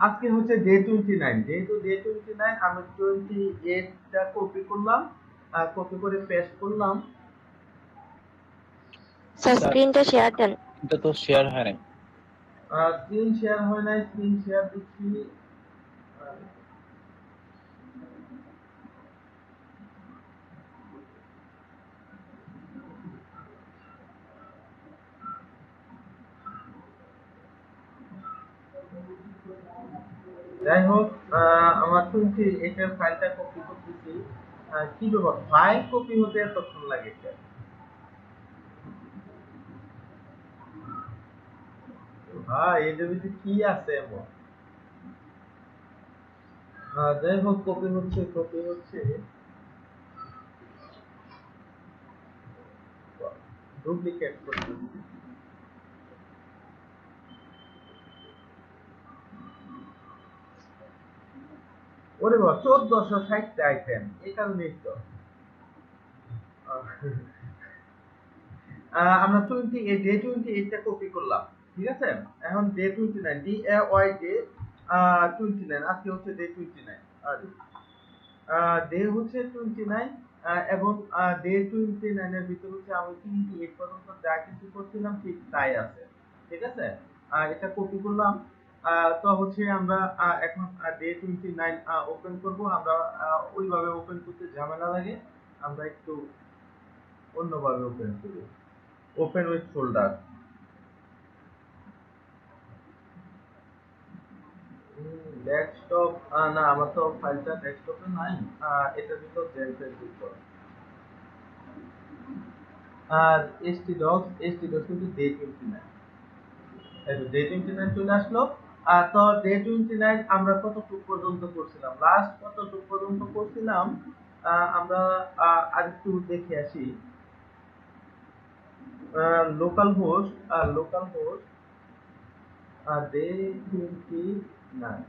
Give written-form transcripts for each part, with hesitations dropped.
আজকে হচ্ছে ডে 29, যেহেতু ডে 29 আমি 28টা কপি করলাম, কপি করে পেস্ট করলাম। স্যার স্যার স্ক্রিনটা শেয়ার দেন। এটা তো শেয়ার হয় নাই। স্ক্রিন শেয়ার হয় নাই, স্ক্রিন শেয়ার দিচ্ছি। যাই হোক, আমার 28 এর ফাইলটা কপি করতেছি। কি ব্যাপার, ফাইল কপি হতে এতক্ষণ লাগে কেন? ভাই এদের ভিতরে কি আছে এমন? যাই হোক, কপি হচ্ছে কপি হচ্ছে। ডুপ্লিকেট করতেছি। ওরে বাবা, 1460টা আইটেম, এই কারণেই তো। আহ, আমরা ডে 28টা কপি করলাম, ঠিক আছে। এখন day 29, D A Y day 29, আজকে হচ্ছে ডে 29। ডে হচ্ছে 29, এবং ডে 29 এর ভিতরে হচ্ছে আমি 28 পর্যন্ত যা কিছু করছিলাম ঠিক তাই আছে, ঠিক আছে। এটা কপি করলাম। তো হচ্ছে আমরা এখন ডে 29 ওপেন করব। আমরা ওইভাবে ওপেন করতে ঝামেলা লাগে, আমরা একটু অন্যভাবে ওপেন করি। Open with folder. ডেস্কটপ, না আমার তো ফাইলটা ডেস্কটপে নাই। এটার ভিতর জেমফেল যুক্ত। আর htdocs কিন্তু ডে 29, এই তো ডে 29 চলে আসলো। তো ডে 29 আমরা কতটুকু পর্যন্ত করছিলাম, লাস্ট কতটুকু পর্যন্ত করছিলাম, আমরা আরেকটু দেখে আসি। Local host day 29।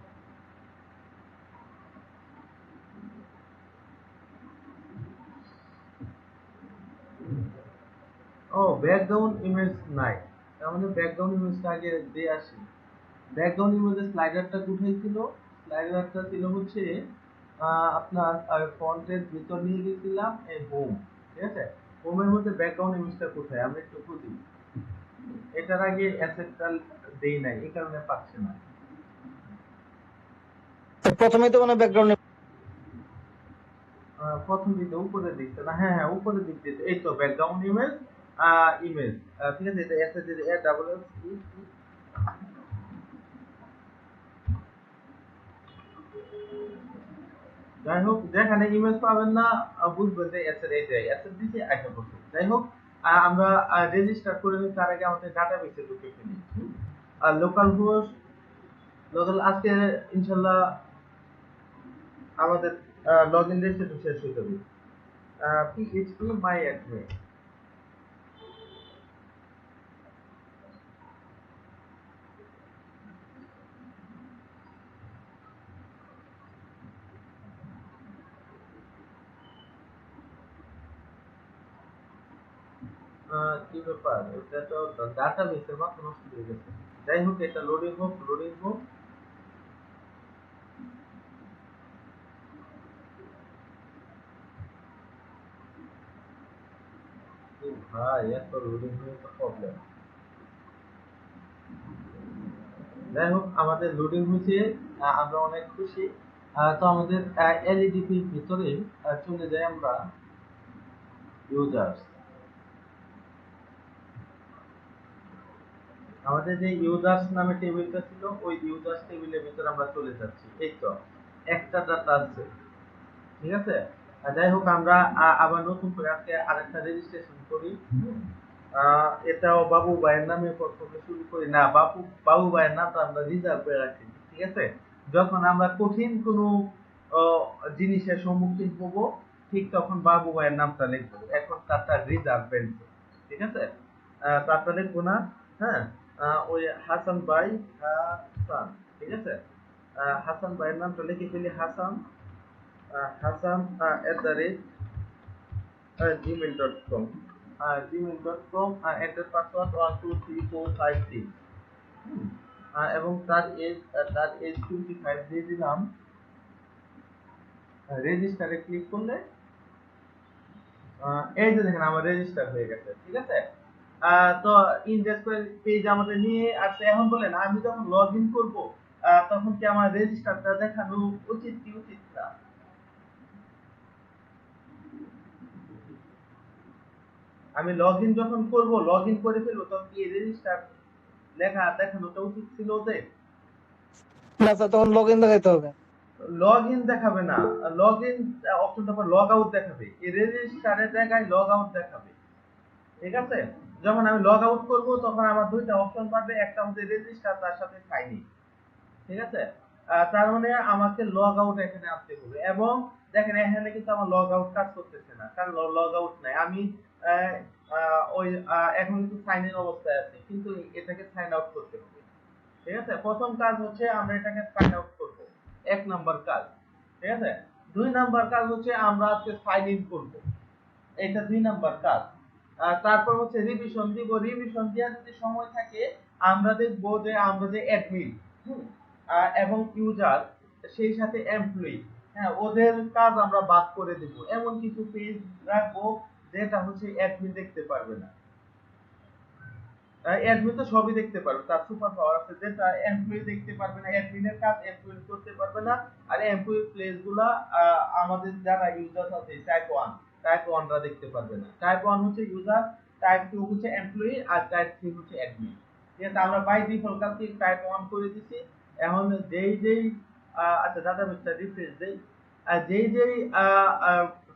ও, ব্যাকগ্রাউন্ড ইমেজ নাই, তার মানে ব্যাকগ্রাউন্ড ইমেজটা আগে দিয়ে আসি। ব্যাকগ্রাউন্ড ইমেজের স্লাইডারটা কোথায় ছিল? স্লাইডারটা ছিল হচ্ছে আপনার ফন্টের ভিতর নিয়ে গেছিলাম এই হোম, ঠিক আছে। হোমের মধ্যে ব্যাকগ্রাউন্ড ইমেজটা কোথায় আমরা একটু খুঁজি। এটার আগে অ্যাসেটটা দেই নাই, এই কারণে পাচ্ছে না। প্রথমে তো কোনো ব্যাকগ্রাউন্ড প্রথম দিকে উপরের দিকটা না, হ্যাঁ হ্যাঁ উপরের দিক দিয়ে, এই তো ব্যাকগ্রাউন্ড ইমেজ। ইমেজ, ঠিক আছে। এটা S A double S E. যাই হোক, যেখানে ইমেজ পাবেন না বুঝবেন যে অ্যাসেট, এই যে অ্যাসেট দিকে আইসা পড়ছে। যাই হোক, আমরা রেজিস্টার করে নিই, তার আগে আমাদের ডাটাবেসে ঢুকে ফেলি। আর লোকাল আজকে ইনশাল্লাহ আমাদের লগইন রেজিস্ট্রেশন শেষ হয়ে যাবে। পিএইচপি মাই অ্যাডমিন। কি ব্যাপার, এটা তো ডাটাবেসের মাত্র নষ্ট হয়ে গেছে। যাই হোক, এটা লোডিং হোক, লোডিং হোক। ভাই এত লোডিং হয়ে তো প্রবলেম। যাই হোক, আমাদের লোডিং হয়েছে, আমরা অনেক খুশি। তো আমাদের এলইডিপির ভিতরে চলে যাই আমরা ইউজার্স। আমাদের যে ইউজার্স নামে টেবিলটা ছিল, ওই ইউজার্স টেবিলের ভিতরে আমরা চলে যাচ্ছি। এই তো একটা ডাটা আছে, ঠিক আছে। যাই হোক, আমরা আবার নতুন করে আজকে আরেকটা রেজিস্ট্রেশন করি। এটাও বাবু ভাইয়ের নামে প্রথমে শুরু করি। না, বাবু ভাইয়ের নামটা আমরা রিজার্ভ করে রাখি, ঠিক আছে। যখন আমরা কঠিন কোনো জিনিসের সম্মুখীন হব, ঠিক তখন বাবু ভাইয়ের নামটা লিখবো। এখন তারটা রিজার্ভ পেন্সিল, ঠিক আছে। তারটা লিখবো না। হ্যাঁ, ওই হাসান ভাই, হাসান, ঠিক আছে। হাসান ভাইয়ের নামটা লিখে ফেলি, Hasan, Hasan @gmail.com, gmail.com, enter password 1 2 3 4 5 6। এবং তার এজ 25 দিয়ে দিলাম। রেজিস্টারে ক্লিক করলে এই যে দেখেন আমার রেজিস্টার হয়ে গেছে, ঠিক আছে। তো ইনডেক্স পেজ আমাদের নিয়ে আসছে। এখন বলেন আমি যখন লগ ইন করবো তখন কি আমার রেজিস্টারটা দেখানো উচিত কি উচিত না? আমি লগ ইন যখন করবো, লগ ইন করে ফেলবো, তখন কি রেজিস্টার লেখা দেখানোটা উচিত ছিল ওদের? না স্যার, তখন লগ ইন দেখাইতে হবে। লগ ইন দেখাবে না, লগ ইন অপশনটা পর লগ আউট দেখাবে। এই রেজিস্টারের জায়গায় লগ আউট দেখাবে, ঠিক আছে। যখন আমি লগ আউট করবো তখন আমার দুইটা অপশন পাবে, একটা হচ্ছে রেজিস্টার, তার সাথে সাইন ইন, ঠিক আছে। তার মানে আমাকে লগ আউট এখানে আসতে হবে। এবং দেখেন এখানে কিন্তু আমার লগ আউট কাজ করতেছে না, কারণ লগ আউট নাই। আমি আহ, ওই এখন কিন্তু সাইন ইন অবস্থায় আছি, কিন্তু এটাকে সাইন আউট করতে হবে, ঠিক আছে। প্রথম কাজ হচ্ছে আমরা এটাকে সাইন আউট করব, 1 নাম্বার কাজ, ঠিক আছে। 2 নাম্বার কাজ হচ্ছে আমরা আজকে সাইন ইন করব, এটা 2 নাম্বার কাজ। তারপর হচ্ছে রিভিশন দিব। রিভিশন দেওয়ার যদি সময় থাকে আমরা দেখবো যে আমরা যে অ্যাডমিন এবং ইউজার, সেই সাথে এমপ্লয়ি, হ্যাঁ, ওদের কাজ আমরা বাদ করে দেব। এমন কিছু পেজ রাখবো যেটা হচ্ছে অ্যাডমিন দেখতে পারবে না। অ্যাডমিন তো সবই দেখতে পারবে, তার সুপার পাওয়ার আছে, যেটা এমপ্লয়ি দেখতে পারবে না। অ্যাডমিনের কাজ এমপ্লয়ি করতে পারবে না। আর এমপ্লয়ি প্লেস গুলা আমাদের যারা ইউজার আছে টাইপ 1রা দেখতে পারবে না। টাইপ 1 হচ্ছে ইউজার, টাইপ 2 হচ্ছে এমপ্লয়ি, আর টাইপ 3 হচ্ছে অ্যাডমিন। ঠিক আছে, আমরা বাই ডিফল্ট কালকে টাইপ 1 করে দিছি। এখন যেই আচ্ছা ডাটাবেসটা রিফ্রেশ দেই, যেই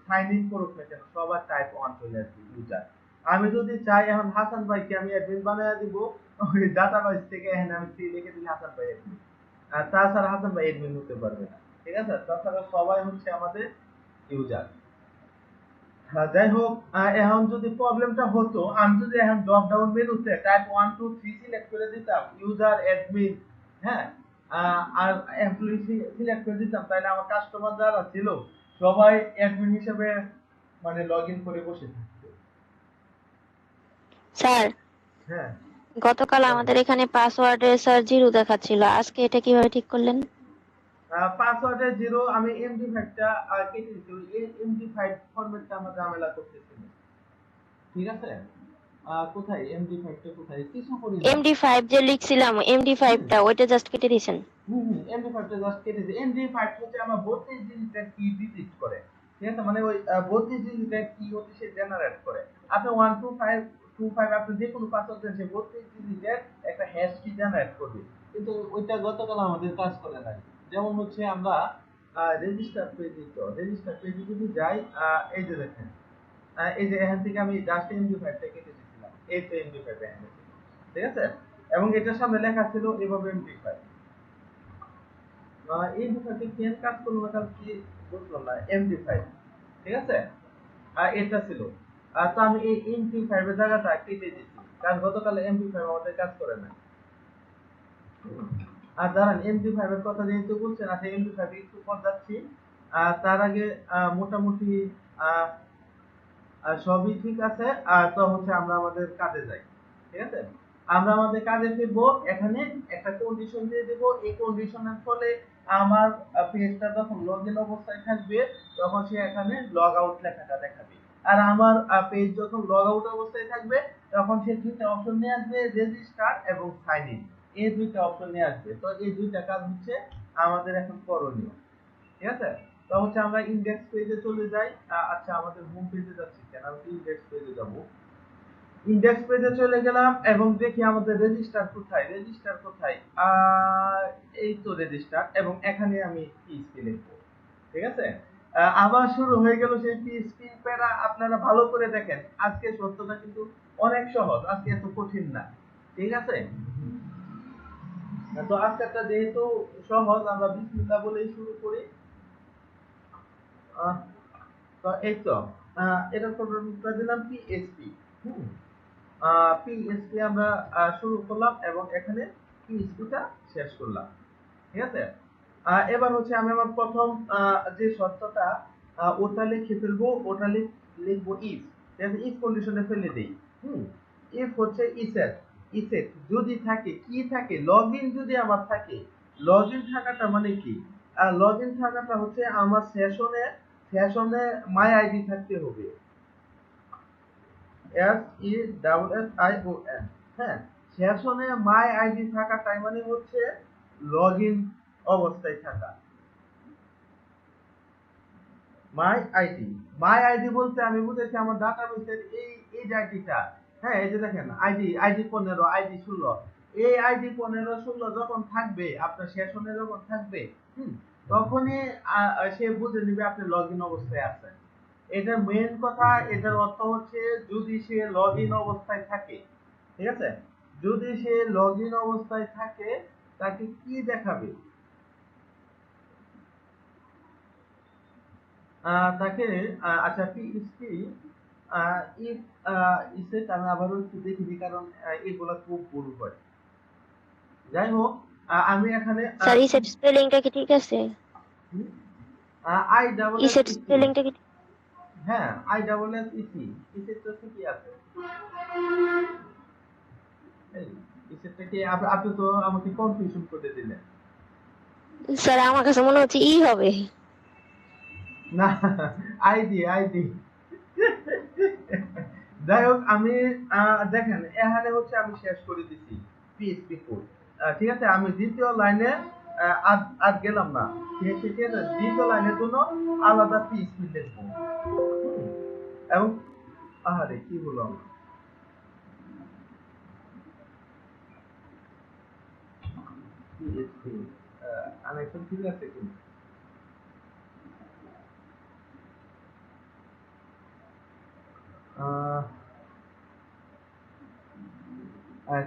সাইন ইন করুক না কেন সবার টাইপ 1 চলে আসবে ইউজার। আমি যদি চাই এখন হাসান ভাইকে আমি অ্যাডমিন বানায় দিব, ওই ডাটাবেস থেকে এখানে আমি লিখে দিলে হাসান ভাই অ্যাডমিন। আর তাছাড়া হাসান ভাই অ্যাডমিন হতে পারবে না, ঠিক আছে। তাছাড়া সবাই হচ্ছে আমাদের ইউজার। যাই হোক, এখন যদি প্রবলেমটা হতো, আমি যদি এখন ড্রপ ডাউন মেনুতে টাইপ 1 2 3 সিলেক্ট করে দিতাম, ইউজার, অ্যাডমিন, হ্যাঁ, আর এমপ্লয়ি সিলেক্ট করে দিতাম, তাহলে আমার কাস্টমার যারা ছিল সবাই অ্যাডমিন হিসেবে মানে লগইন করে বসে থাকতো। স্যার, হ্যাঁ, গতকাল বলেন। আমাদের এখানে পাসওয়ার্ডে স্যার 0 দেখাচ্ছিল, আজকে এটা কিভাবে ঠিক করলেন? পাসওয়ার্ডে 0, আমি এমডি5টা কেটে দিচ্ছি। ওই এমডি5 ফরম্যাটটা আমার ঝামেলা করতেছিল, ঠিক আছে। কোথায় এমডি5টা, কোথায় কিছু করি না। MD5 যে লিখছিলাম, হুম MD5টা ওইটা জাস্ট কেটে দিয়েছেন। এমডি5টা জাস্ট কেটে দিই। এমডি5 হচ্ছে আমার 32 ডিজিটের কি ডিজিট করে, ঠিক আছে। মানে ওই 32 ডিজিটের কি হচ্ছে সে জেনারেট করে। আপনি 12525 আপনি যে কোনো পাসওয়ার্ড দেন, সে 32 ডিজিটের একটা হ্যাশ কি জেনারেট করবে। কিন্তু ওইটা গতকাল আমাদের কাজ করে নাই। যেমন হচ্ছে আমরা রেজিস্টার পেজে যদি যাই, এই যে দেখেন, এই যে এখান থেকে আমি জাস্ট এমডি5টা কেটে দিয়েছিলাম, এই তো এমডি5 এখানে ছিল, ঠিক আছে। এবং এটার সামনে লেখা ছিল এভাবে এমডি5। এমডি5 কেন কাজ করলো না, কারণ কি বুঝলাম না। এমডি5, ঠিক আছে, এটা ছিল। তো আমি এই এমডি5 এর জায়গাটা কেটে দিয়েছি, কারণ গতকাল এমডি5 আমাদের কাজ করে না। আর দাঁড়ান, এমডি5 এর কথা যেহেতু বলছেন, আচ্ছা এমডি5 একটু পর যাচ্ছি। তার আগে মোটামুটি আহ, সবই ঠিক আছে। তো হচ্ছে আমরা আমাদের কাজে যাই, ঠিক আছে। আমরা আমাদের কাজে ফিরবো। এখানে একটা কন্ডিশন দিয়ে দেব, এই কন্ডিশনের ফলে আমার পেজটা যখন লগইন অবস্থায় থাকবে তখন সে এখানে লগ আউট লেখাটা দেখাবে। আর আমার পেজ যখন লগ আউট অবস্থায় থাকবে তখন সে দুইটা অপশন নিয়ে আসবে, রেজিস্টার এবং সাইন ইন। এই দুইটা অপশন নিয়ে আসবে। তো এই দুইটা কাজ হচ্ছে আমাদের এখন করণীয়, ঠিক আছে। তো হচ্ছে আমরা ইন্ডেক্স পেজে চলে যাই। আচ্ছা আমাদের হোম পেজে যাচ্ছি কেন, আমি ইন্ডেক্স পেজে যাব। ইন্ডেক্স পেজে চলে গেলাম এবং দেখি আমাদের রেজিস্টার কোথায়, রেজিস্টার কোথায়। এই তো রেজিস্টার, এবং এখানে আমি পিএইচপি লিখবো, ঠিক আছে। আবার শুরু হয়ে গেল সেই পিএইচপি প্যারা। আপনারা ভালো করে দেখেন, আজকে সত্যটা কিন্তু অনেক সহজ, আজকে এত কঠিন না, ঠিক আছে। তো আজকেরটা যেহেতু সহজ, আমরা বিসমিল্লাহ বলেই শুরু করি। আহ, তো এই তো এটার প্রোগ্রামটা দিলাম পিএইচপি। পিএইচপি আমরা শুরু করলাম এবং এখানে পিএইচপিটা শেষ করলাম, ঠিক আছে। এবার হচ্ছে আমি আমার প্রথম যে শর্তটা ওটা লিখে ফেলবো, লিখবো ইফ, ঠিক আছে। ইফ কন্ডিশনে ফেলে দেই। ইফ হচ্ছে ইসেট, ইসেট যদি থাকে, কি থাকে, লগইন যদি আমার থাকে, লগইন থাকাটা মানে কি, লগইন থাকাটা হচ্ছে আমার সেশনে মাই আইডি থাকতে হবে, SESSION। হ্যাঁ, সেশনে মাই আইডি থাকাটাই মানে হচ্ছে লগইন অবস্থায় থাকা। মাই আইডি বলতে আমি বুঝেছি আমার ডাটাবেসের এই যে আইডিটা। হ্যাঁ, এই যে দেখেন আইডি 15, আইডি 16, এই আইডি 15 16 যখন থাকবে, আপনার সেশনে যখন থাকবে, তখনই সে বুঝে নিবে আপনি লগইন অবস্থায় আছেন। এটার মেইন কথা, এটার অর্থ হচ্ছে যদি সে লগইন অবস্থায় থাকে, ঠিক আছে, যদি সে লগইন অবস্থায় থাকে তাকে কি দেখাবে, তাকে আচ্ছা পিএইচপি ইফ ইসেট আমি আবারও একটু দেখিনি, কারণ এগুলা খুব ভুল হয়। যাই হোক, আমি এখানে স্যার ইসেট স্পেলিংটা কি ঠিক আছে? আই ডাবল এস ইসেট ইসি, স্পেলিংটা কি? হ্যাঁ আই ডাবল এস ইসি, ইসেট তো ঠিকই আছে। এই ইসেটটা কি আপনি তো আমাকে কনফিউশন করে দিলেন। স্যার আমার কাছে মনে হচ্ছে ই হবে। না, আইডি। যাই হোক, আমি দেখেন এখানে হচ্ছে আমি শেষ করে দিছি পিএইচপি কোড। ঠিক আছে, আমি দ্বিতীয় লাইনে আর গেলাম না। ঠিক আছে, দ্বিতীয় লাইনের জন্য আলাদা পিএইচপি লিখবো। এবং আহারে কি বললাম, পিএইচপি কানেকশন ঠিক আছে কিন্তু আহ,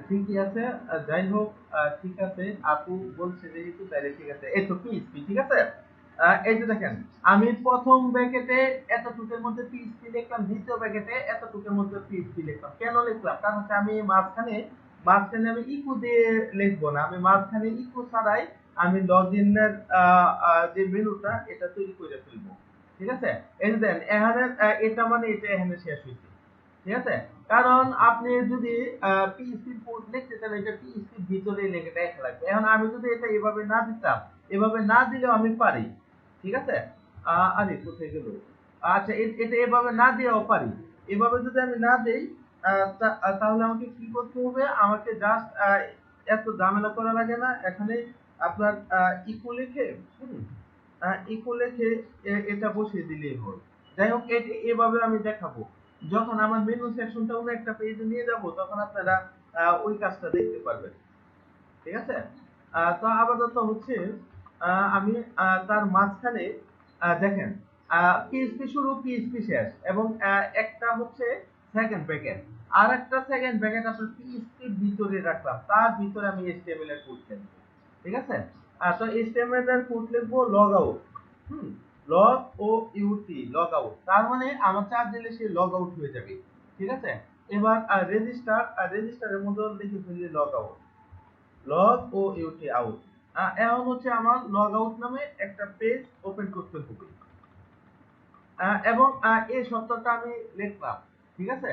ঠিকই আছে। যাই হোক, ঠিক আছে, আপু বলছে যেহেতু তাহলে ঠিক আছে, এই তো পিএইচপি ঠিক আছে। এই যে দেখেন, আমি প্রথম ব্র্যাকেটে এতটুকুর মধ্যে পিএইচপি লিখলাম, দ্বিতীয় ব্র্যাকেটে এতটুকুর মধ্যে পিএইচপি লিখলাম। কেন লিখলাম? কারণ হচ্ছে আমি মাঝখানে আমি ইকো দিয়ে লিখবো না, আমি মাঝখানে ইকো ছাড়াই আমি লগইনের যে মেনুটা এটা তৈরি করে ফেলবো। ঠিক আছে, এই যে দেখেন এখানে এটা মানে এটা এখানে শেষ হয়েছে। ঠিক আছে, কারণ আপনি যদি পিএইচপি কোড লিখতে চান, এটা পিএইচপির ভিতরে লিখে দেখা লাগবে। এখন আমি যদি এটা এভাবে না দিতাম, এভাবে না দিলেও আমি পারি। ঠিক আছে, আরে কোথায় গেল, আচ্ছা এটা এভাবে না দিয়েও পারি। এভাবে যদি আমি না দেই, তাহলে আমাকে কি করতে হবে, আমাকে জাস্ট এত ঝামেলা করা লাগে না। এখানে আপনার ইকো লিখে ইকো লিখে এটা বসিয়ে দিলেই হয়। যাই হোক, এভাবে আমি দেখাবো। যখন আমার মেনু সেকশনটা অন্য একটা পেজে নিয়ে যাব, তখন আপনারা ওই কাজটা দেখতে পারবেন। ঠিক আছে, তো আপাতত হচ্ছে আমি তার মাঝখানে দেখেন পিএইচপি শুরু পিএইচপি শেষ, এবং একটা হচ্ছে সেকেন্ড ব্র্যাকেট, আর একটা সেকেন্ড ব্র্যাকেট আসলে পিএইচপির ভিতরে রাখলাম, তার ভিতরে আমি এইচটিএমএল এর কোড লিখবো। ঠিক আছে, তো এইচটিএমএল এর কোড লিখবো log out. Log O U T, log out, তার মানে আমার চার্জ দিলে সে লগ আউট হয়ে যাবে। ঠিক আছে, এবার রেজিস্টারের মধ্যে লিখে ফেললি log out, log O U T out. এখন হচ্ছে আমার লগ আউট নামে একটা পেজ ওপেন করতে হবে, এবং এই শর্তটা আমি লিখলাম। ঠিক আছে,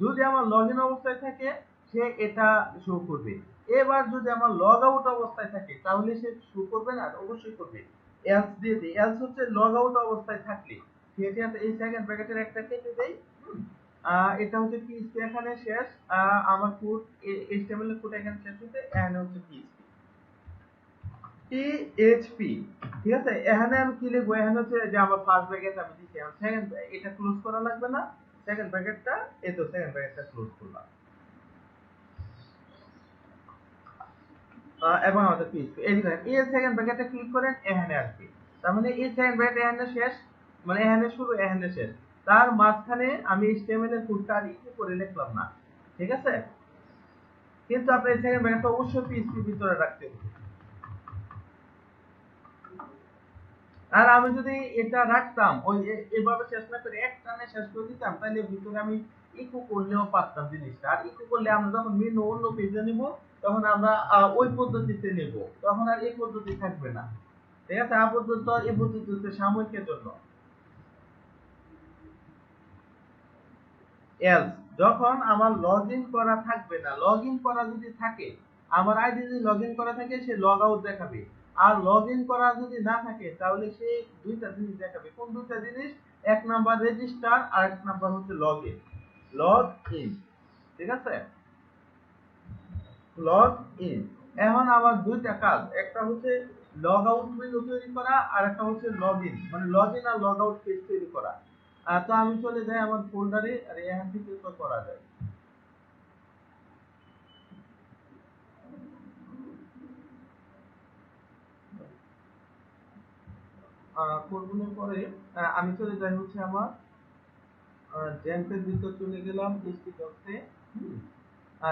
যদি আমার লগ ইন অবস্থায় থাকে সে এটা শো করবে। এবার যদি আমার লগ আউট অবস্থায় থাকে তাহলে সে শো করবে না, অবশ্যই করবে। এলস দিয়ে দিই, এলস হচ্ছে লগ আউট অবস্থায় থাকলে। ঠিক আছে, এই সেকেন্ড ব্র্যাকেটের একটা কেটে দেই। এটা হচ্ছে পিএইচপি এখানে শেষ, আমার কোড এইচটিএমএল এর কোড এখানে শেষ হতে, এখানে হচ্ছে পিএইচপি পিএইচপি। ঠিক আছে, এখানে আমি কি লিখবো, এখানে হচ্ছে যে আমার ফার্স্ট ব্র্যাকেট আমি দিছি, এখন সেকেন্ড এটা ক্লোজ করা লাগবে না, সেকেন্ড ব্র্যাকেটটা এই তো সেকেন্ড ব্র্যাকেটটা ক্লোজ করলাম, এবং আমাদের পিএইচপি এই দেখেন এই সেকেন্ড ব্র্যাকেটে ক্লিক করেন, এখানে আসবে। তার মানে এই সেকেন্ড ব্র্যাকেট এখানে শেষ, মানে এখানে শুরু এখানে শেষ, তার মাঝখানে আমি এইচটিএমএল এর কোডটা আর ইকো করে লিখলাম না। ঠিক আছে, কিন্তু আপনি এই সেকেন্ড ব্র্যাকেটটা অবশ্যই পিএইচপি ভিতরে রাখতে হবে। আর আমি যদি এটা রাখতাম ওই এভাবে শেষ না করে এক টানে শেষ করে দিতাম, তাহলে ভিতরে আমি ইকো করলেও পারতাম জিনিসটা। আর ইকো করলে আমরা যখন মেনু অন্য পেজে নিব, তখন আমরা ওই পদ্ধতিতে নেব, তখন আর এই পদ্ধতি থাকবে না। ঠিক আছে, আপাতত এই পদ্ধতি হচ্ছে সাময়িকের জন্য। এলস যখন আমার লগ ইন করা থাকবে না, লগ ইন করা যদি থাকে, আমার আইডি যদি লগ ইন করা থাকে সে লগ আউট দেখাবে, আর লগ ইন করা যদি না থাকে তাহলে সে দুইটা জিনিস দেখাবে। কোন দুইটা জিনিস? এক নাম্বার রেজিস্টার আর এক নাম্বার হচ্ছে লগ ইন। লগ ইন, ঠিক আছে, লগ ইন। এখন আমার দুইটা কাজ, একটা হচ্ছে লগ আউট উইন্ডো তৈরি করা আর একটা হচ্ছে লগ ইন, মানে লগ ইন আর লগ আউট পেজ তৈরি করা। তো আমি চলে যাই আমার ফোল্ডারে, আর এখান থেকে তো করা যায়। করগুলোর পরে আমি চলে যাই হচ্ছে আমার জেন্টের ভিতর চলে গেলাম এসটি বক্সে।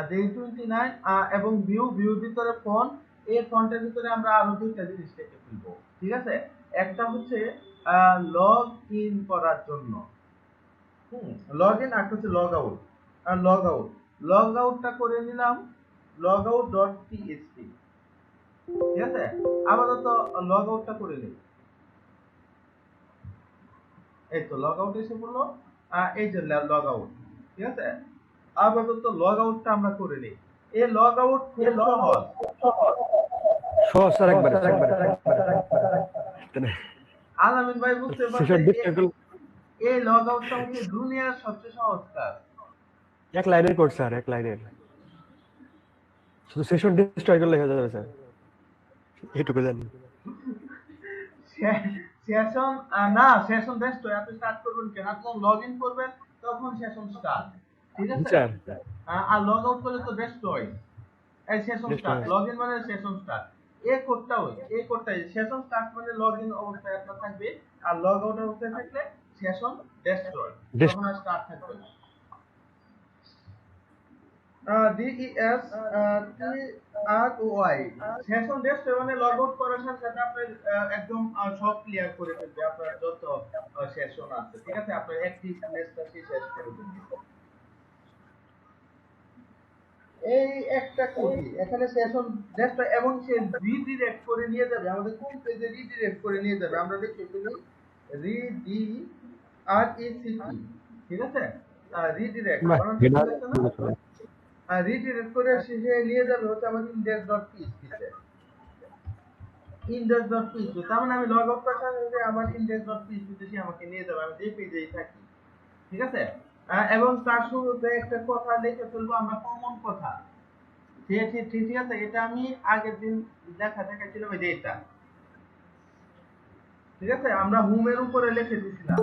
ডে 29 এবং ভিউর ভিতরে ফন্ট, এই ফন্টের ভিতরে আমরা আরো দুইটা জিনিস লিখে ফেলবো, ঠিক আছে। একটা হচ্ছে লগ ইন করার জন্য, লগ ইন, আর হচ্ছে লগ আউট। আর লগ আউটটা করে নিলাম লগ আউট ডট টিএক্সটি, ঠিক আছে। আপাতত লগ আউটটা করে নিই। এই তো লগ আউট এসে পড়লো, এই যে লগ আউট, ঠিক আছে। আপাতত লগ আউটটা আমরা করে নিই। এই লগ আউট খুব সহজ। সহজ স্যার, একবারে আলামিন ভাই বুঝতে পারছেন, এই লগ আউটটা হচ্ছে দুনিয়ার সবচেয়ে সহজ কাজ। এক লাইনের কোড স্যার, এক লাইনের, শুধু সেশন ডিস্ট্রয় করলে হয়ে যাবে স্যার, এইটুকু জানি। সেশন না, সেশন ডেস্ট্রয় আপনি স্টার্ট করবেন কেন? আপনি লগ ইন করবেন তখন সেশন স্টার্ট, ঠিক আছে। স্যার আর লগ আউট করলে তো ডেস্ট্রয়, এই সেশন স্টার্ট। লগ ইন মানে সেশন স্টার্ট। এই কোডটাই সেশন স্টার্ট মানে লগ ইন অবস্থায় আপনার থাকবে, আর লগ আউট অবস্থায় থাকলে সেশন ডেস্ট্রয়, তখন আর স্টার্ট থাকবে না। DES TROY, সেশন ডেস্ট্রয় মানে লগ আউট করার সাথে সাথে আপনার একদম সব ক্লিয়ার করে ফেলবে, আপনার যত সেশন আছে, ঠিক আছে, আপনার অ্যাক্টিভ লিস্টটা শেষ করে দেবে। এই একটা কোডই এখানে সেশন ডেস্ট্রয়, এবং সে রিডিরেক্ট করে নিয়ে যাবে আমাদের কোন পেজে, রিডিরেক্ট করে নিয়ে যাবে। আমরা লিখে ফেলি RECT, ঠিক আছে। রিডিরেক্ট রিডিরেক্ট করে সে নিয়ে যাবে হচ্ছে আমাদের index.php-তে। index.php, তার মানে আমি লগ আউট করার সাথে আমার index.php-তে সে আমাকে নিয়ে যাবে, আমি যে পেজেই থাকি, ঠিক আছে। এবং তার শুরুতে একটা কথা লিখে ফেলবো আমরা, কমন কথা, ঠিক আছে। এটা আমি আগের দিন দেখাচ্ছিলাম, এই যে এটা, ঠিক আছে, আমরা হোমের উপরে লিখে দিয়েছিলাম।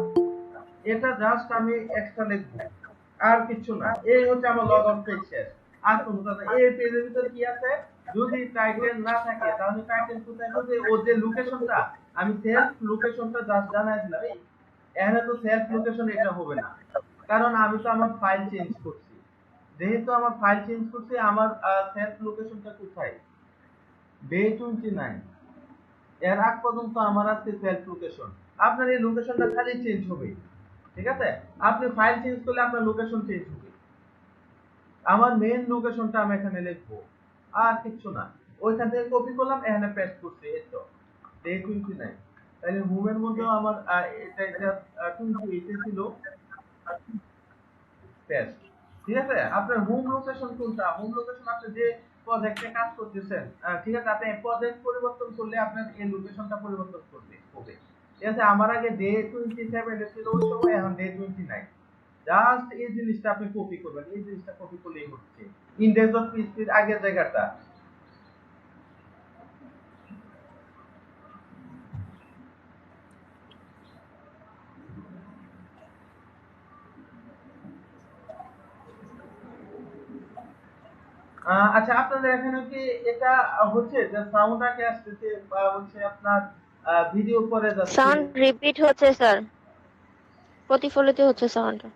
এটা জাস্ট আমি এক্সট্রা লিখবো, আর কিছু না। এই হচ্ছে আমার লগ আউট পেজ শেষ। আর কোনো কথা, এই পেজের ভিতরে কি আছে? যদি টাইটেল না থাকে তাহলে টাইটেল কোথায় হবে? ও যে লোকেশনটা, আমি সেলফ লোকেশনটা জাস্ট জানাই দিলাম। এখানে তো সেলফ লোকেশন এটা হবে না, কারণ আমি তো আমার ফাইল চেঞ্জ করছি। যেহেতু আমার ফাইল চেঞ্জ করছি, আমার সেলফ লোকেশনটা কোথায়? ডে 29, এর আগ পর্যন্ত আমার আছে সেলফ লোকেশন। আপনার এই লোকেশনটা খালি চেঞ্জ হবে, ঠিক আছে। আপনি ফাইল চেঞ্জ করলে আপনার লোকেশন চেঞ্জ হবে। আমার মেইন লোকেশনটা আমি এখানে লিখবো, আর কিছু না। ওইখান থেকে কপি করলাম, এখানে পেস্ট করছি, এই তো ডে 29। তাহলে হোমের মধ্যেও আমার এটা 28 ছিল, পেস্ট, ঠিক আছে। আপনার হোম লোকেশন কোনটা? হোম লোকেশন আপনি যে প্রজেক্টে কাজ করতেছেন, ঠিক আছে, আপনি প্রজেক্ট পরিবর্তন করলে আপনার এই লোকেশনটা পরিবর্তন হবে, ঠিক আছে। আমার আগে ডে 27 ছিল ওই সময়, এখন ডে 29। জাস্ট এই জিনিসটা আপনি কপি করবেন, এই জিনিসটা কপি করলেই হচ্ছে index.php এর আগের জায়গাটা। আচ্ছা, আপনাদের এখানে কি এটা হচ্ছে যে সাউন্ড আগে আসতেছে, বা হচ্ছে আপনার ভিডিও পরে যাচ্ছে? সাউন্ড রিপিট হচ্ছে স্যার, প্রতিফলিত হচ্ছে সাউন্ডটা।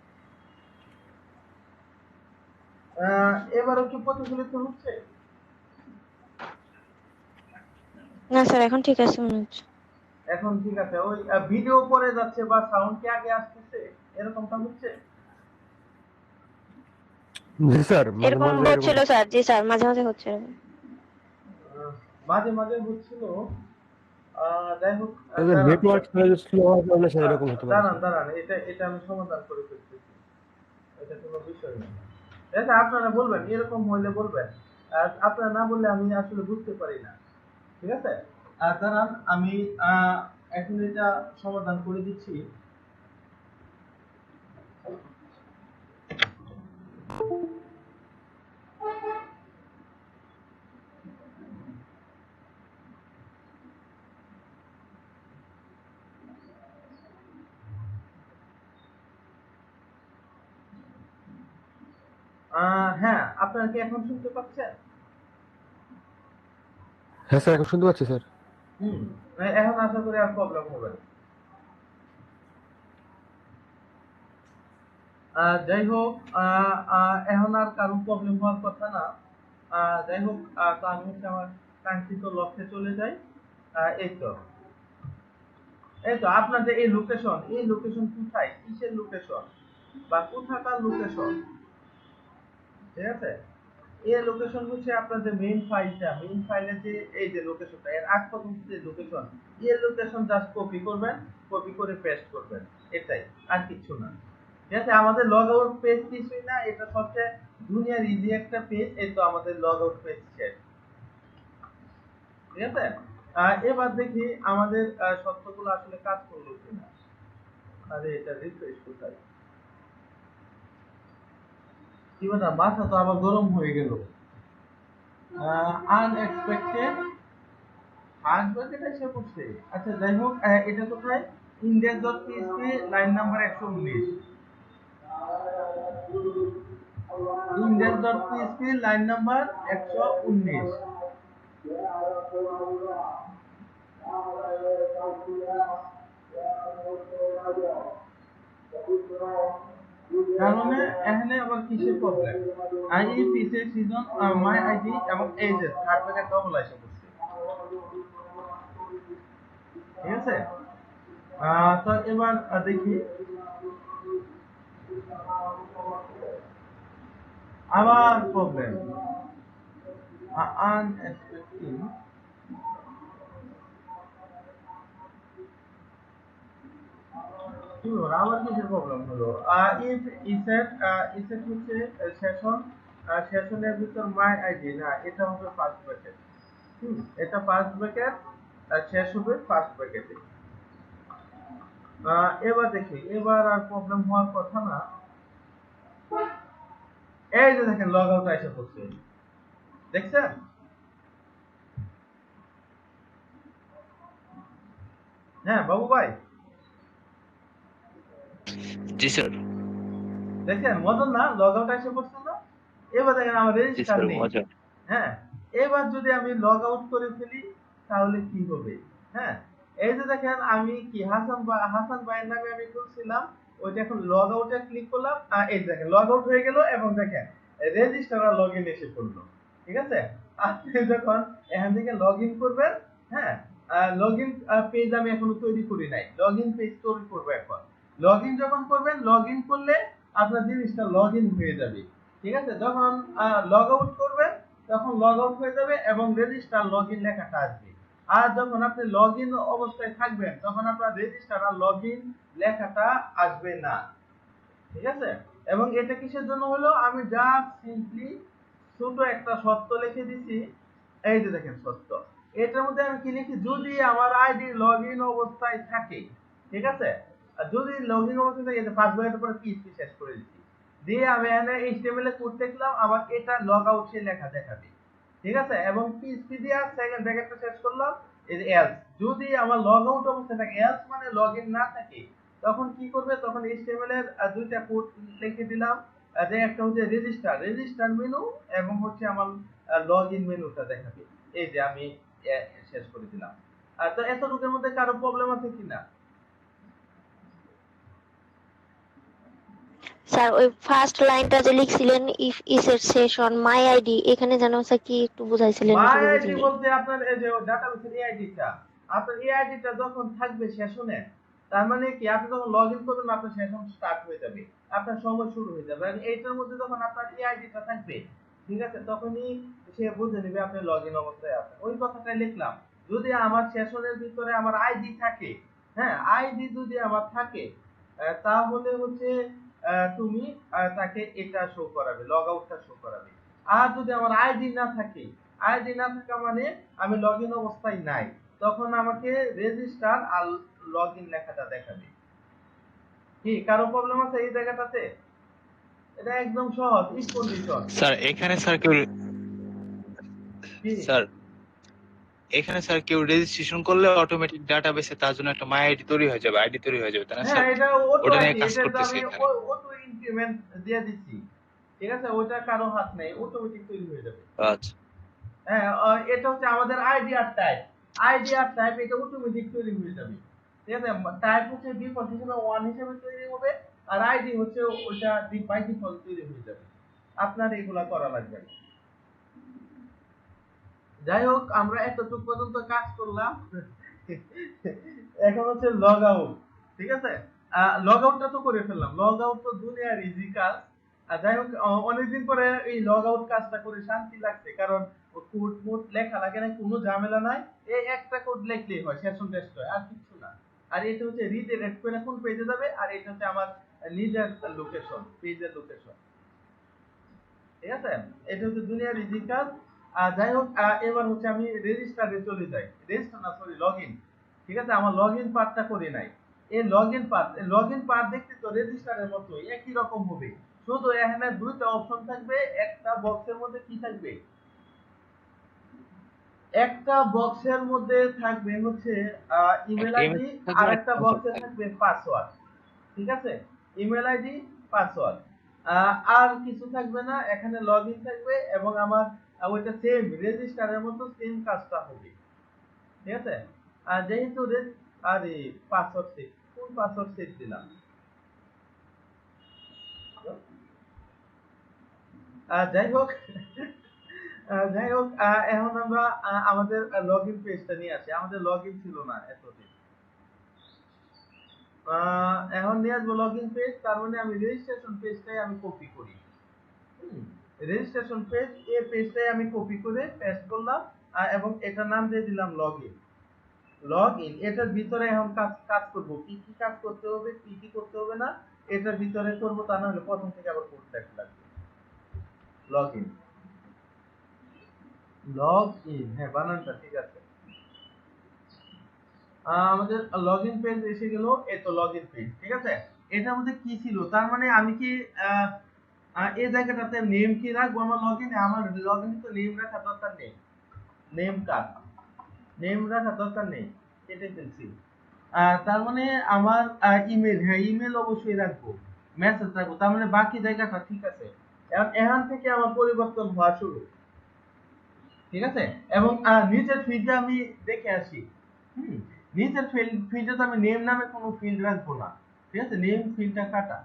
এবারও কি প্রতিফলিত হচ্ছে? না স্যার, এখন ঠিক আছে মনে হচ্ছে। এখন ঠিক আছে। ওই ভিডিও পরে যাচ্ছে বা সাউন্ড কি আগে আসতেছে, এরকমটা হচ্ছে? জি স্যার, মাঝে এরকম মাঝে হচ্ছিল স্যার, জি স্যার, মাঝে মাঝে হচ্ছে এরকম। মাঝে মাঝে হচ্ছিল। যাই হোক, নেটওয়ার্ক স্লো হওয়ার কারণে এরকম হতে পারে। দাঁড়ান, এটা আমি সমাধান করে ফেলতেছি। এটা কোনো বিষয় না। আচ্ছা আপনারা বলবেন, এরকম হইলে বলবেন। আপনারা না বললে আমি আসলে বুঝতে পারি না। ঠিক আছে? দাঁড়ান আমি এখন এটা সমাধান করে দিচ্ছি। হ্যাঁ, আপনারা কি এখন শুনতে পাচ্ছেন? হ্যাঁ স্যার, এখন শুনতে পাচ্ছি স্যার। হুম। এখন আশা করি আর প্রবলেম হবে না। যাই হোক, এখন আর কারো প্রবলেম হওয়ার কথা না। যাই হোক, তো আমি হচ্ছে আমার কাঙ্ক্ষিত লক্ষ্যে চলে যাই। এই তো, এই তো আপনাদের এই লোকেশন কোথায়, কিসের লোকেশন বা কোথাকার লোকেশন? ঠিক আছে? এই লোকেশন হচ্ছে আপনাদের মেইন ফাইলের যে এই যে লোকেশনটা, এর আগ পর্যন্ত যে লোকেশন, এই লোকেশন জাস্ট কপি করবেন, কপি করে পেস্ট করবেন, এটাই, আর কিছু না। ঠিক আছে? আমাদের লগ আউট পেজ কিছুই না, এটা সবচেয়ে দুনিয়ার ইজি একটা পেজ। এই তো আমাদের লগ আউট পেজ শেষ। ঠিক আছে? এবার দেখি আমাদের শর্তগুলো আসলে কাজ করলো কিনা। আরে এটা রিফ্রেশ কোথায়? কি বলতো, মাথা তো আবার গরম হয়ে গেল। আনএক্সপেক্টেড হার্ড ব্র্যাকেট এসে পড়ছে। আচ্ছা যাই হোক, এটা কোথায়? index.php line number 119। index.php line number 119। তার মানে এখানে আবার কিসের প্রবলেম? আই পিসের সিজন মাই আইডি এবং এই যে থার্ড ব্র্যাকেট ডবল এসে পড়ছে। ঠিক আছে? তো এবার দেখি আবার প্রবলেম আনএক্সপেক্টিং। কি হলো? আবার কিসের প্রবলেম হলো? ইফ ইসেট হচ্ছে সেশন, সেশনের ভিতর মাই আইডি না, এটা হবে ফার্স্ট ব্র্যাকেট। এটা ফার্স্ট ব্র্যাকেট, শেষ হবে ফার্স্ট ব্র্যাকেটে। এবার দেখি, এবার আর প্রবলেম হওয়ার কথা না। এই যে দেখেন লগ আউট এসে পড়ছে, দেখছেন? হ্যাঁ বাবু ভাই, জি স্যার। দেখেন মদন না, লগ আউট এসে পড়ছে না? এবার দেখেন আমার জি রেজিস্টার স্যার, নেই। মজা। হ্যাঁ, এবার যদি আমি লগ আউট করে ফেলি তাহলে কি হবে? হ্যাঁ, এই যে দেখেন আমি কি হাসান ভাইয়ের নামে আমি খুলছিলাম, ওইটা এখন লগ আউটে ক্লিক করলাম, এই দেখেন লগ আউট হয়ে গেল এবং দেখেন রেজিস্টার আর লগইন এসে পড়লো। ঠিক আছে? আপনি যখন এখান থেকে লগইন করবেন, হ্যাঁ, লগইন পেজ আমি এখনো তৈরি করি নাই, লগইন পেজ তৈরি করব এখন। লগইন যখন করবেন, লগইন করলে আপনার জিনিসটা লগইন হয়ে যাবে। ঠিক আছে? যখন লগ আউট করবেন তখন লগ আউট হয়ে যাবে এবং রেজিস্টার লগইন লেখাটা আসবে। আর যখন আপনি লগইন অবস্থায় থাকবেন তখন আপনার রেজিস্টার আর লগইন লেখাটা আসবে না। ঠিক আছে? এবং এটা কিসের জন্য হলো? আমি জাস্ট সিম্পলি ছোট একটা শর্ত লিখে দিছি। এই যে দেখেন শর্ত, এটার মধ্যে আমি কি লিখি? যদি আমার আইডি লগইন অবস্থায় থাকে। ঠিক আছে? আর যদি লগইন অবস্থায় থাকে, এটা পাসওয়ার্ডের পরে পিএইচপি শেষ করে দিচ্ছি, দিয়ে আমি এখানে এইচটিএমএল এ কোড লিখলাম, আমার এটা লগ আউট সে লেখা দেখাবে। ঠিক আছে? এবং পিএইচপি দিয়ে সেকেন্ড ব্র্যাকেটটা শেষ করলাম। এই যে এলস, যদি আমার লগ আউট অবস্থায় থাকে, এলস মানে লগইন না থাকে, তখন কি করবে? তখন এইচটিএমএল এর দুইটা কোড লিখে দিলাম, যে একটা হচ্ছে রেজিস্টার মেনু এবং হচ্ছে আমার লগইন মেনুটা দেখাবে। এই যে আমি শেষ করে দিলাম। তো এতটুকুর মধ্যে কারো প্রবলেম আছে কিনা? স্যার ওই ফার্স্ট লাইনটা যে লিখছিলেন ইফ ইসের সেশন মাই আইডি, এখানে যেন স্যার কি একটু বুঝাইছিলেন, মাই আসলে আইডি বুঝিনি। বলতে আপনার এই যে ডাটাবেসের এআইডিটা, আপনার এআইডিটা যখন থাকবে সেশনে, তার মানে কি আপনি যখন লগইন করবেন আপনার সেশন স্টার্ট হয়ে যাবে, আপনার সময় শুরু হয়ে যাবে। আর এইটার মধ্যে যখন আপনার এআইডিটা থাকবে, ঠিক আছে, তখনই সে বুঝে নেবে আপনি লগইন অবস্থায় আছেন। ওই কথাটাই লিখলাম। যদি আমার সেশনের ভিতরে আমার আইডি থাকে, হ্যাঁ আইডি যদি আমার থাকে, তাহলে হচ্ছে তুমি তাকে এটা শো করাবে, লগ আউটটা শো করাবে। আর যদি আমার আইডি না থাকে, আইডি না থাকা মানে আমি লগ ইন অবস্থায় নাই, তখন আমাকে রেজিস্টার আর লগ ইন লেখাটা দেখাবে। কি কারো প্রবলেম আছে এই জায়গাটাতে? এটা একদম সহজ, ইফ কন্ডিশন। স্যার এখানে স্যার কেউ কি স্যার এখানে স্যার কেউ রেজিস্ট্রেশন করলে অটোমেটিক ডাটাবেসে তার জন্য একটা মাই আইডি তৈরি হয়ে যাবে, আইডি তৈরি হয়ে যাবে, তাই না হ্যাঁ, স্যার? এটা অটো ওটা নিয়ে আইডি, কাজ এটা তো করতেছি আমি এখানে। অটো ইনক্রিমেন্ট দিয়ে দিচ্ছি। ঠিক আছে, ওটা কারো হাত নেই, অটোমেটিক তৈরি হয়ে যাবে। আচ্ছা হ্যাঁ, এটা হচ্ছে আমাদের আইডি আর টাইপ। আইডি আর টাইপ এটা অটোমেটিক তৈরি হয়ে যাবে। ঠিক আছে, টাইপ হচ্ছে ডিফল্ট হিসেবে 1 হিসেবে তৈরি হবে, আর আইডি হচ্ছে ওটা বাই ডিফল্ট তৈরি হয়ে যাবে। আপনার এগুলা করা লাগবে না। যাই হোক, আমরা এতটুকু পর্যন্ত কাজ করলাম। এখন হচ্ছে লগ আউট। ঠিক আছে, লগ আউটটা তো করে ফেললাম, লগ আউট তো দুনিয়ার ইজি কাজ। যাই হোক, অনেকদিন পরে এই লগ আউট কাজটা করে শান্তি লাগছে, কারণ কোড মোড লেখা লাগে না, কোনো ঝামেলা নাই। এই একটা কোড লিখলেই হয়, সেশন টেস্ট হয়, আর কিছু না। আর এটা হচ্ছে রিডাইরেক্ট করে কোন পেজে যাবে, আর এটা হচ্ছে আমার নিজের লোকেশন, পেজের লোকেশন। ঠিক আছে, এটা হচ্ছে দুনিয়ার ইজি কাজ। যাই হোক, এবার হচ্ছে আমি রেজিস্টারে চলে যাই, রেজিস্টার না সরি লগইন। ঠিক আছে, আমার লগইন পার্টটা করি নাই। এই লগইন পার্ট দেখতে তো রেজিস্টারের মতো একই রকম হবে, শুধু এখানে দুইটা অপশন থাকবে। একটা বক্সের মধ্যে কি থাকবে? একটা বক্সের মধ্যে থাকবে হচ্ছে ইমেল একটা আইডি, ইমেল আর থাকবে, একটা একটা পাসওয়ার্ড বক্সে থাকবে। থাকবে পাসওয়ার্ড। ঠিক আছে, ইমেল আইডি, পাসওয়ার্ড, আর কিছু থাকবে না। এখানে লগইন থাকবে, এবং আমার ওইটা সেম রেজিস্টারের মতো সেম কাজটা হবে। ঠিক আছে, আর যেহেতু আরে পাসওয়ার্ড সেট, কোন পাসওয়ার্ড সেট দিলাম? যাই হোক, এখন আমরা আমাদের লগইন পেজটা নিয়ে আসি। আমাদের লগইন ছিল না এতদিন। এখন নিয়ে আসবো লগইন পেজ, তার মানে আমি রেজিস্ট্রেশন পেজটাই আমি কপি করি। রেজিস্ট্রেশন পেজ, এই পেজটাই আমি কপি করে পেস্ট করলাম, এবং এটার নাম দিয়ে দিলাম লগইন। লগইন এটার ভিতরে এখন কাজ কাজ করব, কি কি কাজ করতে হবে, কি কি করতে হবে না, এটার ভিতরে করব, তা না হলে প্রথম থেকে আবার কোড লেখা লাগবে। লগইন, লগইন, হ্যাঁ বানানটা ঠিক আছে। আমাদের লগইন পেজ এসে গেল, এই তো লগইন পেজ। ঠিক আছে, এটার মধ্যে কি ছিল, তার মানে আমি কি এই জায়গাটাতে নেম কি রাখবো? আমার লগইনে, আমার লগইনে তো নেম রাখা দরকার নেই। নেম কার্ড, নেম রাখা দরকার নেই, কেটে ফেলছি। তার মানে আমার ইমেল, হ্যাঁ ইমেল অবশ্যই রাখবো, মেসেজ রাখবো, তার মানে বাকি জায়গাটা ঠিক আছে। এখান থেকে আমার পরিবর্তন হওয়া শুরু। ঠিক আছে, এবং নিচের ফিল্ডে আমি দেখে আসি। নিচের ফিল্ডে তো আমি নেম নামে কোনো ফিল্ড রাখবো না। ঠিক আছে, নেম ফিল্ডটা কাটা,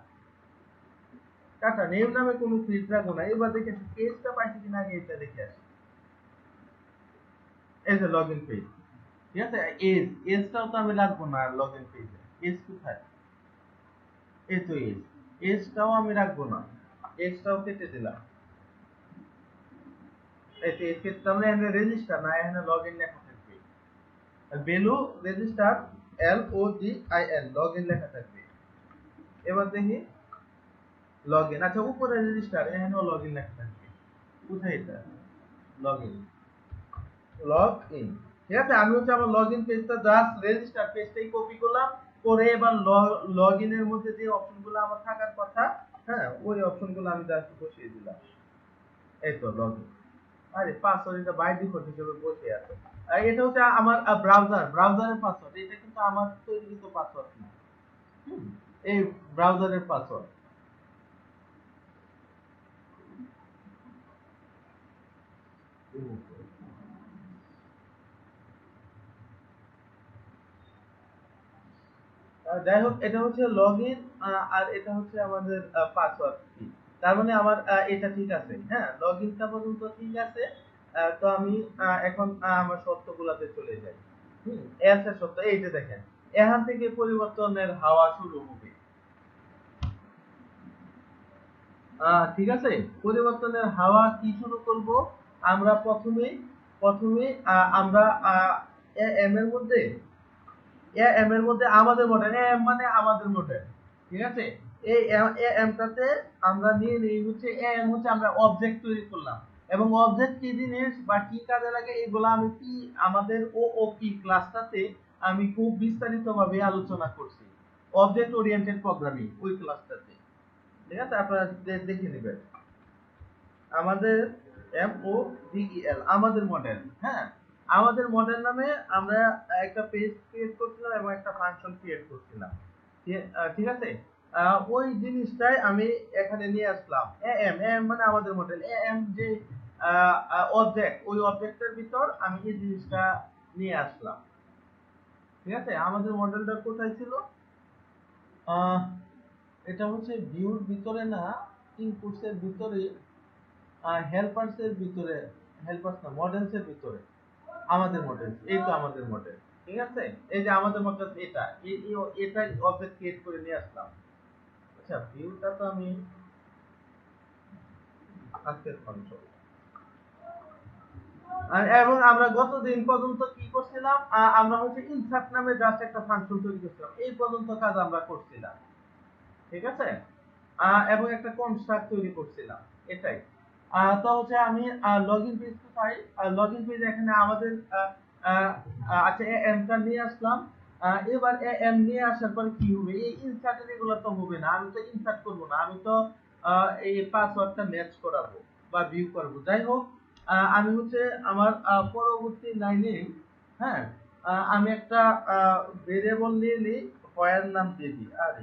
কাটা, নেম নামে কোনো ফিল্ড রাখবো না। এবার দেখে আসি পেজটা পাইছি কিনা, আগে এটা দেখে আসি। এই যে লগইন পেজ। ঠিক আছে, এজটাও তো আমি রাখবো না লগইন পেজে। এজ কোথায়? এই তো এজ, এজটাও আমি রাখবো না, এজটাও কেটে দিলাম। এই তো এজ কেটে, তার মানে এখানে রেজিস্টার না, এখানে লগইন লেখা থাকবে। ভ্যালু রেজিস্টার, LOGIN, লগইন লেখা থাকবে। এবার দেখি লগইন, আচ্ছা উপরে রেজিস্টার, এখানেও লগইন লেখা থাকবে। কোথায় এটা? Login, login. ঠিক আছে, আমি হচ্ছে আমার লগইন পেজটা জাস্ট রেজিস্টার পেজটাই কপি করলাম, করে এবার লগইনের মধ্যে যে অপশনগুলো আমার থাকার কথা, হ্যাঁ ওই অপশনগুলো আমি জাস্ট বসিয়ে দিলাম। এই তো লগইন। আরে পাসওয়ার্ড এটা বাই ডিফল্ট হিসেবে বসে আছে। আর এটা হচ্ছে আমার ব্রাউজারের পাসওয়ার্ড, এটা কিন্তু আমার তৈরিকৃত পাসওয়ার্ড না। এই ব্রাউজারের পাসওয়ার্ড। যাই হোক, এটা হচ্ছে লগইন, আর এটা হচ্ছে আমাদের পাসওয়ার্ড কি। তার মানে আমার এটা ঠিক আছে, হ্যাঁ লগইনটা পর্যন্ত ঠিক আছে। তো আমি এখন আমার শর্তগুলোতে চলে যাই। এসে শর্ত, এই যে দেখেন, এখান থেকে পরিবর্তনের হাওয়া শুরু হবে। ঠিক আছে, পরিবর্তনের হাওয়া কি শুরু করব? আমরা প্রথমে আমরা এম এর মধ্যে, এম এর মধ্যে আমাদের মডেল, এম মানে আমাদের মডেল। ঠিক আছে, এই এমটাতে আমরা নিয়ে নিই হচ্ছে এম হচ্ছে আমরা অবজেক্ট তৈরি করলাম, এবং অবজেক্ট কি জিনিস বা কি কাজে লাগে এগুলো আমি কি আমাদের ওওপি ক্লাসটাতে আমি খুব বিস্তারিতভাবে আলোচনা করছি, অবজেক্ট ওরিয়েন্টেড প্রোগ্রামিং ওই ক্লাসটাতে। ঠিক আছে, আপনারা দেখে নেবেন। আমাদের MODEL আমাদের মডেল, হ্যাঁ আমাদের মডেল নামে আমরা একটা পেজ ক্রিয়েট করছিলাম এবং একটা ফাংশন ক্রিয়েট করছিলাম। ঠিক আছে, ওই জিনিসটাই আমি এখানে নিয়ে আসলাম। এম মানে আমাদের মডেল, এম যে অবজেক্ট, ওই অবজেক্টের ভিতর আমি এই জিনিসটা নিয়ে আসলাম। ঠিক আছে, আমাদের মডেলটা কোথায় ছিল? এটা হচ্ছে ভিউর ভিতরে না, ইনপুটস এর ভিতরে, হেল্পারস এর ভিতরে, হেল্পারস না মডেলস এর ভিতরে আমাদের মডেল। এই তো আমাদের মডেল। ঠিক আছে, এই যে আমাদের মডেল এটা, এটা অবজেক্ট ক্রিয়েট করে নিয়ে আসলাম। আচ্ছা, ভিউটা তো আমি আজকের কন্ট্রোল, এবং আমরা গত দিন পর্যন্ত কি করছিলাম, আমরা হচ্ছে ইনসার্ট নামে জাস্ট একটা ফাংশন তৈরি করছিলাম, এই পর্যন্ত কাজ আমরা করছিলাম। ঠিক আছে, এবং একটা কনস্ট্রাক্ট তৈরি করছিলাম, এটাই। তো হচ্ছে আমি লগইন পেজ পাই, লগইন পেজ এখানে আমাদের আচ্ছা এমটা নিয়ে আসলাম। এবার এম নিয়ে আসার পরে কি হবে, এই ইনসার্টের এগুলো তো হবে না, আমি তো ইনসার্ট করব না, আমি তো এই পাসওয়ার্ডটা ম্যাচ করাবো বা ভিউ করব। যাই হোক, আমি হচ্ছে আমার পরবর্তী লাইনে, হ্যাঁ আমি একটা ভেরিয়েবল নিয়ে নিই, হোয়ার নাম দিয়ে দিই, আরে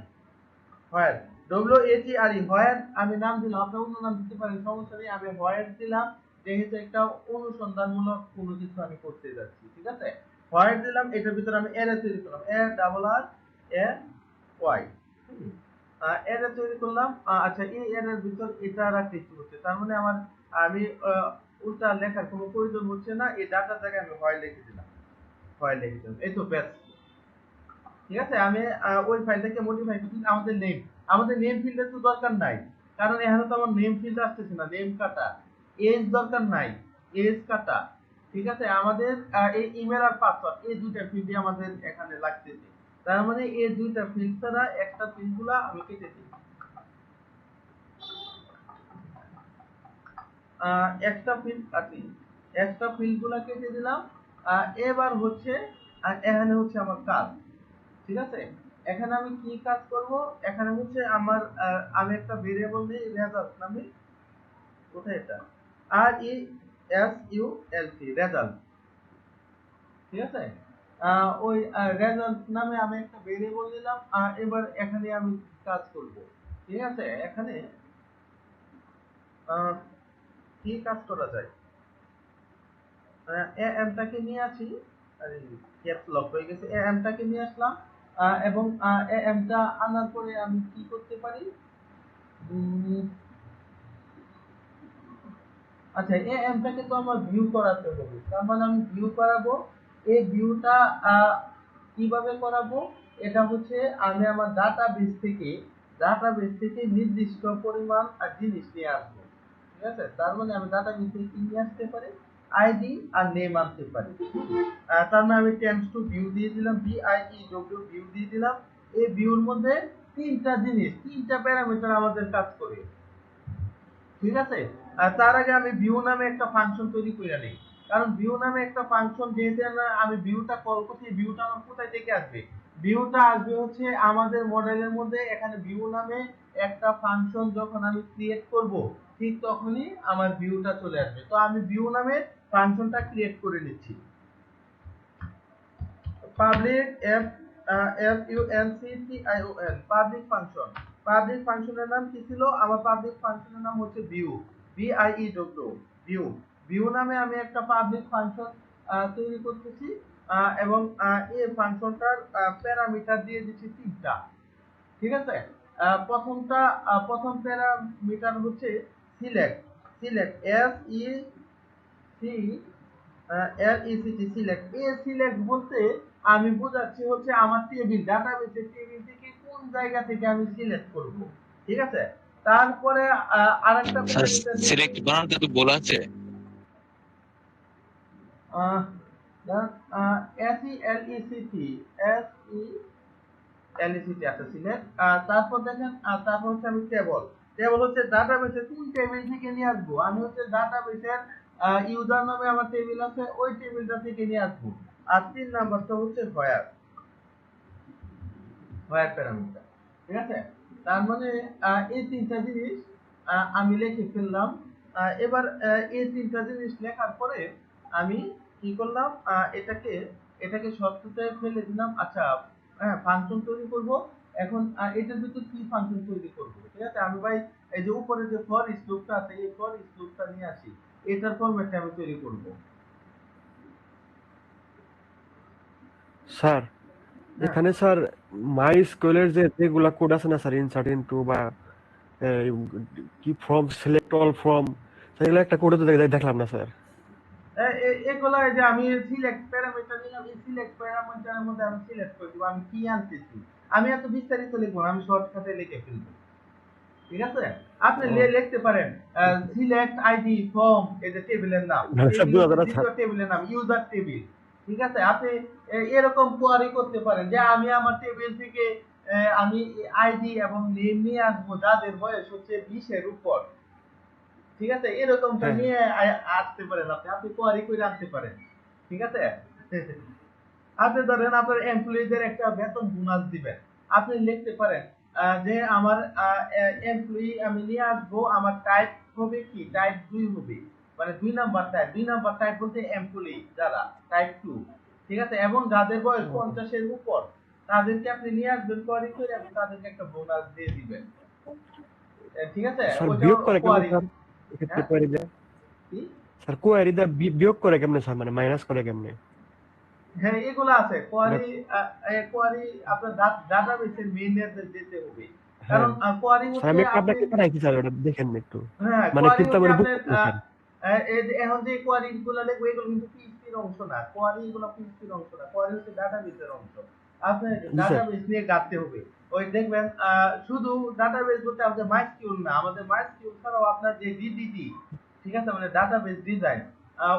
হোয়ার WHERE হোয়ার আমি নাম দিলাম, আপনি অন্য নাম দিতে পারেন, সমস্যা নেই। আমি হোয়ার দিলাম যেহেতু একটা অনুসন্ধানমূলক কোনো কিছু আমি করতে যাচ্ছি। ঠিক আছে, হোয়ার দিলাম, এটার ভিতরে আমি অ্যারে তৈরি করলাম, ARRAY অ্যারে তৈরি করলাম। আচ্ছা, এই অ্যারের ভিতর এটা রাখতে ইচ্ছে হচ্ছে, তার মানে আমার আমি উল্টা লেখার কোনো প্রয়োজন হচ্ছে না, এই ডাটার জায়গায় আমি হোয়ার লিখে দিলাম, হোয়ার লিখে দিলাম, এই তো ব্যাস। ঠিক আছে, আমি ওই ফাইলটাকে মডিফাই করছি। আমাদের নেম ফিল্ডের তো দরকার নাই, কারণ এখানে তো আমার নেম ফিল্ড আসতেছে না, নেম কাটা, এজ দরকার নাই, এজ কাটা। ঠিক আছে, আমাদের এই ইমেল আর পাসওয়ার্ড এই দুইটা ফিল্ডই আমাদের এখানে লাগতেছে, তার মানে এই দুইটা ফিল্ড ছাড়া একটা ফিল্ডগুলা আমি কেটে দিই। একটা ফিল্ড আছে, একটা ফিল্ডগুলা কেটে দিলাম। এবার হচ্ছে এখানে হচ্ছে আমার কাজ। ঠিক আছে, এখানে আমি কি কাজ করব, এখানে হচ্ছে আমার আমি একটা ভেরিয়েবল নিই রেজাল্ট নামে, কোথায় এটা, RESULT রেজাল্ট। ঠিক আছে, ওই রেজাল্ট নামে আমি একটা ভেরিয়েবল নিলাম, এবার এখানে আমি কাজ করব। ঠিক আছে, এখানে কি কাজ করা যায়, এমটাকে নিয়ে আসি, আরে ক্যাপস লক হয়ে গেছে, এমটাকে নিয়ে আসলাম, এবং এমটা আনার পরে আমি কি করতে পারি, আচ্ছা এমটাকে তো আমার ভিউ করাতে হবে, তার মানে আমি ভিউ করাবো। এই ভিউটা কিভাবে করাবো, এটা হচ্ছে আমি আমার ডাটাবেস থেকে নির্দিষ্ট পরিমাণ জিনিস নিয়ে আসবো। ঠিক আছে, তার মানে আমি ডাটাবেস থেকে কি নিয়ে আসতে পারি, আইডি আর নেম আনতে পারি। তার মানে আমি টেন্স টু ভিউ দিয়ে দিলাম, VIEW ভিউ দিয়ে দিলাম। এই ভিউর মধ্যে তিনটা প্যারামিটার আমাদের কাজ করে। ঠিক আছে, তার আগে আমি ভিউ নামে একটা ফাংশন তৈরি করে নিই, কারণ ভিউ নামে একটা ফাংশন যেহেতু আমি ভিউটা কল করছি, ভিউটা আমার কোথায় থেকে আসবে, ভিউটা আসবে হচ্ছে আমাদের মডেলের মধ্যে। এখানে ভিউ নামে একটা ফাংশন যখন আমি ক্রিয়েট করব, ঠিক তখনই আমার ভিউটা চলে আসবে। তো আমি ভিউ নামে ফাংশনটা ক্রিয়েট করে নিচ্ছি, public FUNCTION public function. Public ফাংশনের নাম কি ছিল, আমার পাবলিক ফাংশনের নাম হচ্ছে ভিউ, VIEW ভিউ। ভিউ নামে আমি একটা পাবলিক ফাংশন তৈরি করতেছি, এবং এই ফাংশনটার প্যারামিটার দিয়ে দিচ্ছি তিনটা। ঠিক আছে, প্রথম প্যারামিটার হচ্ছে সিলেক্ট, সিলেক্ট। এই সিলেক্ট বলতে আমি বোঝাচ্ছি হচ্ছে আমার ডাটাবেসের টেবিল থেকে কোন জায়গা থেকে আমি সিলেক্ট করব। ঠিক আছে, তারপরে আরেকটা স্যার প্যারামিটার সিলেক্ট বানানটা তো বলা আছে। SELECT, এলএসিটি আছে সিলেক্ট। তারপর দেখেন তারপর হচ্ছে আমি টেবল হচ্ছে ডাটাবেসে কোন টেবিল থেকে নিয়ে আসবো, আমি হচ্ছে ডাটাবেসের ইউজার নামে আমার টেবিল আছে ওই টেবিলটা থেকে নিয়ে আসবো। আর 3 নাম্বারটা হচ্ছে প্যারামিটার। ঠিক আছে, তার মানে এই তিনটা জিনিস আমি লিখে ফেললাম। এবার এই তিনটা জিনিস লেখার পরে আমি কি করলাম, এটাকে শর্ততে ফেলে দিলাম। আচ্ছা, হ্যাঁ, ফাংশন তৈরি করব। এখন এটার ভিতর কি ফাংশন তৈরি করব? ঠিক আছে, আমি ভাই এই যে উপরে যে ফর ইচ লুপটা আছে এই ফর ইচ লুপটা নিয়ে আসি, এটার ফরম্যাটে আমি তৈরি করব। স্যার হ্যাঁ, এখানে স্যার মাই স্কুলের যে যেগুলা কোড আছে না স্যার, ইনসার্ট ইনটু বা এই, কি ফ্রম সিলেক্ট অল ফ্রম, সেগুলো একটা কোডে তো দেখলাম না স্যার। এগুলা এই যে আমি সিলেক্ট প্যারামিটার নিলাম, এই সিলেক্ট প্যারামিটারের মধ্যে আমি সিলেক্ট করে দিব আমি কি আনতেছি। আমি এত বিস্তারিত লিখবো না, আমি শর্টকাটে লিখে ফেলবো। ঠিক আছে, আপনি ও লিখতে পারেন সিলেক্ট আইডি ফ্রম এই যে টেবিলের নাম, না স্যার, টেবিল বুঝা হচ্ছে যায় না স্যার। দ্বিতীয় টেবিলের নাম ইউজার টেবিল। ঠিক আছে, আপনি এরকম কোয়ারি করতে পারেন যে আমি আমার টেবিল থেকে আমি আইডি এবং নেম নিয়ে আসবো যাদের বয়স হচ্ছে 20 এর উপর। ঠিক আছে, এরকমটা হ্যাঁ নিয়ে আসতে পারেন, আপনি কোয়ারি করে আনতে পারেন। ঠিক আছে, আপনি ধরেন আপনার এমপ্লয়ীদের একটা বেতন বোনাস দিবেন, আপনি লিখতে পারেন যে আমার এমপ্লয়ি আমি নিয়ে আসবো, আমার টাইপ হবে কি, টাইপ 2 হবে, মানে 2 নাম্বার টাইপ বলতে এমপ্লয়ি যারা টাইপ 2। ঠিক আছে, এবং যাদের বয়স 50 এর উপর তাদেরকে আপনি নিয়ে আসবেন কোয়ারি করে এবং তাদেরকে একটা বোনাস দিয়ে দিবেন। ঠিক আছে, স্যার, ওইটা বিয়োগ করে কেমনে কোয়ারি। স্যার এক্ষেত্রে হ্যাঁ, কোয়ারি দেয়? কি? স্যার কোয়ারি দা বিয়োগ করে কেমনে স্যার, মানে মাইনাস করে কেমনে? হ্যাঁ, এগুলো আছে মানে কোয়ারি আপনার ডাটাবেসের মেইনে যেতে হবে। হ্যাঁ কারণ কোয়ারি স্যার, হচ্ছে আমি একটু আপনি, আপনাকে পাঠাইছি স্যার, ওটা দেখেন না একটু, হ্যাঁ, মানে কোয়ারি কিন্তু হচ্ছে আমার আপনার বুঝতে পারছেন। এই যে এখন যে কোয়ারি গুলো লিখবো এগুলো কিন্তু পিএইচপির অংশ না, কোয়ারি গুলো পিএইচপির অংশ না, কোয়ারি হচ্ছে ডাটাবেসের অংশ। আপনি জি স্যার। ডাটাবেস নিয়ে গাঁথতে হবে। ওই দেখবেন শুধু ডাটাবেস বলতে আমাদের মাইস্কিউল না, আমাদের মাইস্কিউল ছাড়াও আপনার যে ডিডিডি, ঠিক আছে, মানে ডাটাবেস ডিজাইন,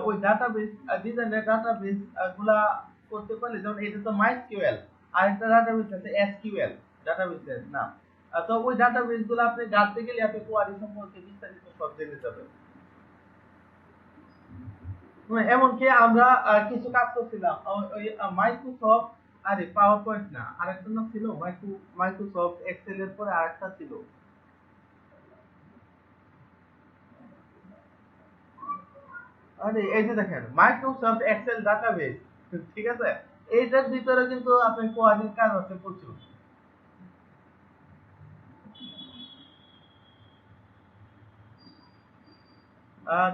ওই ডাটাবেস ডিজাইনের ডাটাবেস গুলা করতে পারলে, যেমন এটা তো মাইস্কিউএল, আর একটা ডাটাবেস আছে এসকিউএল ডাটাবেসের নাম। তো ওই ডাটাবেস গুলো আপনি গাঁথতে গেলে আপনি কোয়ারি সম্পর্কে বিস্তারিত সব জেনে যাবেন। এমনকি আমরা কিছু কাজ করছিলাম ওই মাইক্রোসফট, আরে পাওয়ার পয়েন্ট না, আরেকটা নাম ছিল মাইক্রোসফট এক্সেল এর পরে আরেকটা ছিল, আরে এই যে দেখেন মাইক্রোসফট এক্সেল ডাটাবেস। ঠিক আছে, এইটার ভিতরে কিন্তু আপনার কোয়ারির কাজ আছে প্রচুর।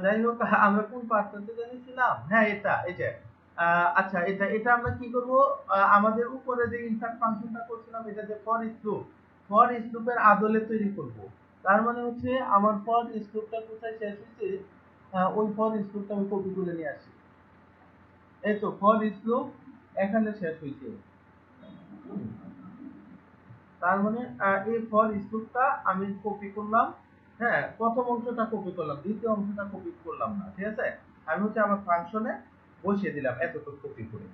যাই হোক, আমরা কোন পার্টটাতে জানিয়েছিলাম, হ্যাঁ এটা এই যে আচ্ছা, এটা আমরা কি করব, আমাদের উপরে যে ইনসার্ট ফাংশনটা করছিলাম এটা যে ফর ইচ লুপের আদলে তৈরি করব। তার মানে হচ্ছে আমার ফর ইচ লুপটা কোথায় শেষ হচ্ছে, ওই ফর ইচ লুপটা আমি কপি করে নিয়ে আসি। এই তো ফর ইচ লুপ এখানে শেষ হয়েছে। তার মানে এই ফর ইচ লুপটা আমি কপি করলাম। হ্যাঁ, প্রথম অংশটা কপি করলাম, দ্বিতীয় অংশটা কপি করলাম না। ঠিক আছে, আমি হচ্ছে আমার ফাংশনে বসিয়ে দিলাম এতটুকু কপি করে।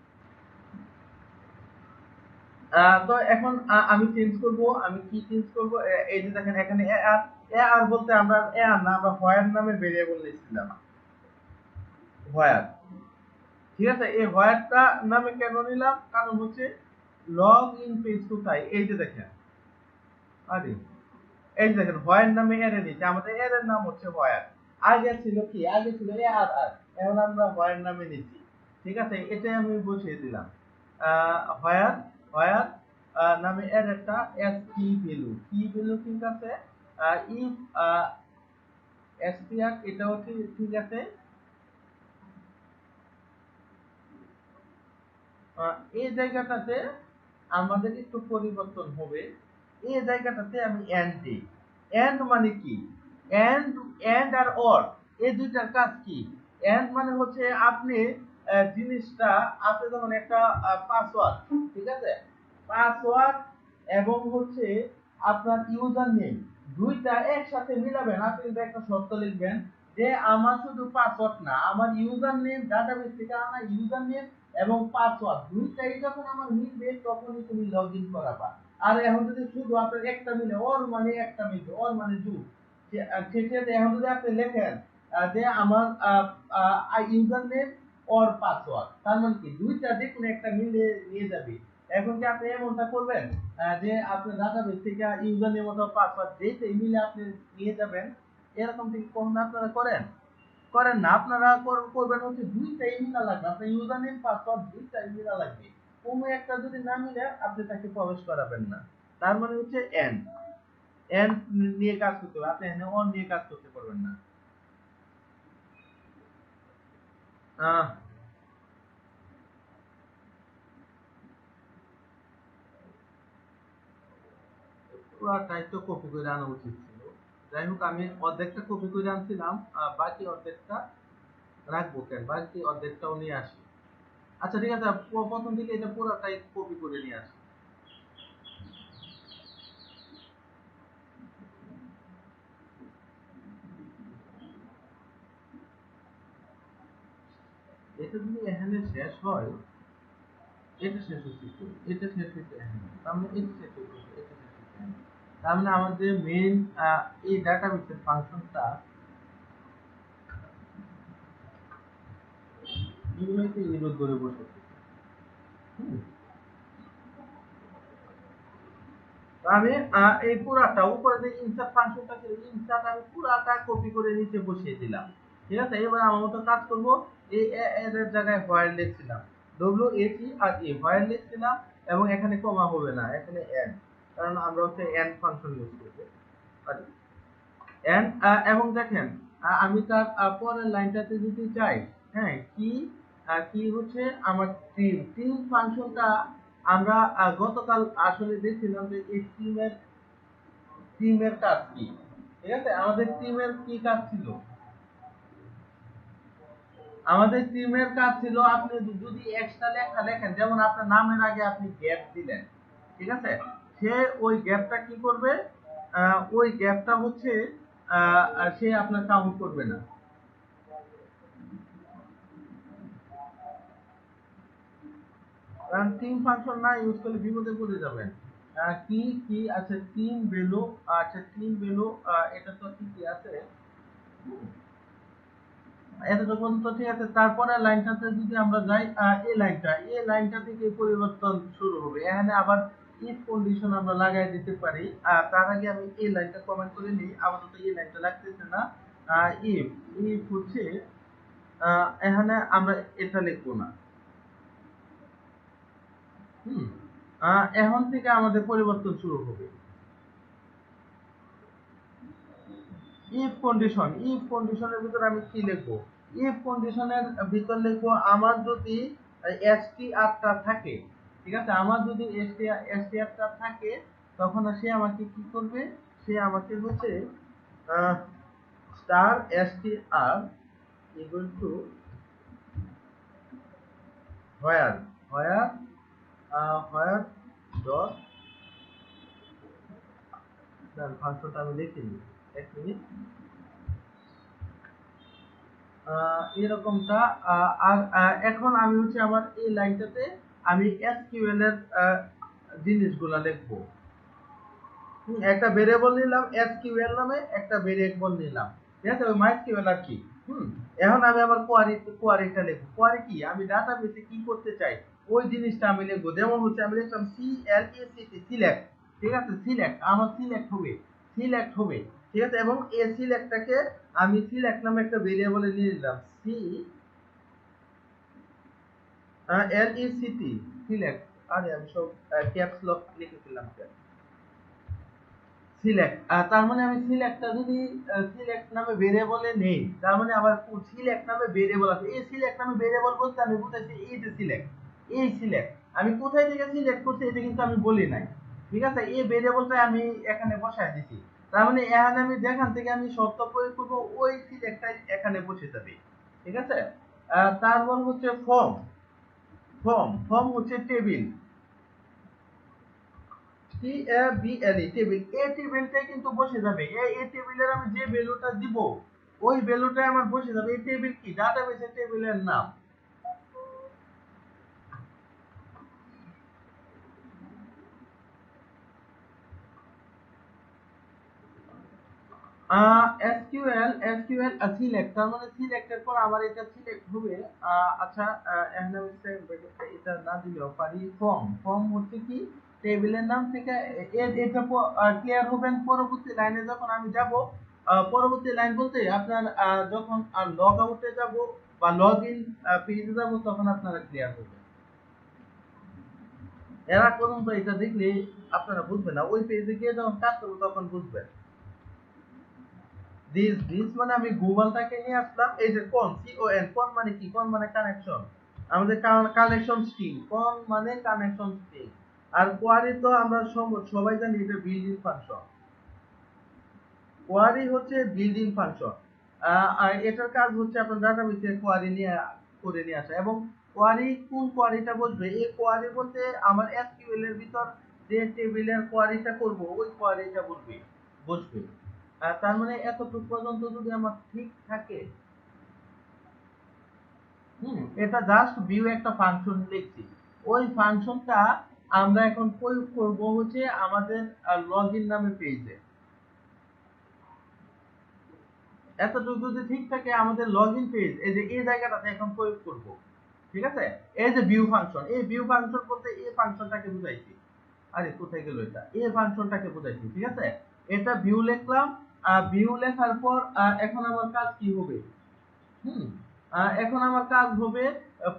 তো এখন আমি চেঞ্জ করব, আমি কি চেঞ্জ করব, এই যে দেখেন এখানে এ আর বলতে আমরা এ আর না, আমরা হোয়ার নামে ভেরিয়েবল নিয়েছিলাম, হোয়ার। ঠিক আছে, এই হোয়ারটা নামে কেন নিলাম, কারণ হচ্ছে লগ ইন পেজ কোথায়, এই যে দেখেন, আরে এই যে দেখেন হোয়ার নামে এরে নিচ্ছে, আমাদের এর নাম হচ্ছে হোয়ার। আগে ছিল কি, আগে ছিল এ আর আর, এখন আমরা হোয়ার নামে নিচ্ছি। ঠিক আছে, এটাই আমি বসিয়ে দিলাম হোয়ার হোয়ার নামে এর একটা এস কি ভ্যালু ঠিক আছে, ইফ এসটিআর এটাও ঠিক আছে। এই জায়গাটাতে আমাদের একটু পরিবর্তন হবে, এই জায়গাটাতে আমি এন্ড দিই। এন্ড মানে কি, এন্ড এন্ড আর অর এই দুইটার কাজ কি। এন্ড মানে হচ্ছে আপনি জিনিসটা, আপনি যখন একটা পাসওয়ার্ড, ঠিক আছে, পাসওয়ার্ড এবং হচ্ছে আপনার ইউজার নেম দুইটা একসাথে মিলাবেন, আপনি কিন্তু একটা শর্ত লিখবেন যে আমার শুধু পাসওয়ার্ড না, আমার ইউজার নেম ডাটাবেস থেকে আনা ইউজার নেম এবং পাসওয়ার্ড দুইটাই যখন আমার মিলবে তখনই তুমি লগ ইন করাবা। আর এখন যদি শুধু আপনার একটা মিলে ওর মানে একটা মিলে ওর মানে টু, সেক্ষেত্রে এখন যদি আপনি লেখেন যে আমার ইউজার নেম ওর পাসওয়ার্ড, তার মানে কি দুইটা যে কোনো একটা মিলে নিয়ে যাবে। এখন কি আপনি এমনটা করবেন যে আপনার ডাটাবেস থেকে ইউজার নেম অথবা পাসওয়ার্ড যেটাই মিলে আপনি নিয়ে যাবেন, এরকম কি কখনো আপনারা করেন? করেন না। আপনারা করবেন হচ্ছে দুইটাই মিলা লাগবে, আপনার ইউজার নেম পাসওয়ার্ড দুইটাই মিলা লাগবে। কোনো একটা যদি না মিলে আপনি তাকে প্রবেশ করাবেন না। তার মানে হচ্ছে এন্ড এন্ড নিয়ে কাজ করতে হবে, আপনি এখানে অন নিয়ে কাজ করতে পারবেন না। আহ পুরাটাই তো কপি করে আনা উচিত ছিল। যাই হোক, আমি অর্ধেকটা কপি করে আনছিলাম, বাকি অর্ধেকটা রাখবো কেন, বাকি অর্ধেকটাও নিয়ে আসি। আচ্ছা ঠিক আছে, প্রথম থেকে এটা পুরাটাই কপি করে নিয়ে আসি। এটা যদি এখানে শেষ হয়, এটা শেষ হচ্ছে তো, এটা শেষ হচ্ছে এখানে, তার মানে এটা শেষ হচ্ছে, এটা শেষ হচ্ছে এখানে। তার মানে আমাদের মেইন এই ডাটাবেসের ফাংশনটা ইউআইতে এরর ধরে বসে আছে। হুম। তো আমি এই পুরাটা উপরে যে ইনসার্ট ফাংশনটা ছিল, ইনসার্ট আমি পুরাটা কপি করে নিচে বসিয়ে দিলাম। ঠিক আছে, এবার আমার মতো কাজ করব। এই এর জায়গায় হোয়াইল লিখছিলাম, W A T R A while লিখছিলাম, এবং এখানে কমা হবে না, এখানে এন্ড, কারণ আমরা হচ্ছে এন্ড ফাংশন ইউজ করব। এন্ড এবং দেখেন আমি তার পরের লাইনটাতে যদি যাই, হ্যাঁ কি কি হচ্ছে আমার টিম ফাংশনটা আমরা গতকাল আসলে দেখছিলাম যে এই টিমের কাজ কি। ঠিক আছে, আমাদের টিমের কি কাজ ছিল? আমাদের টিমের কাজ ছিল আপনি যদি এক্সট্রা লেখা লেখেন, যেমন আপনার নামের আগে আপনি গ্যাপ দিলেন, ঠিক আছে, সে ওই গ্যাপটা কি করবে, ওই গ্যাপটা হচ্ছে সে আপনার কাউন্ট করবে না। কারণ টিম ফাংশন না ইউজ করলে বিপদে পড়ে যাবেন। কি কি আচ্ছা টিম ভ্যালু, আচ্ছা টিম ভ্যালু, এটা তো ঠিকই আছে, এতটা পর্যন্ত ঠিক আছে। তারপরে লাইনটাতে যদি আমরা যাই, এই লাইনটা থেকে পরিবর্তন শুরু হবে, এখানে আবার ইফ কন্ডিশন আমরা লাগাই দিতে পারি। তার আগে আমি এই লাইনটা কমেন্ট করে নিই, আপাতত এই লাইনটা লাগতেছে না। ইফ ইফ হচ্ছে এখানে আমরা এটা লিখবো না। হুম। এখন থেকে আমাদের পরিবর্তন শুরু হবে। ইফ কন্ডিশনের ভিতরে আমি কি লিখবো? ইফ কন্ডিশনের ভিতর লিখবো আমার যদি এসটিআর টা থাকে, ঠিক আছে, আমার যদি এসটিআর টা থাকে, তখন সে আমাকে কি করবে, সে আমাকে হচ্ছে star STR equal to where where where dot, ফাংশনটা আমি লিখিনি, এক মিনিট, এরকমটা। আর এখন আমি হচ্ছে আমার এই লাইনটাতে আমি এসকিউএল এর জিনিসগুলা লিখবো। একটা ভেরিয়েবল নিলাম এসকিউএল নামে, একটা ভেরিয়েবল নিলাম, ঠিক আছে, ওই মাইস্কিউএল আর কি। এখন আমি আমার কোয়ারিটা লিখবো। কোয়ারি কি, আমি ডাটাবেসে কি করতে চাই ওই জিনিসটা আমি লিখবো। যেমন হচ্ছে আমি লিখলাম সিএলএসিটি সিলেক্ট, ঠিক আছে, সিলেক্ট আমার সিলেক্ট হবে, ঠিক আছে, এবং এই সিলেক্টটাকে আমি সিলেক্ট নামে একটা ভেরিয়েবলে নিয়ে নিলাম, সি এলইসিটি সিলেক্ট। আরে আমি সব ক্যাপস লক লিখেছিলাম কেন, সিলেক্ট। তার মানে আমি সিলেক্টটা যদি সিলেক্ট নামে ভেরিয়েবলে নেই, তার মানে আবার সিলেক্ট নামে ভেরিয়েবল আছে। এই সিলেক্ট নামে ভেরিয়েবল বলতে আমি বুঝাইছি এই যে সিলেক্ট, এই সিলেক্ট আমি কোথায় থেকে সিলেক্ট করছি এটা কিন্তু আমি বলি নাই, ঠিক আছে, এই ভেরিয়েবলটা আমি এখানে বসায় দিছি। তার মানে এখানে আমি যেখান থেকে আমি শর্ত প্রয়োগ করব ওই সিলেক্টটাই এখানে বসে যাবে, ঠিক আছে। তারপর হচ্ছে ফর্ম, ফর্ম হচ্ছে টেবিল, টিএবিএলই টেবিল, এই টেবিলটাই কিন্তু বসে যাবে। এই টেবিলের আমি যে ভ্যালুটা দিব ওই ভ্যালুটাই আমার বসে যাবে। এই টেবিল কি, ডাটাবেসের টেবিলের নাম। এসকিউএল সিলেক্ট, তার মানে সিলেক্টের পর আমার এটা সিলেক্ট হবে। আচ্ছা, এখানে হচ্ছে এটা না দিলেও পারি। ফর্ম হচ্ছে কি টেবিলের নাম থেকে এটা ক্লিয়ার হবেন পরবর্তী লাইনে যখন আমি যাব। পরবর্তী লাইন বলতে আপনার যখন লগ আউটে যাব বা লগ ইন পেজে যাব তখন আপনারা ক্লিয়ার হবে। এরা করুন তো এটা দেখলে আপনারা বুঝবেন না, ওই পেজে গিয়ে যখন কাজ করবো তখন বুঝবেন। দিস মানে আমি গুগলটাকে নিয়ে আসলাম। এই যে কোন মানে কি? কোন মানে কানেকশন, আমাদের কানেকশন স্ট্রিং। কোন মানে কানেকশন স্ট্রিং। আর কোয়ারি তো আমরা সবাই জানি এটা বিল্ট ইন ফাংশন। কোয়ারি হচ্ছে বিল্ট ইন ফাংশন। আর এটার কাজ হচ্ছে আপনার ডাটাবেসে কোয়ারি নিয়ে করে নিয়ে আসা। এবং কোন কোয়ারিটা বসবে, এই কোয়ারি বলতে আমার এসকিউএল এর ভিতর যে টেবিলের কোয়ারিটা করব ওই কোয়ারিটা বসবে। তার মানে এতটুকু পর্যন্ত যদি আমার ঠিক থাকে, এটা জাস্ট ভিউ একটা ফাংশন লিখছি। ওই ফাংশনটা আমরা এখন প্রয়োগ করব হচ্ছে আমাদের লগইন নামে পেজে। এতটুকু যদি ঠিক থাকে আমাদের লগইন পেজ, এই যে এই জায়গাটাতে এখন প্রয়োগ করব। ঠিক আছে, এই যে ভিউ ফাংশন, এই ভিউ ফাংশন বলতে এই ফাংশনটাকে বুঝাইছি। আরে কোথায় গেল এটা? এই ফাংশনটাকে বুঝাইছি। ঠিক আছে, এটা ভিউ লিখলাম। ভিউ লেখার পর এখন আমার কাজ কি হবে? হুম এখন আমার কাজ হবে,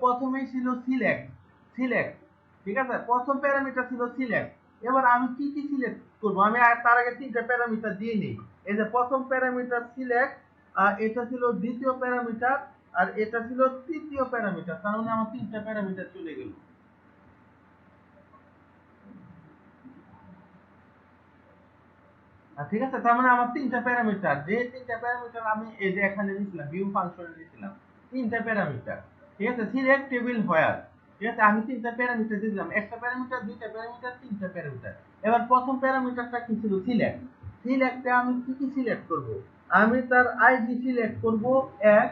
প্রথমেই ছিল সিলেক্ট। ঠিক আছে, প্রথম প্যারামিটার ছিল সিলেক্ট। এবার আমি কি কি সিলেক্ট করব? আমি তার আগে তিনটা প্যারামিটার দিয়ে নিই। এই যে প্রথম প্যারামিটার সিলেক্ট, এটা ছিল দ্বিতীয় প্যারামিটার, আর এটা ছিল তৃতীয় প্যারামিটার। তার মানে আমার তিনটা প্যারামিটার চলে গেল। ঠিক আছে, তার মানে আমার তিনটা প্যারামিটার, যে তিনটা প্যারামিটার আমি এই যে এখানে দিয়েছিলাম ভিউ ফাংশনে দিয়েছিলাম তিনটা প্যারামিটার। ঠিক আছে, সিলেক্ট টেবিল হোয়ার। ঠিক আছে, আমি তিনটা প্যারামিটার দিলাম, একটা প্যারামিটার, দুইটা প্যারামিটার, তিনটা প্যারামিটার। এবার প্রথম প্যারামিটারটা কি ছিল? সিলেক্টে আমি কি কি সিলেক্ট করব? আমি তার আইডি সিলেক্ট করব এক,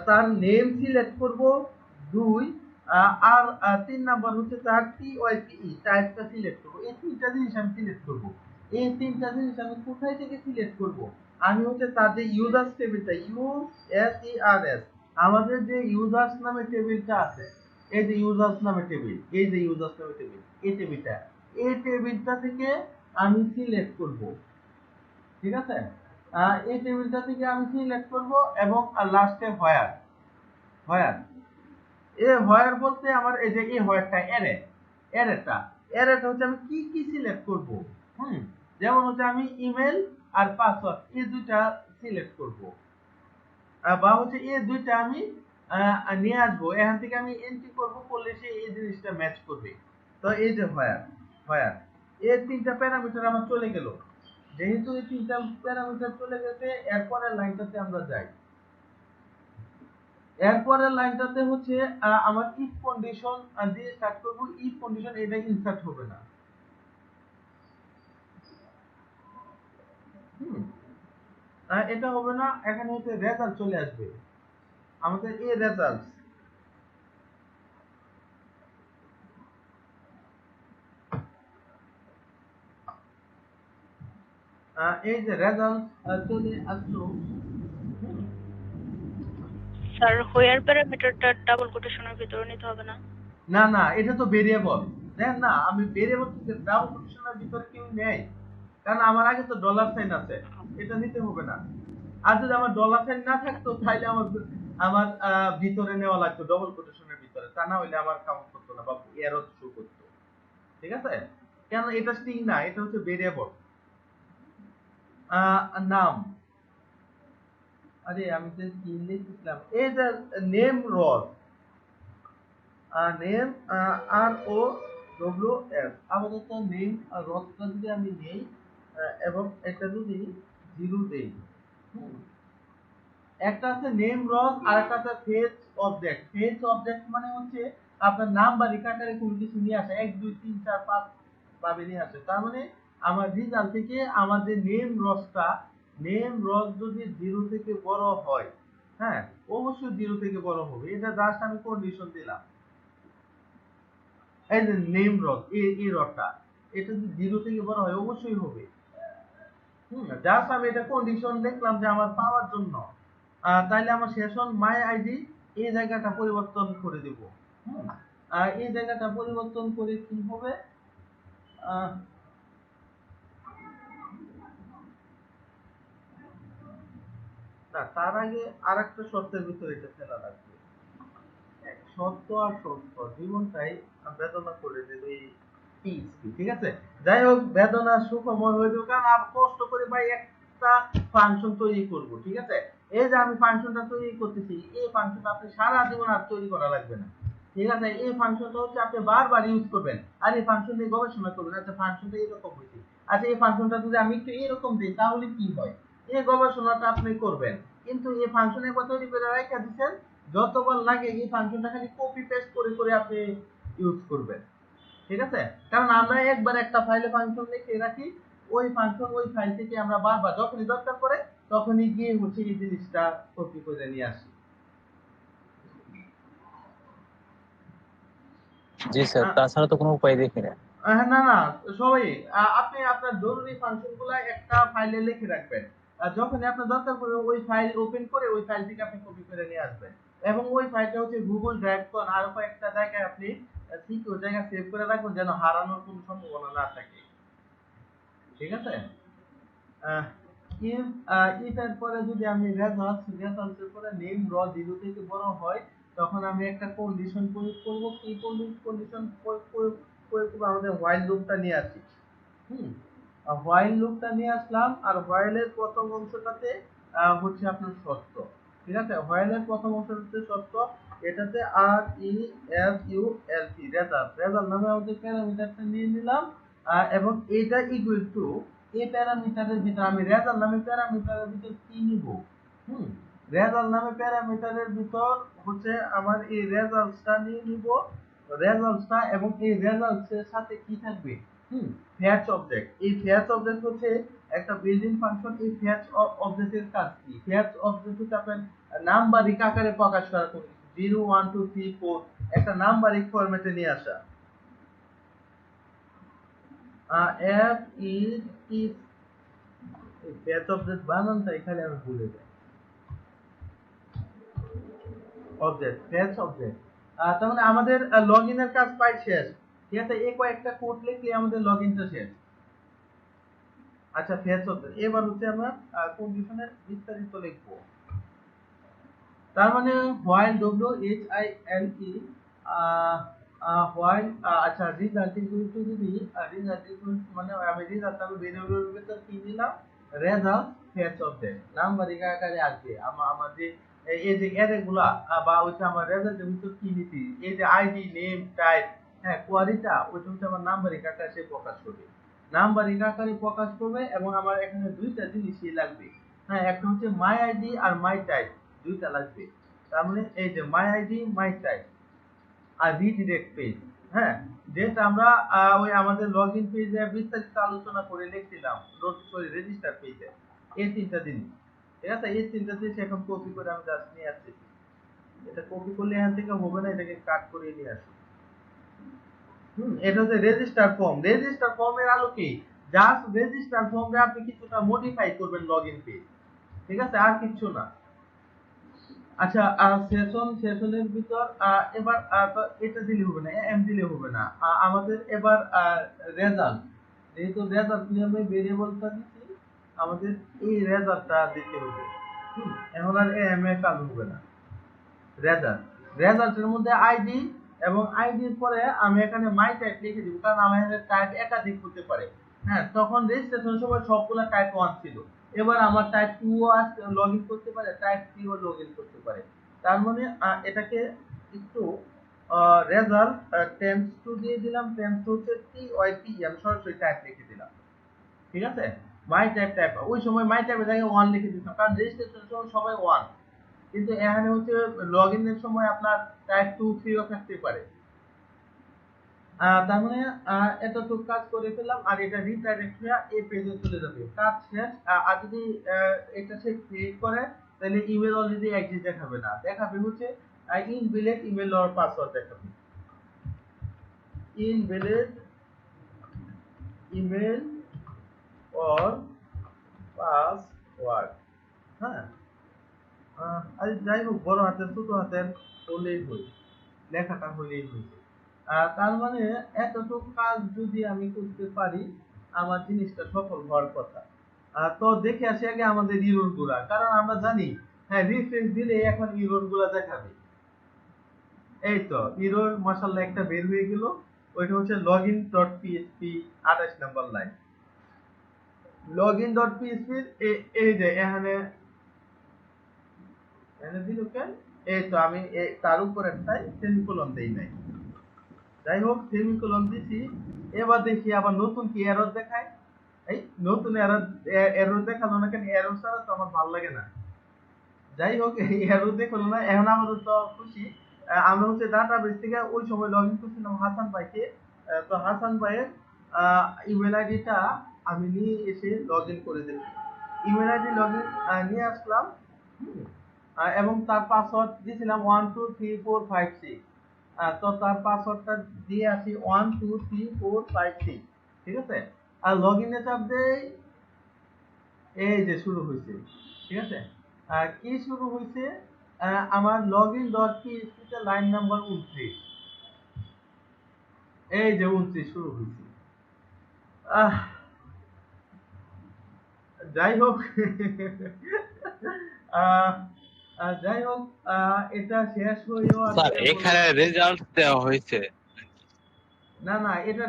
তার নেম সিলেক্ট করব দুই, আর তিন নাম্বার হচ্ছে তার টিওয়াইপিই টাইপটা সিলেক্ট করব। এই তিনটা জিনিস আমি সিলেক্ট করব। এই তিনটা জিনিস আমি কোথায় থেকে সিলেক্ট করব? আমি হচ্ছে তার যে ইউজার্স টেবিলটা, ইউএসইআরএস, আমাদের যে ইউজার্স নামে টেবিলটা আছে, এই যে ইউজার্স নামে টেবিল, এই যে ইউজার্স নামে টেবিল, এই টেবিলটা থেকে আমি সিলেক্ট করব। ঠিক আছে, এই টেবিলটা থেকে আমি সিলেক্ট করব। এবং লাস্টে হোয়ার হোয়ার বলতে আমার এই যে এই হোয়ারটা এরেটা হচ্ছে আমি কি কি সিলেক্ট করব। হুম যেমন হচ্ছে আমি ইমেল আর পাসওয়ার্ড এই দুইটা সিলেক্ট করব, বা হচ্ছে এই দুইটা আমি নিয়ে আসবো, এখান থেকে আমি এন্ট্রি করব, করলে সে এই জিনিসটা ম্যাচ করবে। তো এই যে হোয়ার এই তিনটা প্যারামিটার আমার চলে গেল। যেহেতু এই তিনটা প্যারামিটার চলে গেছে, এরপরের লাইনটাতে আমরা যাই। এরপরের লাইনটাতে হচ্ছে আমার ইফ কন্ডিশন দিয়ে স্টার্ট করব। ইফ কন্ডিশন এটা ইনসার্ট হবে না। হুম এটা হবে না, এখানে হচ্ছে রেজাল্ট চলে আসবে আমাদের। এই রেজাল্ট, এই যে রেজাল্ট চলে আসলো। স্যার হোয়ার প্যারামিটারটা ডাবল কোটেশনের ভিতরে নিতে হবে না? না, এটা তো ভেরিয়েবল। দেখেন না, আমি ভেরিয়েবল থেকে ডাবল কোটেশনের ভিতরে কেউ নেই, কারণ আমার আগে তো ডলার সাইন আছে, এটা নিতে হবে না। আর যদি আমার ডলার সাইন না থাকতো তাহলে আমার ভিতরে নেওয়া লাগতো ডবল কোটেশনের ভিতরে, তা না হইলে আমার কাউন্ট করতো না বা এরর শো করতো। ঠিক আছে, কেন এটা স্ট্রিং না, এটা হচ্ছে ভেরিয়েবল। নাম, আরে আমি যে স্ট্রিং লিখছিলাম, এই যে নেম রড, নেম আর ও ডব্লিউ এস, আপাতত নেম রডটা যদি আমি নেই, এবং এটা যদি জিরো দেই। একটা আছে নেম রড আর একটা আছে ফেচ অবজেক্ট। ফেচ অবজেক্ট মানে হচ্ছে আপনার নাম বা রেখাকারে কোনো কিছু নিয়ে আসে, 1 2 3 4 5 ভাবে নিয়ে আসে। তার মানে আমার রেজাল্ট থেকে আমার যে নেম রড যদি 0 থেকে বড় হয়, হ্যাঁ অবশ্যই 0 থেকে বড় হবে, এটা জাস্ট আমি কন্ডিশন দিলাম। এই যে নেম রড, এই রডটা, এটা যদি 0 থেকে বড় হয় অবশ্যই হবে। জাস্ট আমি এটা কন্ডিশন দেখলাম যে আমার পাওয়ার জন্য, তাইলে আমার সেশন মাই আইডি এই জায়গাটা পরিবর্তন করে দেব। এই জায়গাটা পরিবর্তন করে কি হবে, না তার আগে আরেকটা শর্তের ভিতরে এটা ফেলা লাগবে। সত্য আর সত্য জীবনটাই বেদনা করে দেবে এই পিএইচপি, ঠিক আছে। যাই হোক, বেদনা সুখময় হয়ে যাবে, কারণ আমি কষ্ট করে ভাই একটা ফাংশন তৈরি করব, ঠিক আছে। এই যে আমি ফাংশনটা তৈরি করতেছি, এই ফাংশনটা আপনি সারা জীবন আর তৈরি করা লাগবে না, ঠিক আছে। এই ফাংশনটা হচ্ছে আপনি বারবার ইউজ করবেন, আর এই ফাংশন নিয়ে গবেষণা করবেন। আচ্ছা ফাংশনটা এরকম হয়েছে, আচ্ছা এই ফাংশনটা যদি আমি একটু এরকম দিই তাহলে কি হয়, এই গবেষণাটা আপনি করবেন। কিন্তু এই ফাংশন একবার তৈরি করে রেখে দিচ্ছেন, যতবার লাগে এই ফাংশনটা খালি কপি পেস্ট করে করে আপনি ইউজ করবেন, ঠিক আছে। কারণ আমরা একবার একটা ফাইলে ফাংশন লিখে রাখি, ওই ফাংশন ওই ফাইল থেকে আমরা বারবার যখনই দরকার পড়ে তখনই গিয়ে হচ্ছে এই জিনিসটা কপি করে নিয়ে আসি। জি স্যার, তাছাড়া তো কোনো উপায় দেখি না। না না, সবাই আপনি আপনার জরুরি ফাংশনগুলো একটা ফাইলে লিখে রাখবেন, আর যখনই আপনার দরকার পড়বে ওই ফাইল ওপেন করে ওই ফাইল থেকে আপনি কপি করে নিয়ে আসবেন, এবং ওই ফাইলটা হচ্ছে গুগল ড্রাইভ কোন আর কয়েকটা জায়গায় আপনি সিকিউর জায়গায় সেভ করে রাখবেন যেন হারানোর কোনো সম্ভাবনা না থাকে, ঠিক আছে। if এর পরে যদি আমি রেজাল্টস এর পরে নেম র 0 থেকে বড় হয়, তখন আমি একটা কন্ডিশন প্রয়োগ করব। কি কন্ডিশন প্রয়োগ করব, আমাদের হোয়াইল লুপটা নিয়ে আসি। হোয়াইল লুপটা নিয়ে আসলাম, আর হোয়াইল এর প্রথম অংশটাতে হচ্ছে আপনার সত্য, ঠিক আছে। হোয়াইল এর প্রথম অংশটাতে সত্য, এটাতে R E S U L T result নামে আমাদের প্যারামিটারটা নিয়ে নিলাম, এবং এটা ইকুয়াল টু এই প্যারামিটারের ভিতর আমি রেজাল্ট নামে প্যারামিটারের ভিতর কি নিব, রেজাল্ট নামে প্যারামিটারের ভিতর হচ্ছে আমার এই রেজাল্টসটা নিয়ে নিব, রেজাল্টসটা, এবং এই রেজাল্টসের সাথে কি থাকবে, ফ্যাচ অবজেক্ট। এই ফ্যাচ অবজেক্ট হচ্ছে একটা বিল্ডিং ফাংশন। এই ফ্যাচ অবজেক্টের কাজ কি, ফ্যাচ অবজেক্ট হচ্ছে আপনার নাম্বারিক আকারে প্রকাশ করা, 0 1 2 3 4 একটা নাম্বারিক ফরম্যাটে নিয়ে আসা। f is ফ্যাচ অবজেক্ট বানানটা এখানে আমি ভুলে যাই, অবজেক্ট ফ্যাচ অবজেক্ট। তার মানে আমাদের লগইনের কাজ প্রায় শেষ, ঠিক আছে। এই কয়েকটা কোড লিখলে আমাদের লগইনটা শেষ। আচ্ছা ফ্যাচ অবজেক্ট, এবার হচ্ছে আমরা কন্ডিশনের বিস্তারিত লিখব। তার মানে while while while আচ্ছা রিজাল্ট ইকুয়াল টু, যদি রিজাল্ট ইকুয়াল মানে আমি রেজাল্ট আমি ভেরিয়েবলের ভিতর কি দিলাম, রেজাল্ট ফ্যাচ অবজেক্ট নাম্বারিক আকারে আসবে। আমাদের এই যে অ্যারে গুলা বা হচ্ছে আমার রেজাল্টের ভিতর কি নিছি, এই যে আইডি নেম টাইপ, হ্যাঁ কোয়ারিটা ওইটা হচ্ছে আমার নাম্বারিক আকারে সে প্রকাশ করবে, নাম্বারিক আকারে প্রকাশ করবে। এবং আমার এখানে দুইটা জিনিসই লাগবে, হ্যাঁ একটা হচ্ছে মাই আইডি আর মাই টাইপ, দুইটা লাগবে। তার মানে এই যে মাই আইডি মাই টাইপ আর রিডিরেক্ট পেজ, হ্যাঁ যেটা আমরা ওই আমাদের লগইন পেজে বিস্তারিত আলোচনা করে লিখছিলাম, সরি রেজিস্টার পেজে, এই তিনটা জিনিস, ঠিক আছে। এই তিনটা জিনিস এখন কপি করে আমি জাস্ট নিয়ে আসতেছি। এটা কপি করলে এখান থেকে হবে না, এটাকে কাট করে নিয়ে আসি। এটা হচ্ছে রেজিস্টার ফর্ম। রেজিস্টার ফর্মের আলো কি, জাস্ট রেজিস্টার ফর্মে আপনি কিছুটা মডিফাই করবেন লগইন পেজ, ঠিক আছে, আর কিছু না। আচ্ছা সেশনের ভিতর এবার এটা দিলে হবে না, এম দিলে হবে না, আমাদের এবার রেজাল্ট, যেহেতু রেজাল্ট নিয়ে আমি ভেরিয়েবলটা দিচ্ছি, আমাদের এই রেজাল্টটা দিতে হবে। এখন আর এম এ কাজ হবে না, রেজাল্টের মধ্যে আইডি, এবং আইডির পরে আমি এখানে মাই টাইপ লিখে দিব, কারণ আমার এখানে টাইপ একাধিক হতে পারে। হ্যাঁ তখন রেজিস্ট্রেশন সময় সবগুলা টাইপ 1 ছিল, এবার আমার টাইপ 2 ও লগইন করতে পারে, টাইপ 3 ও লগইন করতে পারে। তার মানে এটাকে একটু রেজাল্ট টেন্স টু দিয়ে দিলাম, টেন্স টু হচ্ছে টি ওয়াই টি, আমি সরাসরি টাইপ লিখে দিলাম, ঠিক আছে। মাই টাইপ ওই সময় মাই টাইপের জায়গায় 1 লিখে দিতাম, কারণ রেজিস্ট্রেশনের সময় সবাই 1, কিন্তু এখানে হচ্ছে লগইনের সময় আপনার টাইপ 2 3 ও থাকতে পারে। তার মানে এতটুকু কাজ করে ফেললাম, আর এটা রিডাইরেক্ট হয়ে এই পেজে চলে যাবে, কাজ শেষ। আর যদি এটা সে ক্রিয়েট করে তাহলে ইমেল অলরেডি এক্সিট দেখাবে না, দেখাবে হচ্ছে ইনভ্যালিড ইমেল অর পাসওয়ার্ড দেখাবে, ইনভ্যালিড ইমেল অর পাসওয়ার্ড। হ্যাঁ, আর যাই হোক বড় হাতের ছোট হাতের হলেই হই, লেখাটা হলেই হই। তার মানে এতটুকু কাজ যদি আমি করতে পারি আমার জিনিসটা সফল হওয়ার কথা। তো দেখে আসি আগে আমাদের ইরর গুলা, কারণ আমরা জানি হ্যাঁ রিফ্রেশ দিলে এখন ইরর গুলা দেখাবে। এই তো ইরর মাশাআল্লাহ একটা বের হয়ে গেল, ওইটা হচ্ছে login.php 28 নম্বর লাইন। login.php এই যে এখানে দিল কেন, এই তো আমি তার উপর একটাই সেমিকোলন দেই নাই। যাই হোক সেমিকোলন দিছি। এবার দেখি আবার নতুন কি এরর দেখায়। এই নতুন এরর দেখালো না কেন, এরর ছাড়া তো আমার ভালো লাগে না। যাই হোক এই এরর দেখালো না, এখন আমাদের তো খুশি। আমরা হচ্ছে ডাটাবেস থেকে ওই সময় লগইন করছিলাম হাসান ভাইকে। তো হাসান ভাইয়ের ইমেল আইডিটা আমি নিয়ে এসে লগইন করে দিলাম। ইমেল আইডি লগইন নিয়ে আসলাম। এবং তার পাসওয়ার্ড দিয়েছিলাম 123456। তো তার পাসওয়ার্ডটা দিয়ে আসি 123456, ঠিক আছে। আর লগইনে চাপ দেই, এই যে শুরু হয়েছে, ঠিক আছে। কি শুরু হয়েছে, আমার login.php তে লাইন নাম্বার 29, এই যে 29 শুরু হয়েছে। আহ যাই হোক আহ, যাই হোক এটা শেষ হইও স্যার এখানে রেজাল্ট দেওয়া হয়েছে। না না, এটা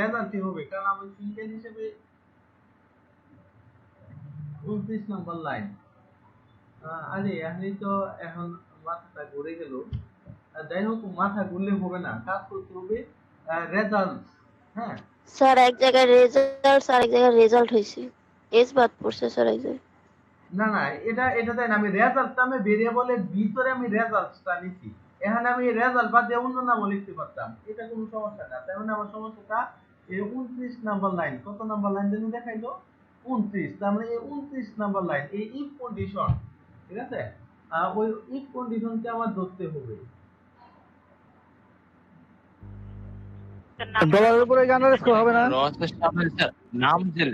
রেজাল্টই হবে, কারণ আমি সিঙ্গেল হিসেবে 29 নম্বর লাইন। আরে আমি তো এখন মাথাটা ঘুরে গেল। যাই হোক মাথা ঘুরলে হবে না, কাজ করতে হবে রেজাল্ট। হ্যাঁ স্যার এক জায়গায় রেজাল্ট আর এক জায়গায় রেজাল্ট হয়েছে, এস বাদ পড়ছে স্যার এক জায়গায়। না না, এটা তাই না, আমি রেজাল্টটা আমি ভেরিয়েবলের ভিতরে আমি রেজাল্টটা নিছি। এখানে আমি রেজাল্ট বাদ দিয়ে অন্য নামও লিখতে পারতাম, এটা কোনো সমস্যা না। তার মানে আমার সমস্যাটা এই 29 নাম্বার লাইন, কত নাম্বার লাইন যেন দেখাইলো 29। তার মানে এই 29 নাম্বার লাইন, এই ইফ কন্ডিশন, ঠিক আছে। ওই ইফ কন্ডিশনকে আমার ধরতে হবে। ডলারের উপরে জানার স্কোর হবে না? রসের সামনে স্যার নাম যে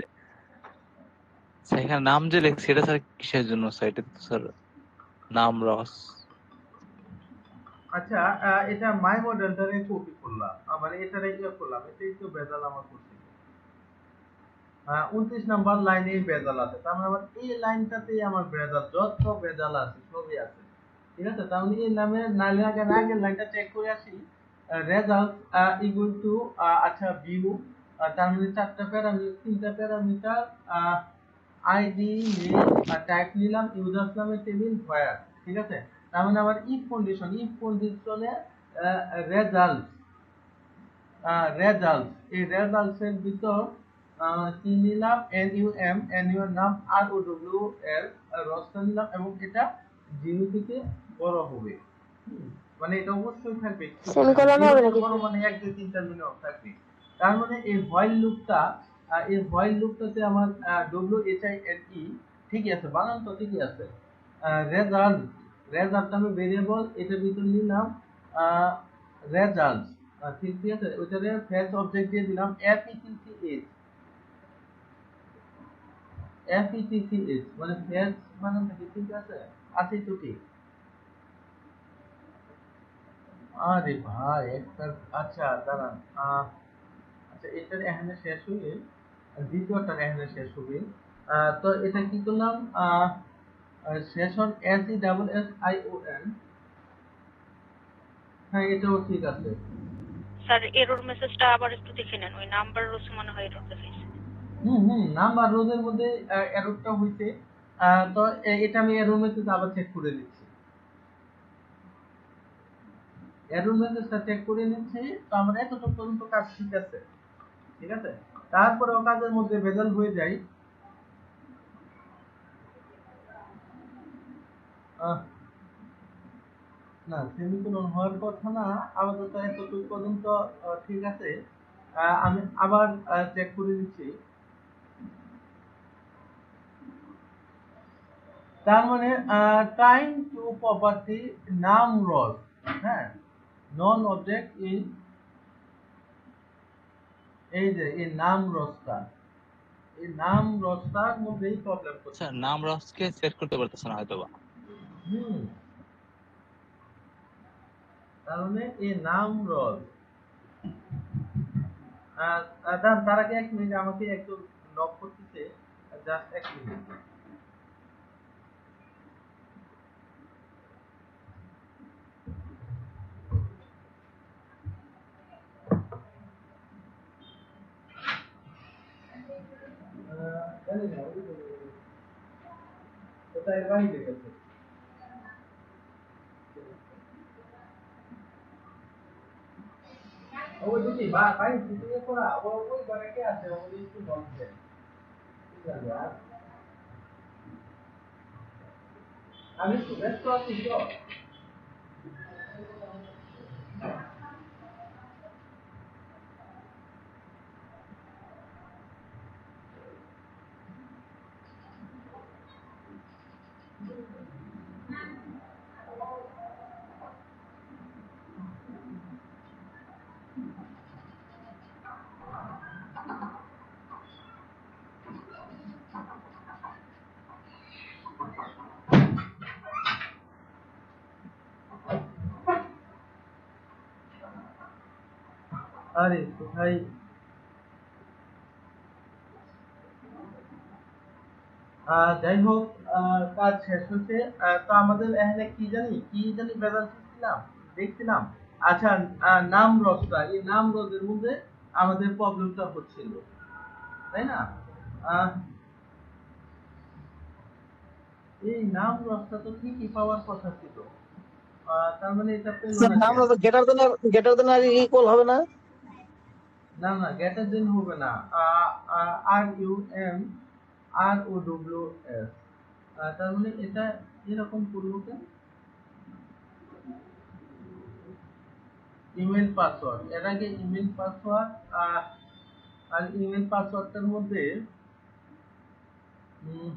সেখানে নাম যে লেখছে সেটা স্যার কিসের জন্য স্যার? এটা তো স্যার নাম রস। আচ্ছা এটা মাই মডেলটারে কপি করলাম, মানে এটারে ইয়ে করলাম, এটাই তো বেজাল আমার করছি। 29 নাম্বার লাইনে বেজাল আছে, তার মানে আমার এই লাইনটাতেই আমার বেজাল, যত বেজাল আছে সবই আছে, ঠিক আছে। তার মানে এই নামে নাইলে আগে আগের লাইনটা চেক করে আসি। রেজাল্ট ইকুয়াল টু, আচ্ছা ভিউ, তার মানে তিনটা প্যারামিটার, আইডি নেম টাইপ নিলাম, ইউজার নামে টেবিল হোয়ার, ঠিক আছে। তার মানে আমার ইফ কন্ডিশনে রেজাল্ট এই রেজাল্টস এর ভিতর কি নিলাম, এর নাম আর ও ডব্লিউ এর রসটা নিলাম, এবং এটা 0 থেকে বড় হবে। মানে এটা অবশ্যই থাকবে, সেমিকোলন হবে নাকি বড় মানে 1 2 3 4 মিনিট থাকবে। তার মানে এই হোয়াইল লুপটাতে আমার WHILE ঠিকই আছে, বানান তো ঠিকই আছে। রেজাল্ট আমি ভেরিয়েবল এটার ভিতর নিলাম রেজাল্ট, ঠিক আছে। ওইটারে ফেচ অবজেক্ট দিয়ে দিলাম FETCH, মানে ফেচ বানানটা কি ঠিক আছে? আছে তো ঠিক। আরে ভাই একটা, আচ্ছা দাঁড়ান, আচ্ছা এটার এখানে শেষ হয়ে দ্বিতীয়টার এখানে শেষ হবে। তো এটা কি করলাম, সেশন SESSION, হ্যাঁ এটাও ঠিক আছে। স্যার এরর মেসেজটা আবার একটু দেখে নেন, ওই নাম্বার রোজ মনে হয় এরর দেখাইছে। নাম্বার রোজের মধ্যে এররটা হইছে। তো এটা আমি এরর মেসেজ আবার চেক করে নিচ্ছি, এরর মেসেজটা চেক করে নিচ্ছি। তো আমার এতটুকু পর্যন্ত কাজ ঠিক আছে, ঠিক আছে। তারপরেও কাজের মধ্যে ভেজাল হয়ে যায়। না সেমিকোলন হওয়ার কথা না, আপাতত এতটুকু পর্যন্ত ঠিক আছে। আমি আবার চেক করে নিচ্ছি। তার মানে টাইম টু প্রপার্টি নাম রস, হ্যাঁ, নন অবজেক্ট এই যে এই নাম রসটা, এই নাম রসটার মধ্যেই প্রবলেম করছে। আচ্ছা নাম রসকে সেট করতে পারতেছে না হয়তো বা। হুম, তার মানে এই নাম রস তার আগে 1 মিনিট আমাকে একটু নক করতেছে, জাস্ট 1 মিনিট। জানি না কোথায় বাইরে গেছে। ওই যদি বাইরে শুটিং করা ওই ঘরে কে আছে, ওই একটু বলছে ঠিক আছে। আর আমি একটু ব্যস্ত আছি তো। আরে কোথায় যাই হোক, কাজ শেষ হচ্ছে। তো আমাদের এখানে কি জানি বেদান্ত ছিলাম দেখছিলাম। আচ্ছা, নাম রসটা, এই নাম রসের মধ্যে আমাদের প্রবলেমটা হচ্ছিল, তাই না? আহ, এই নাম রসটা তো ঠিকই পাওয়ার কথা ছিল, তার মানে এটা পেলো স্যার না নাম কেন? তো গেটার দেন আর ইকুয়াল হবে না? না না, গেটার দিন হবে না। RUMROWS, তার মানে এটা এরকম করবো কেন? ইমেল পাসওয়ার্ড, এর আগে ইমেল পাসওয়ার্ড, আর ইমেল পাসওয়ার্ডটার মধ্যে উম,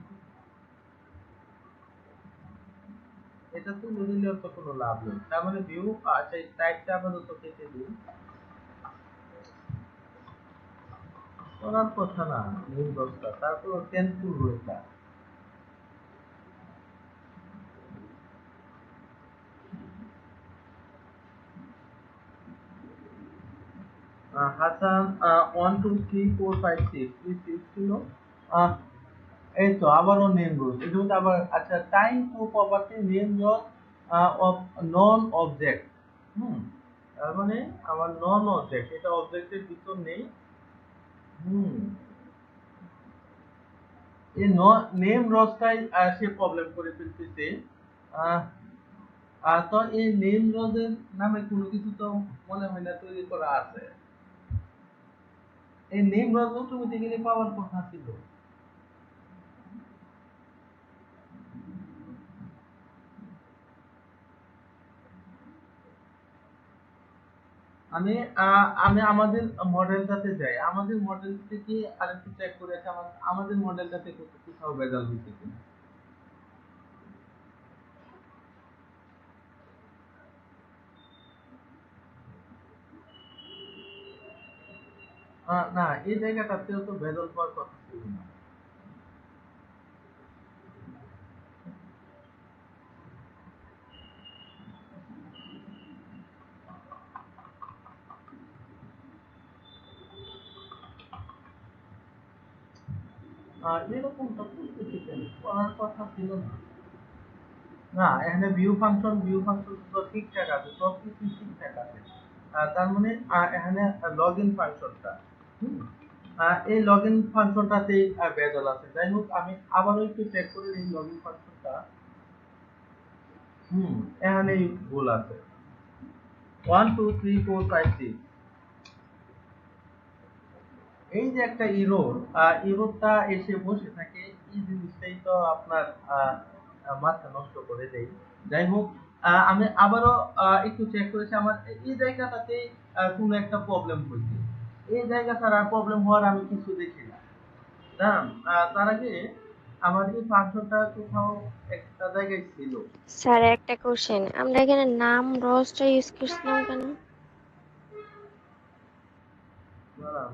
এটা তুলে দিলেও তো কোনো লাভ নেই। তার মানে ভিউ, আচ্ছা এই টাইপটা আপাতত কেটে দিই, করার কথা না নিউ দশটা, তারপর টেনফুল রয়েছে। হাসান 1 2 3 4 5 6 ছিল। আহ, এই তো আবারও নেম রোজ, এটা মধ্যে আবার আচ্ছা time to property name rows of non object. হুম, তার মানে আমার নন অবজেক্ট, এটা অবজেক্টের ভিতর নেই। হুম, এই নেম রোজটাই সে প্রবলেম করে ফেলতেছে। আহ, তো এই নেম রোজের নামে কোনো কিছু তো মনে হয় না তৈরি করা আছে। এই নেম রোজ অটোমেটিক্যালি পাওয়ার কথা ছিল। আমি আমি আমাদের মডেলটাতে যাই, আমাদের মডেল থেকে আরেকটু চেক করে আছে, আমাদের মডেলটাতে কোথাও ভেজাল হয়েছে কিনা। না, এই জায়গাটাতেও তো ভেজাল হওয়ার কথা ছিল না। এরকমটা করতেছি কেন, করার কথা ছিল না। না, এখানে ভিউ ফাংশন তো ঠিকঠাক আছে, সব কিছু ঠিকঠাক আছে। তার মানে এখানে লগইন ফাংশনটা, এই লগইন ফাংশনটাতেই ভেজাল আছে। যাই হোক, আমি আবারও একটু চেক করে নিই লগইন ফাংশনটা। এখানেই ভুল আছে। 1 2 3 4 5 6, এই যে একটা ইরোরটা এসে বসে থাকে, এই জিনিসটাই তো আপনার মাথা নষ্ট করে দেয়। যাই হোক, আমি আবারও একটু চেক করেছি, আমার এই জায়গাটাতে কোনো একটা প্রবলেম হয়েছে। এই জায়গা ছাড়া প্রবলেম হওয়ার আমি কিছু দেখি না। না, তার আগে আমার এই ফাংশনটা কোথাও একটা জায়গায় ছিল। স্যার একটা কোশ্চেন, আমরা এখানে নাম রসটা ইউজ করছিলাম কেন? দাঁড়ান,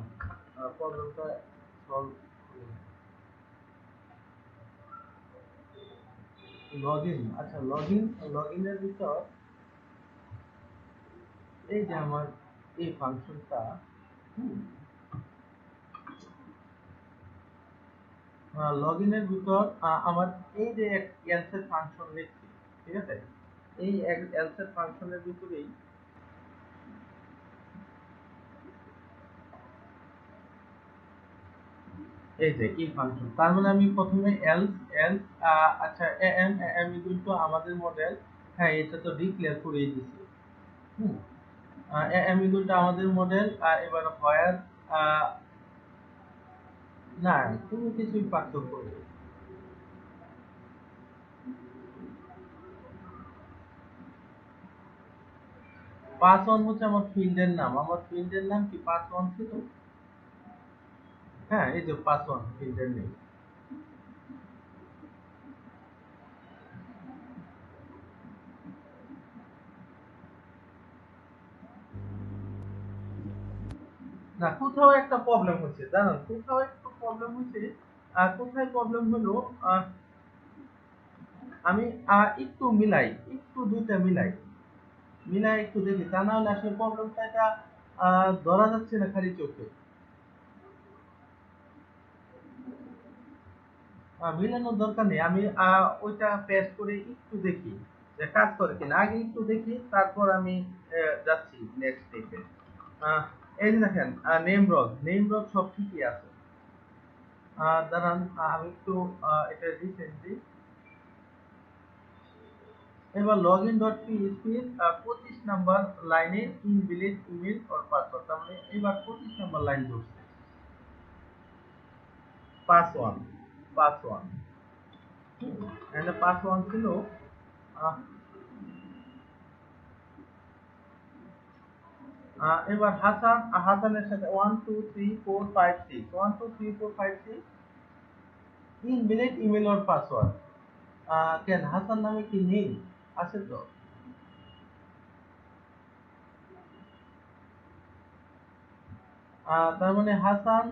প্রবলেমটা সলভ লগইন, আচ্ছা লগইনের ভিতর এই যে আমার এই ফাংশনটা, লগইনের ভিতর আমার এই যে এলসের ফাংশন লিখছি, ঠিক আছে, এই এলসের ফাংশনের ভিতরেই এই যে এই ফাংশন, তার মানে আমি প্রথমে এলস এলস আচ্ছা এম এম ইকুয়াল টু আমাদের মডেল, হ্যাঁ এটা তো ডিক্লেয়ার করে দিয়েছি। এম ইকুয়াল টু আমাদের মডেল, এবার হোয়ার না কোনো কিছুই পার্থক্য নেই। পাস অন হচ্ছে আমার ফিল্ডের নাম, আমার ফিল্ডের নাম কি পাস অন ছিল? হ্যাঁ এই যে পাস অন ফিল্ডের নেম। না কোথাও একটা প্রবলেম হচ্ছে, জানেন কোথাও একটু প্রবলেম হচ্ছে। কোথায় প্রবলেম হলো, আমি একটু মিলাই, একটু দুইটা মিলাই একটু দেখি, তা না হলে আসলে প্রবলেমটা এটা ধরা যাচ্ছে না খালি চোখে। মিলানোর দরকার নেই, আমি ওইটা পেস্ট করে একটু দেখি যে কাজ করে কিনা, আগে একটু দেখি তারপর আমি যাচ্ছি নেক্সট স্টেপে। এই যে দেখেন নেম রগ সব ঠিকই আছে। দাঁড়ান আমি একটু এটা রিসেন্টলি, এবার লগইন ডট পিএইচপি 25 নাম্বার লাইনে ইনভ্যালিড ইমেল অর পাসওয়ার্ড, তার মানে এবার 25 নাম্বার লাইন ধরছে পাসওয়ার্ড এখানে পাসওয়ার্ড ছিল আহ, এবার হাসানের সাথে 1 2 3 4 5 6 1 2 3 4 5 6 ইনভ্যালিড ইমেল অর পাসওয়ার্ড। কেন হাসান নামে কি নেই? আছে তো। তার মানে হাসান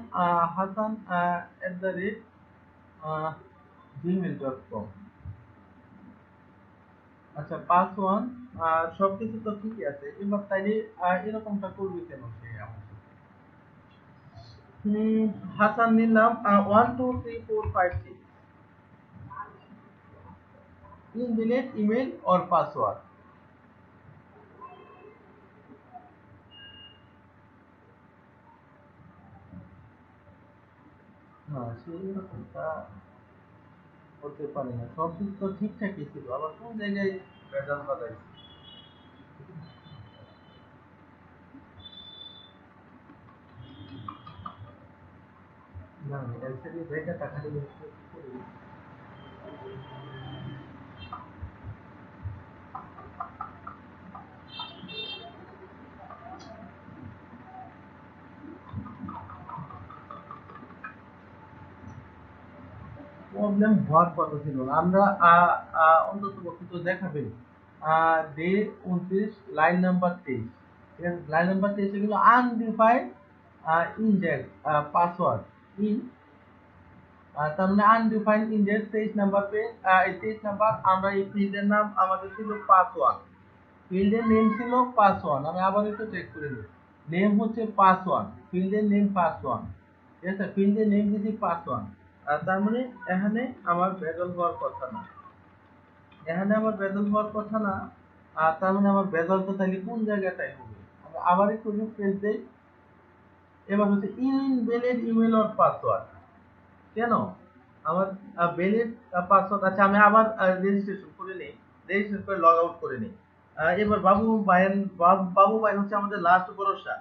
@gmail.com। আচ্ছা পাসওয়ার্ড সবকিছু তো ঠিকই আছে, এবার তাইলে এরকমটা করবে কেন সে আমার সাথে? হাসান নিলাম 1 2 3 4 5 6 ইনভ্যালিড ইমেল অর পাসওয়ার্ড। না সেই রকমটা হতে পারে না, সব কিছু তো ঠিকঠাকই ছিল, আবার কোন জায়গায় ভেজাল বাজাইছে। না এলসিডি জায়গাটা খালি একটু করি। প্রবলেম হওয়ার কথা ছিল না, আমরা অন্তত পক্ষে তো দেখাবেন ডে 29 লাইন নাম্বার 23, ঠিক আছে, লাইন নাম্বার 23 এগুলো আনডিফাইন্ড ইনডেক্স পাসওয়ার্ড ইন, তার মানে আনডিফাইন্ড ইনডেক্স 23 নাম্বার পেজ, এই 23 নাম্বার আমরা এই ফিল্ডের নাম আমাদের ছিল পাসওয়ার্ড, ফিল্ডের নেম ছিল পাসওয়ার্ড, আমি আবার একটু চেক করে নিই, নেম হচ্ছে পাসওয়ার্ড, ফিল্ডের নেম পাসওয়ার্ড, ঠিক আছে, ফিল্ডের নেম দিছি পাসওয়ার্ড। তার মানে এখানে আমার ভেজাল হওয়ার কথা না, তার মানে আমার ভেজালটা তাহলে কোন জায়গাটায় হবে? আমি আবার একটু রিফ্রেশ দেই, এবার হচ্ছে ইনভ্যালিড ইমেল অর পাসওয়ার্ড, কেন আমার ভ্যালিড পাসওয়ার্ড? আচ্ছা আমি আবার রেজিস্ট্রেশন করে নেই, রেজিস্ট্রেশন করে লগ আউট করে নেই। এবার বাবু ভাই হচ্ছে আমাদের লাস্ট ভরসা,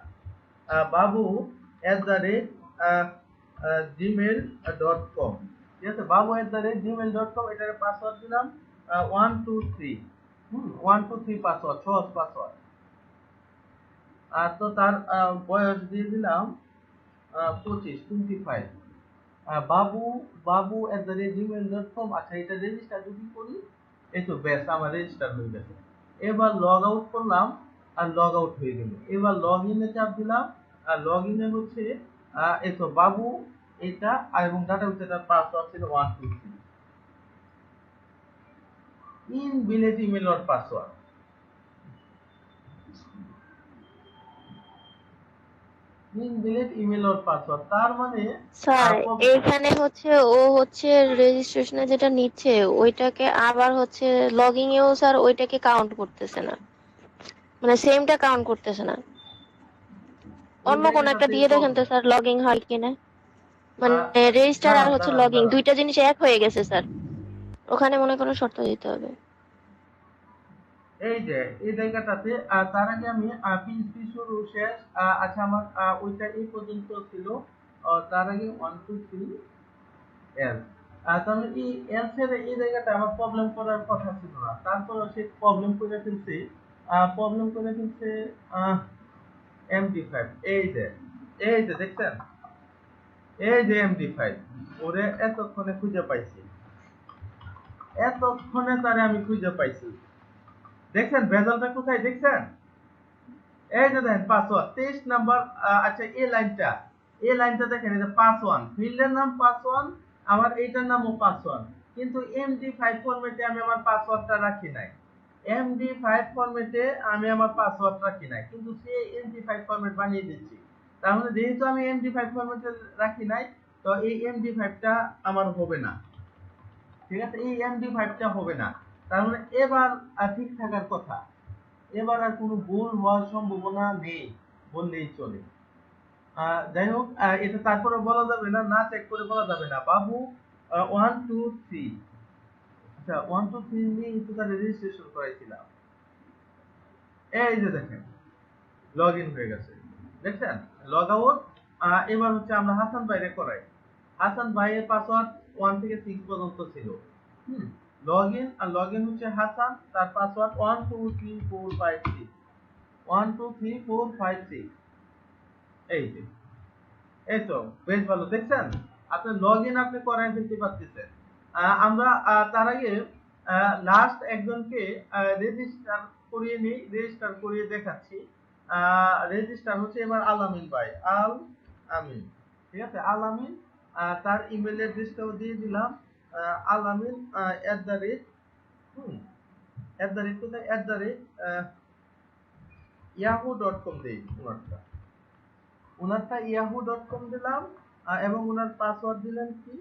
babu@gmail.com, ঠিক আছে, babu@gmail.com, এটার পাসওয়ার্ড দিলাম 1 2 3 1 2 3 পাসওয়ার্ড, সহজ পাসওয়ার্ড। তো তার বয়স দিয়ে দিলাম 25 babu@gmail.com। আচ্ছা এটা রেজিস্টার যদি করি, এই তো ব্যাস আমার রেজিস্টার হয়ে গেছে। এবার লগ আউট করলাম আর লগ আউট হয়ে গেল, এবার লগ ইনে চাপ দিলাম, আর লগ ইনে হচ্ছে এই তো বাবু এটা আর এবং ডাটা উইথের পাসওয়ার্ড ছিল 1 2 3 invalid email or password. Invalid email or password তার মানে স্যার এখানে হচ্ছে ও হচ্ছে রেজিস্ট্রেশনে যেটা নিচ্ছে ওইটাকে আবার হচ্ছে লগইন এও স্যার ওইটাকে কাউন্ট করতেছে না, মানে সেমটা কাউন্ট করতেছে না। ওই অন্য কোন একটা জায়গাটাতেই দিয়ে দেখেন তো প্রবলেম। স্যার লগইন হয় কিনা। মানে রেজিস্টার আর দাঁড়ান হচ্ছে দাঁড়ান লগইন দাঁড়ান দুইটা জিনিস এক হয়ে গেছে স্যার, ওখানে মনে কোনো শর্ত দিতে হবে। এই যে এই জায়গাটাতে তার আগে আমি পিএইচপি শুরু শেষ আচ্ছা আমার ওইটা এই পর্যন্ত ছিল। তার আগে 1 2 3 এল তাহলে এই এলস এর এই জায়গাটা আমার প্রবলেম করার কথা ছিল না, তারপরে সে প্রবলেম করে ফেলছে। এমডি5 এই যে দেখছেন, এই যে এমডি5 ওরে এতক্ষণে খুঁজে পাইছি, এতক্ষণে তারে আমি খুঁজে পাইছি। দেখছেন ভেজালটা কোথায় দেখছেন? এই যে দেখেন পাসওয়ার্ড 23 নাম্বার। আচ্ছা এই লাইনটা দেখেন, এই যে পাসওয়ার্ড ফিল্ডের নাম পাসওয়ার্ড, আমার এইটার নামও পাসওয়ার্ড, কিন্তু এমডি5 ফরম্যাটে আমি আমার পাসওয়ার্ডটা রাখি নাই। এমডি5 ফরম্যাটে আমি আমার পাসওয়ার্ড রাখি নাই, কিন্তু সে এমডি5 ফরম্যাট বানিয়ে দিচ্ছি। তাহলে যেহেতু আমি এমডি5 ফরম্যাটে রাখি নাই, তো এই এমডি5টা আমার হবে না। ঠিক আছে, এই এমডি5টা হবে না। তার মানে এবার ঠিক থাকার কথা, এবার আর কোনো ভুল হওয়ার সম্ভাবনা নেই বললেই চলে। যাই হোক এটা তারপরে বলা যাবে না, না চেক করে বলা যাবে না। বাবু 1 2 3, আচ্ছা 1 2 3 নিয়ে একটু তার রেজিস্ট্রেশন করাইছিলাম। এই যে দেখেন লগ ইন হয়ে গেছে, দেখছেন লগ আউট। এবার হচ্ছে আমরা হাসান ভাইরে করাই। হাসান ভাইয়ের পাসওয়ার্ড 1 থেকে 6 পর্যন্ত ছিল। লগ ইন হচ্ছে হাসান, তার পাসওয়ার্ড 1 2 3 4 5 6, 1 2 3 4 5 6। এই যে এই তো বেশ ভালো, দেখছেন আপনি লগ ইন আপনি করাই ফেলতে পারতেছেন। আমরা তার আগে লাস্ট একজনকে রেজিস্টার করিয়ে দেখাচ্ছি। রেজিস্টার হচ্ছে এবার আলামিন ভাই, আল আমিন। ঠিক আছে, আল আমিন। তার ইমেল অ্যাড্রেসটাও দিয়ে দিলাম, আলামিন কোথায় yahoo.com দেই উনারটা yahoo.com দিলাম। এবং উনার পাসওয়ার্ড দিলেন কি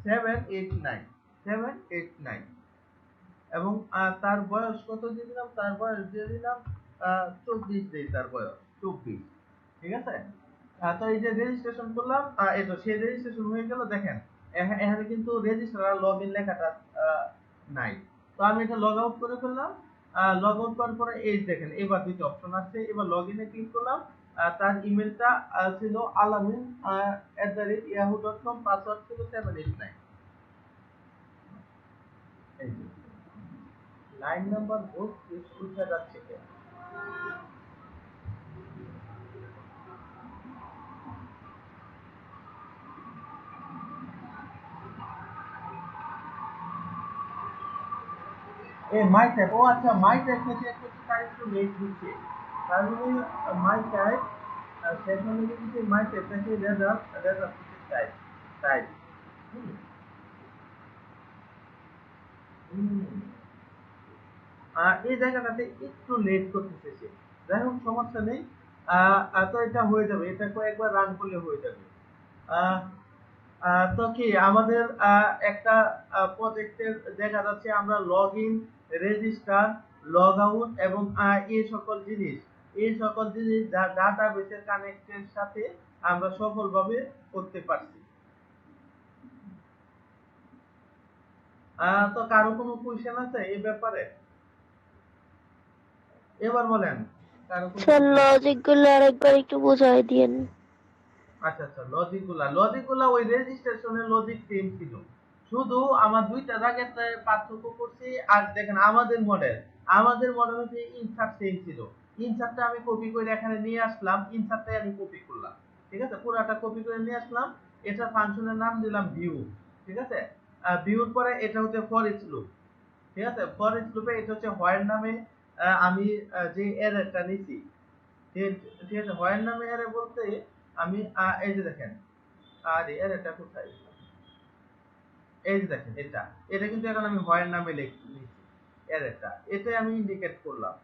789 এবং তার বয়স কত দিয়ে দিলাম, তার বয়স দিয়ে দিলাম 24 দেই, তার বয়স 24। ঠিক আছে, তো এই যে রেজিস্ট্রেশন করলাম, এই তো সেই রেজিস্ট্রেশন হয়ে গেল। দেখেন এখানে কিন্তু রেজিস্টার আর লগইন লেখাটা নাই, তো আমি এটা লগ আউট করে ফেললাম। লগ আউট করার পরে এই দেখেন এবার দুটো অপশন আসছে, এবার লগইনে ক্লিক করলাম। তার ইমেলটা ছিল alamin@yahoo.com, পাসওয়ার্ড ছিল 789। এই যে লাইন নাম্বার বোধ উঠে যাচ্ছে কেন? মাই টাইপ, ও আচ্ছা মাই টাইপ থেকে একটু তার একটু লেট দিচ্ছে, তার মানে মাই টাইপ সেখানে কিন্তু মাই টাইপ থেকে রেজাল্ট টাইপ টাইপ। এই জায়গাটাতে একটু লেট করতেছে সে, যাই হোক সমস্যা নেই। তো এটা হয়ে যাবে, এটা কয়েকবার রান করলে হয়ে যাবে। আহ, তো কি আমাদের একটা প্রজেক্টের দেখা যাচ্ছে আমরা log in, register, log out এবং এই সকল জিনিস ডাটাবেসের কানেক্টের সাথে আমরা সফলভাবে করতে পারছি। তো কারো কোনো কোয়েশ্চেন আছে এই ব্যাপারে? এবার বলেন কারো কোনো স্যার question আছে? লজিক গুলো আরেকবার একটু বোঝাই দিয়েন। আচ্ছা আচ্ছা, লজিকগুলা ওই রেজিস্ট্রেশনের লজিক সেম ছিল, শুধু আমার দুইটা জায়গাতে পার্থক্য করছি। আর দেখেন আমাদের মডেল হচ্ছে ইনসার্ট সেম ছিল। ইনসার্টটা আমি কপি করে এখানে নিয়ে আসলাম, ইনসার্টটাই আমি কপি করলাম। ঠিক আছে, পুরাটা কপি করে নিয়ে আসলাম। এটা ফাংশনের নাম দিলাম ভিউ। ঠিক আছে, ভিউর পরে এটা হচ্ছে ফর ইচ লুপ। ঠিক আছে, ফর ইচ লুপে এটা হচ্ছে হোয়াইল নামে আমি যে অ্যারেটা নিছি। ঠিক ঠিক আছে, হোয়াইল নামে অ্যারে বলতে আমি এই যে দেখেন আর এর এটা কোথায়, এই যে দেখেন এটা, এটা কিন্তু এখন আমি হয় নামে লিখছি, এর এটা আমি ইন্ডিকেট করলাম,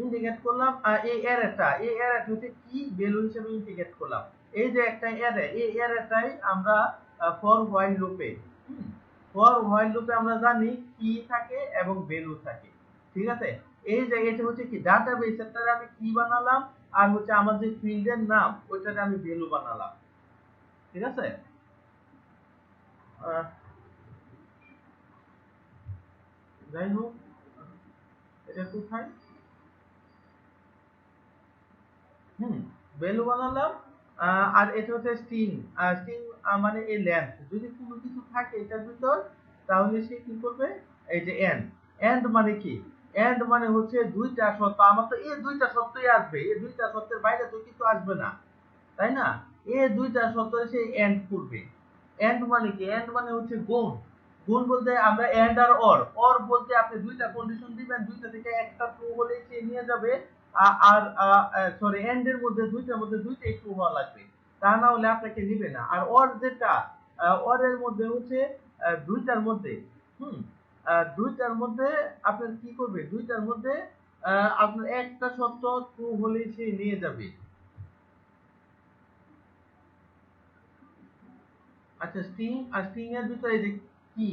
ইন্ডিকেট করলাম। এই এর হচ্ছে কি ভ্যালু হিসেবে ইন্ডিকেট করলাম। এই যে একটা অ্যারে, এই অ্যারেটাই আমরা ফর হোয়াইল লুপে, ফর হোয়াইল লুপে আমরা জানি কি থাকে এবং ভ্যালু থাকে, ঠিক আছে। এই যে এটা হচ্ছে কি ডাটাবেস, এটারে আমি কি বানালাম, আর হচ্ছে আমার যে ফিল্ডের নাম ওইটারে আমি ভ্যালু বানালাম, ঠিক আছে। আহ, যাই হোক, এটা কোথায়, ভ্যালু বানালাম। আর এটা হচ্ছে স্ট্রিং, স্ট্রিং মানে এই লেন্থ, যদি কোনো কিছু থাকে এটার ভিতর তাহলে সে কি করবে, এই যে এন্ড, এন্ড মানে কি, এন্ড মানে হচ্ছে দুইটা শর্ত, আমার তো এই দুইটা শর্তই আসবে, এই দুইটা শর্তের বাইরে তো কিছু আসবে না, তাই না। এই দুইটা শর্ত সে এন্ড করবে। এন্ড মানে কি, এন্ড মানে হচ্ছে গুণ, গুণ বলতে আমরা এন্ড আর অর বলতে আপনি দুইটা কন্ডিশন দিবেন, দুইটা থেকে একটা ট্রু হলে সে নিয়ে যাবে, আর সরি এন্ড এর মধ্যে দুইটার মধ্যে দুইটাই ট্রু হওয়া লাগবে, তা না হলে আপনাকে নিবে না। আর অর যেটা, অর এর মধ্যে হচ্ছে দুইটার মধ্যে, দুইটার মধ্যে আপনার কি করবে, দুইটার মধ্যে আপনার একটা শর্ত ট্রু হলেই সে নিয়ে যাবে। আচ্ছা, স্ট্রিং আর স্ট্রিং এর ভিতরে যে কি,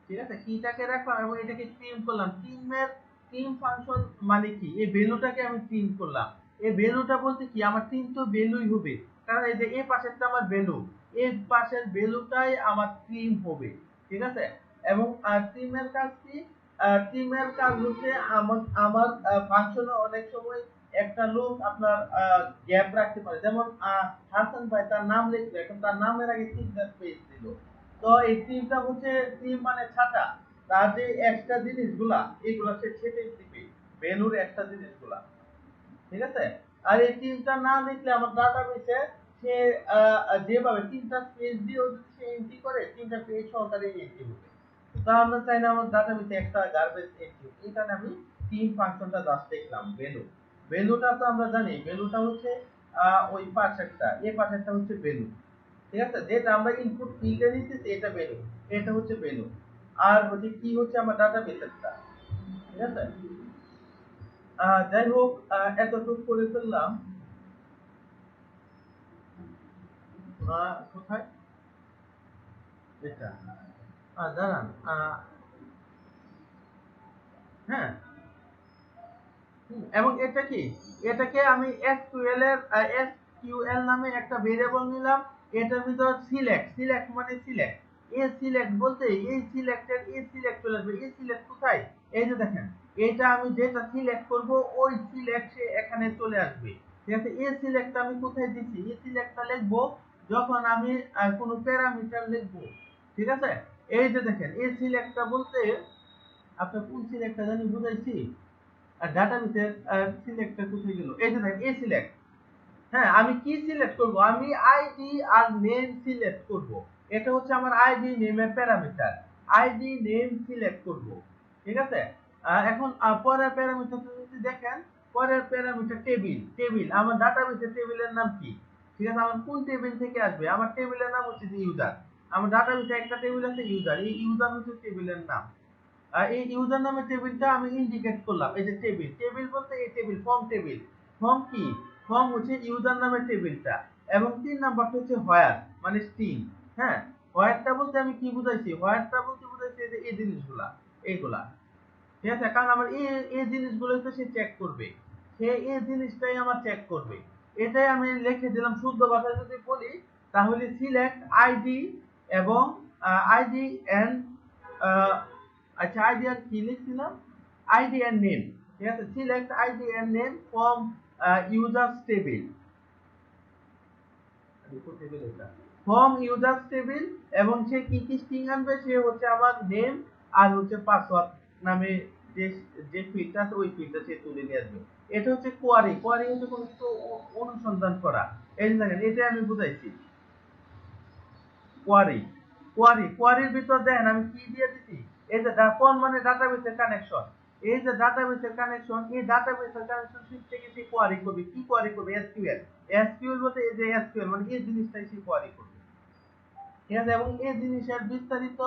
ঠিক আছে, কিটাকে রাখলাম এবং এটাকে স্ট্রিম করলাম। স্ট্রিম ফাংশন মানে কি, এই ভ্যালুটাকে আমি স্ট্রিম করলাম। এই ভ্যালুটা বলতে কি, আমার স্ট্রিম তো ভ্যালুই হবে, কারণ এই যে এই পাশেরটা আমার ভ্যালু, এই পাশের ভ্যালুটাই আমার স্ট্রিম হবে, ঠিক আছে। এবং স্ট্রিমের কাজ কি, স্ট্রিমের কাজ হচ্ছে আমার ফাংশনে অনেক সময় একটা লোক আপনার গ্যাপ রাখতে পারে, যেমন হাসান ভাই তার নাম লিখলো, এখন তার নামের আগে তিনটা স্পেস দিল, তো এই তিনটা হচ্ছে তিন মানে ছাটা, তার যে এক্সট্রা জিনিসগুলা এগুলা সে ছেটে দিবে, ভ্যালুর এক্সট্রা জিনিসগুলা, ঠিক আছে। আর এই তিনটা না লিখলে আমার ডাটাবেসে সে যেভাবে তিনটা স্পেস দিয়েও যদি সে এন্ট্রি করে, তিনটা পেজ সহকারে এন্ট্রি হবে। তা আমরা চাই না আমার ডাটাবেসে একটা গার্বেজ এন্ট্রি, এই কারণে আমি তিন ফাংশনটা জাস্ট দেখলাম। ভ্যালু, ভ্যালুটা তো আমরা জানি, ভ্যালুটা হচ্ছে ওই পাশেরটা, এই পাশেরটা হচ্ছে ভ্যালু, ঠিক আছে, যেটা আমরা ইনপুট ফিল্ডে নিতেছি এটা ভ্যালু, এটা হচ্ছে ভ্যালু। আর হচ্ছে কি হচ্ছে আমার ডাটাবেসেরটা, ঠিক আছে। যাই হোক, এতটুকু করে ফেললাম। কোথায় এটা, দাঁড়ান, হ্যাঁ, এবং এটা কি, এটাকে আমি এসকিউএল নামে একটা ভেরিয়েবল নিলাম, এটার ভিতর সিলেক্ট মানে সিলেক্ট, সিলেক্ট বলতে এই সিলেক্টের সিলেক্ট চলে আসবে। সিলেক্ট কোথায়, এই যে দেখেন, এটা আমি যেটা সিলেক্ট করব ওই সিলেক্ট সে এখানে চলে আসবে, ঠিক আছে। সিলেক্টটা আমি কোথায় দিচ্ছি, সিলেক্টটা লিখবো যখন আমি কোনো প্যারামিটার লিখবো, ঠিক আছে। এই যে দেখেন, সিলেক্টটা বলতে আপনার কোন সিলেক্টটা জানি বুঝাইছি, আর ডাটাবেসের সিলেক্টটা কোথায় গেল, এই যে দেখেন সিলেক্ট, হ্যাঁ, আমি কি সিলেক্ট করব, আমি আইডি আর নেম সিলেক্ট করব, এটা হচ্ছে আমার আইডি নেমের প্যারামিটার, আইডি নেম সিলেক্ট করব, ঠিক আছে। এখন পরের প্যারামিটার যদি দেখেন, পরের প্যারামিটার টেবিল, আমার ডাটাবেসের টেবিলের নাম কি, ঠিক আছে, আমার কোন টেবিল থেকে আসবে, আমার টেবিলের নাম হচ্ছে ইউজার, আমার ডাটাবেসে একটা টেবিল আছে ইউজার, এই ইউজার হচ্ছে টেবিলের নাম। এই ইউজার নামের টেবিলটা আমি ইন্ডিকেট করলাম, এই যে টেবিল বলতে এই টেবিল, ফর্ম কি, ফর্ম হচ্ছে ইউজার নামের টেবিলটা। এবং 3 নাম্বারটা হচ্ছে হোয়ার মানে স্ট্রিং, হ্যাঁ, হোয়ারটা বলতে আমি কি বুঝাইছি, হোয়ারটা বলতে বুঝাইছি যে এই জিনিসগুলা, এইগুলা, ঠিক আছে, কারণ আমার এই জিনিসগুলো তো সে চেক করবে, সে এই জিনিসটাই আমার চেক করবে, এটাই আমি লিখে দিলাম। শুদ্ধ ভাষায় যদি বলি তাহলে সিলেক্ট আইডি এবং আইডি এন্ড, আচ্ছা আইডি আর কি লিখছিলাম, আইডি এন্ড নেম, ঠিক আছে, select ID and name from users table, from users table, এবং সে কি কি স্ট্রিং আনবে, সে হচ্ছে আমার নেম আর হচ্ছে পাসওয়ার্ড নামে যে যে ফিল্ডটা আছে ওই ফিল্ডটা সে তুলে নিয়ে আসবে। এটা হচ্ছে কোয়ারি হচ্ছে কোনো কিছু অনুসন্ধান করা, এই যে দেখেন এটা আমি বুঝাইছি। কোয়ারির ভিতর দেখেন আমি কি দিয়ে দিছি, এই যে কোন মানে ডাটাবেসের কানেকশন, এই যে ডাটাবেসের কানেকশন, এই ডাটাবেসের কানেকশন শিখতে গিয়ে সে কোয়ারি করবে। কি কোয়ারি করবে? এসকিউএল। এসকিউএল বলতে এই যে এসকিউএল মানে এই জিনিসটাই সে কোয়ারি করবে, ঠিক আছে? এবং এই জিনিসের বিস্তারিত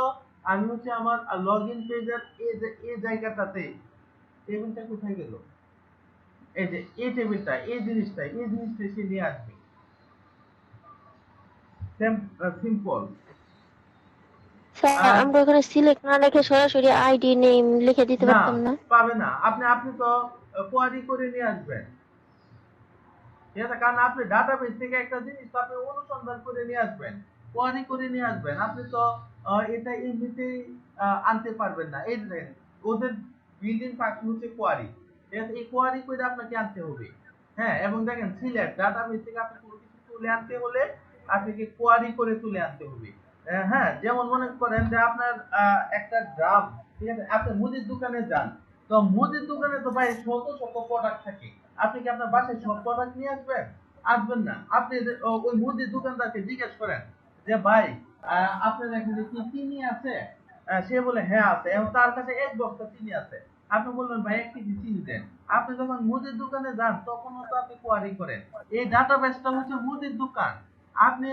আমি হচ্ছে আমার লগইন পেজের এই যে এই জায়গাটাতে, টেবিলটা কোথায় গেল, এই যে এই টেবিলটা, এই জিনিসটাই সে নিয়ে আসবে। সিম্পল। স্যার আমরা ওখানে সিলেক্ট না লিখে সরাসরি আইডি নেম লিখে দিতে না, পারতাম না? পাবে না। আপনি তো কোয়ারি করে নিয়ে আসবেন, ঠিক আছে? কারণ আপনি ডাটাবেস থেকে একটা জিনিস তো আপনি অনুসন্ধান করে নিয়ে আসবেন, কোয়ারি করে নিয়ে আসবেন। আপনি তো এটা এমনিতেই আনতে পারবেন না। এই যে দেখেন, ওদের বিল্ডিং ফাংশন হচ্ছে কোয়ারি, ঠিক আছে? এই কোয়ারি করে আপনাকে আনতে হবে। হ্যাঁ, এবং দেখেন সিলেক্ট ডাটাবেস থেকে আপনি কোনো কিছু তুলে আনতে হলে আপনাকে কোয়ারি করে তুলে আনতে হবে। হ্যাঁ, যেমন মনে করেন যে আপনার একটা ড্রাম, ঠিক আছে? আপনি মুদির দোকানে যান, তো মুদির দোকানে তো ভাই শত শত প্রোডাক্ট থাকে। আপনি কি আপনার বাসায় সব প্রোডাক্ট নিয়ে আসবেন? আসবেন না। আপনি ওই মুদির দোকানদারকে জিজ্ঞেস করেন যে ভাই আপনার এখানে কি চিনি আছে? সে বলে হ্যাঁ আছে, এবং তার কাছে এক বস্তা চিনি আছে। আপনি বলবেন ভাই 1 কেজি চিনি দেন। আপনি যখন মুদির দোকানে যান তখনও তো আপনি কোয়ারি করেন। এই ডাটাবেসটা হচ্ছে মুদির দোকান। আপনি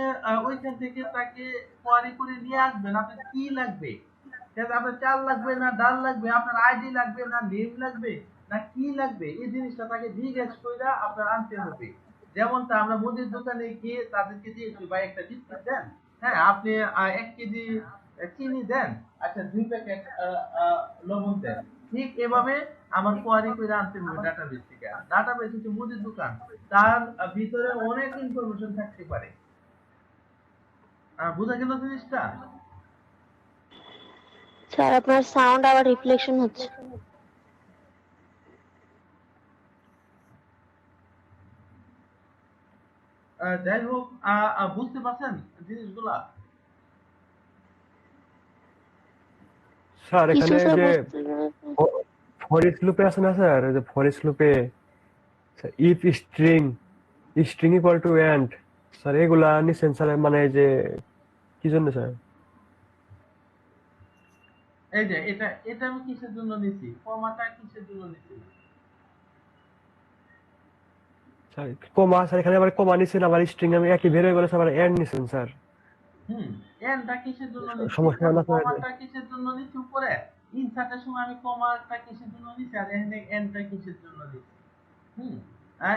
ওইখান থেকে তাকে কোয়ারি করে নিয়ে আসবেন আপনার কি লাগবে, ঠিক আছে? আপনার চাল লাগবে না ডাল লাগবে, আপনার আইডি লাগবে না নেম লাগবে না কি লাগবে, এই জিনিসটা তাকে জিজ্ঞেস করে আপনার আনতে হবে। যেমনটা আমরা মুদির দোকানে গিয়ে তাদেরকে দিয়েছি ভাই একটা বিস্কুট দেন, হ্যাঁ আপনি 1 কেজি চিনি দেন, আচ্ছা 2 প্যাকেট লবণ দেন। ঠিক এভাবে আমার কোয়ারি করে আনতে হবে ডাটাবেস থেকে। ডাটাবেস হচ্ছে মুদির দোকান, তার ভিতরে অনেক ইনফরমেশন থাকতে পারে। বোঝা গেল জিনিসটা? স্যার আপনার সাউন্ড আবার রিফ্লেকশন হচ্ছে। যাই হোক, বুঝতে পারছেন জিনিসগুলা? স্যার কিছু এখানে স্যার যে বুঝতে ফরেস্ট লুপে আছে না স্যার, ওই যে ফরেস্ট লুপে if string string equal to and, sir এগুলা নিছেন স্যার, মানে যে কি জন্য স্যার? এই যে এটা এটা আমি কিসের জন্য নিছি, কমাটা কিসের জন্য নিছি? স্যার কমা, স্যার এখানে আবার কমা নিছেন, আবার স্ট্রিং আমি একই বের হয়ে গেল স্যার, আবার এন্ড নিছেন স্যার। এনটা কিসের জন্য নিছি, সমস্যা আমি না স্যার? কমাটা কিসের জন্য নিছি উপরে, ইনসার্টের সময় আমি কমাটা কিসের জন্য নিছি আর এখানে এনটা কিসের জন্য নিছি। হুম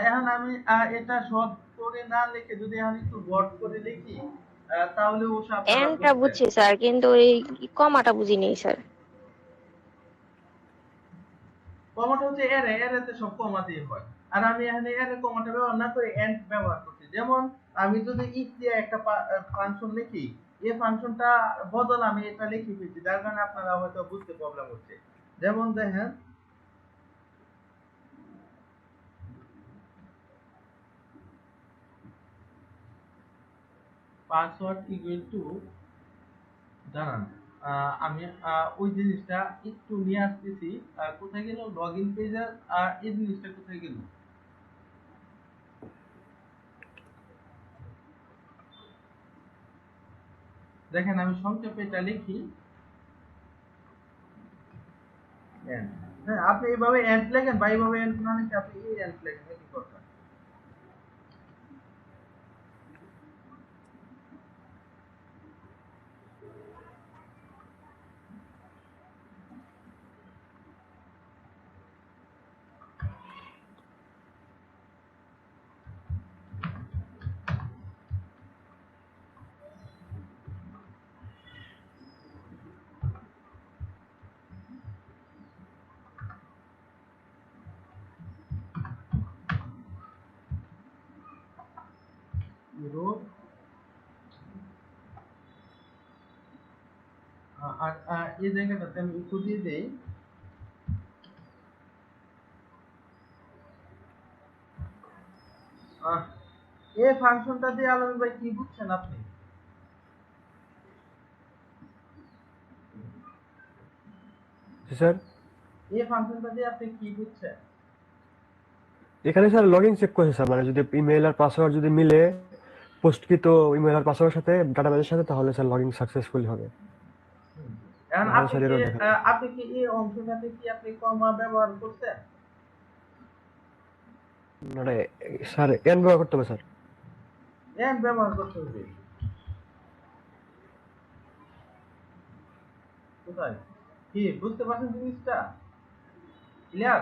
এখন আমি এটা শর্ট করে না লিখে যদি আমি একটু বড় করে লিখি তাহলে ও আপনারা এন্ডটা বুঝবেন। বুঝছি স্যার, কিন্তু এই কমাটা বুঝিনি স্যার। কমাটা হচ্ছে এরে, এরেতে সব কমা দিয়ে হয়। আর আমি এখানে এরে কমাটা ব্যবহার না করে এন্ড ব্যবহার করছি। যেমন আমি যদি ইফ দিয়ে একটা ফাংশন লিখি, এই ফাংশনটা বদল আমি এটা লিখে ফেলছি, যার কারণে আপনারা হয়তো বুঝতে প্রবলেম হচ্ছে। যেমন দেখেন পাসওয়ার্ড ইকুয়াল টু দাঁড়ান, আমি ওই জিনিসটা একটু নিয়ে আসতেছি। কোথায় গেল লগইন পেজের, এই জিনিসটা কোথায় গেল? দেখেন আমি সংক্ষেপে এটা লিখি এন্ড। হ্যাঁ, আপনি এইভাবে এন্ড লেখেন বা এইভাবে এন্ড না লিখে আপনি এই এন্ড লেখেন, একই কথা। ইউরোপ আর এই জায়গাটাতে আমি ইকো দিয়ে দেই। এই ফাংশনটা দিয়ে আলম ভাই কি বুঝছেন আপনি? স্যার এই ফাংশনটা দিয়ে আপনি কি বুঝছেন? এখানে স্যার লগইন চেক করেছে স্যার, মানে যদি ইমেল আর পাসওয়ার্ড যদি মিলে পোস্টকৃত ইমেল আর পাসওয়ার্ডের সাথে ডাটাবেসের সাথে, তাহলে স্যার লগইন সাকসেসফুল হবে। এখন হ্যাঁ স্যার এরর দেখা যায়। আপনি কি এই অংশটাতে কি আপনি কমা ব্যবহার করছেন? মানে স্যার এন ব্যবহার করতে হবে স্যার। এন ব্যবহার করতে হবে। কোথায়? কি বুঝতে পারছেন জিনিসটা? ক্লিয়ার?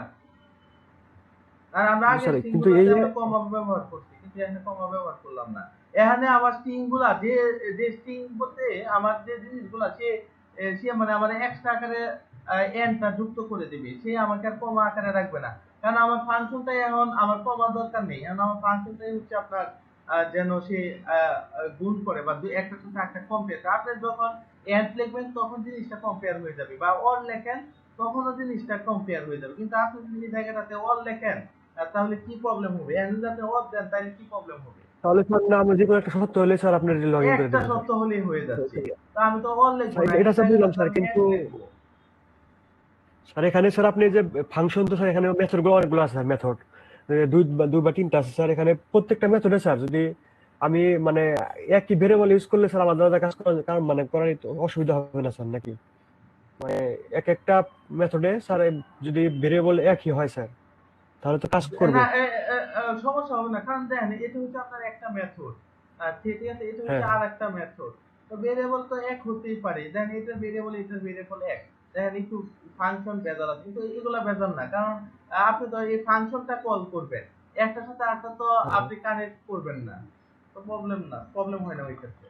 আর আমরা কিন্তু আগে স্যার স্ট্রিং কিন্তু এই গুলোতে যে আমরা কমা ব্যবহার করছি, কিন্তু এখানে কমা ব্যবহার করলাম না। এখানে আমার স্ট্রিং গুলা যে যে স্ট্রিং বলতে আমার যে জিনিসগুলা সে মানে আমার এক্সট্রা আকারে এনটা যুক্ত করে দিবে, সে আমাকে আর কমা আকারে রাখবে না, কারণ আমার ফাংশনটাই এখন আমার কমা দরকার নেই। এখন আমার ফাংশনটাই হচ্ছে আপনার যেন সে গুণ করে বা একটার সাথে একটা কম্পেয়ার। আপনি যখন এন্ড লিখবেন তখন জিনিসটা কম্পেয়ার হয়ে যাবে, বা অর লেখেন তখনও জিনিসটা কম্পেয়ার হয়ে যাবে। কিন্তু আপনি যদি এই জায়গাটাতে অল লেখেন তাহলে কি প্রবলেম হবে? এখন যদি আপনি অল দেন তাহলে কি প্রবলেম হবে? তাহলে স্যার না আমরা যে কোনো একটা সত্য হলে স্যার আপনার লগ ইন করে একটা দেবেন স্যার। শব্দ হলেই হয়ে যাচ্ছে। তা আমি তো অল লিখবো স্যার না, এটা এই স্যার বুঝলাম জায়গাটাতে স্যার, আমি কিন্তু এন্ড লিখবো। স্যার এখানে স্যার আপনি যে ফাংশন, তো স্যার এখানে মেথড গুলো অনেকগুলো আছে স্যার, মেথড দুই বা তিনটা আছে স্যার। এখানে প্রত্যেকটা মেথডে স্যার যদি আমি মানে একই ভেরিয়েবল ইউজ করলে স্যার আলাদা আলাদা কাজ করার কারণ মানে করার তো অসুবিধা হবে না স্যার নাকি? মানে এক একটা মেথডে স্যার যদি ভেরিয়েবল একই হয় স্যার তাহলে তো কাজ করবে। না সমস্যা হবে না, কারণ দেখেন এটা হচ্ছে আপনার একটা মেথড, ঠিক আছে, এটা হ্যাঁ হচ্ছে হ্যাঁ আর একটা মেথড। তো ভেরিয়েবল তো এক হতেই পারে, দেখেন এটার ভেরিয়েবল এক। দেখেন একটু ফাংশন ভেজাল আছে, কিন্তু এগুলা ভেজাল না, কারণ আপনি তো এই ফাংশনটা কল করবেন, একটার সাথে আরেকটা তো হ্যাঁ। আপনি কানেক্ট করবেন না, তো প্রবলেম হয় না ওই ক্ষেত্রে।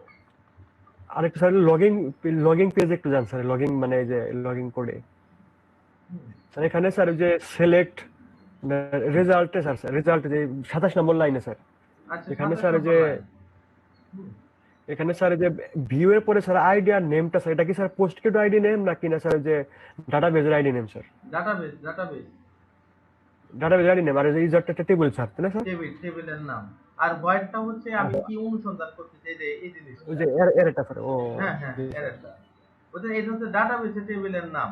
আরেকটা স্যার লগিং লগিং পেজ একটু জান স্যার, লগিং মানে এই যে লগিং করে হুম, স্যার এখানে স্যার ওই যে সিলেক্ট রেজাল্টে স্যার, রেজাল্ট যে 27 নম্বর লাইনে স্যার, আচ্ছা এখানে 27 স্যার ওই নম্বর যে লাইন। হুম, এখানে স্যার যে ভিউ এর পরে স্যার আইডি আর নেমটা স্যার, এটা কি স্যার পোস্টগ্রেড আইডি নেম নাকি না স্যার ওই যে ডাটাবেজের ID name sir? Database database ID name, আর এই ইউজারটা একটা টেবিল স্যার, তাই না স্যার? টেবিলের নাম। আর ভয়েডটা হচ্ছে আমি কি অনুসন্ধান করতেছি, এই যে এই ওই জিনিসটা। যে এরটা স্যার ও হ্যাঁ হ্যাঁ জি স্যার। এররটা, ওটা এটা হচ্ছে ডাটাবেসে টেবিলের নাম।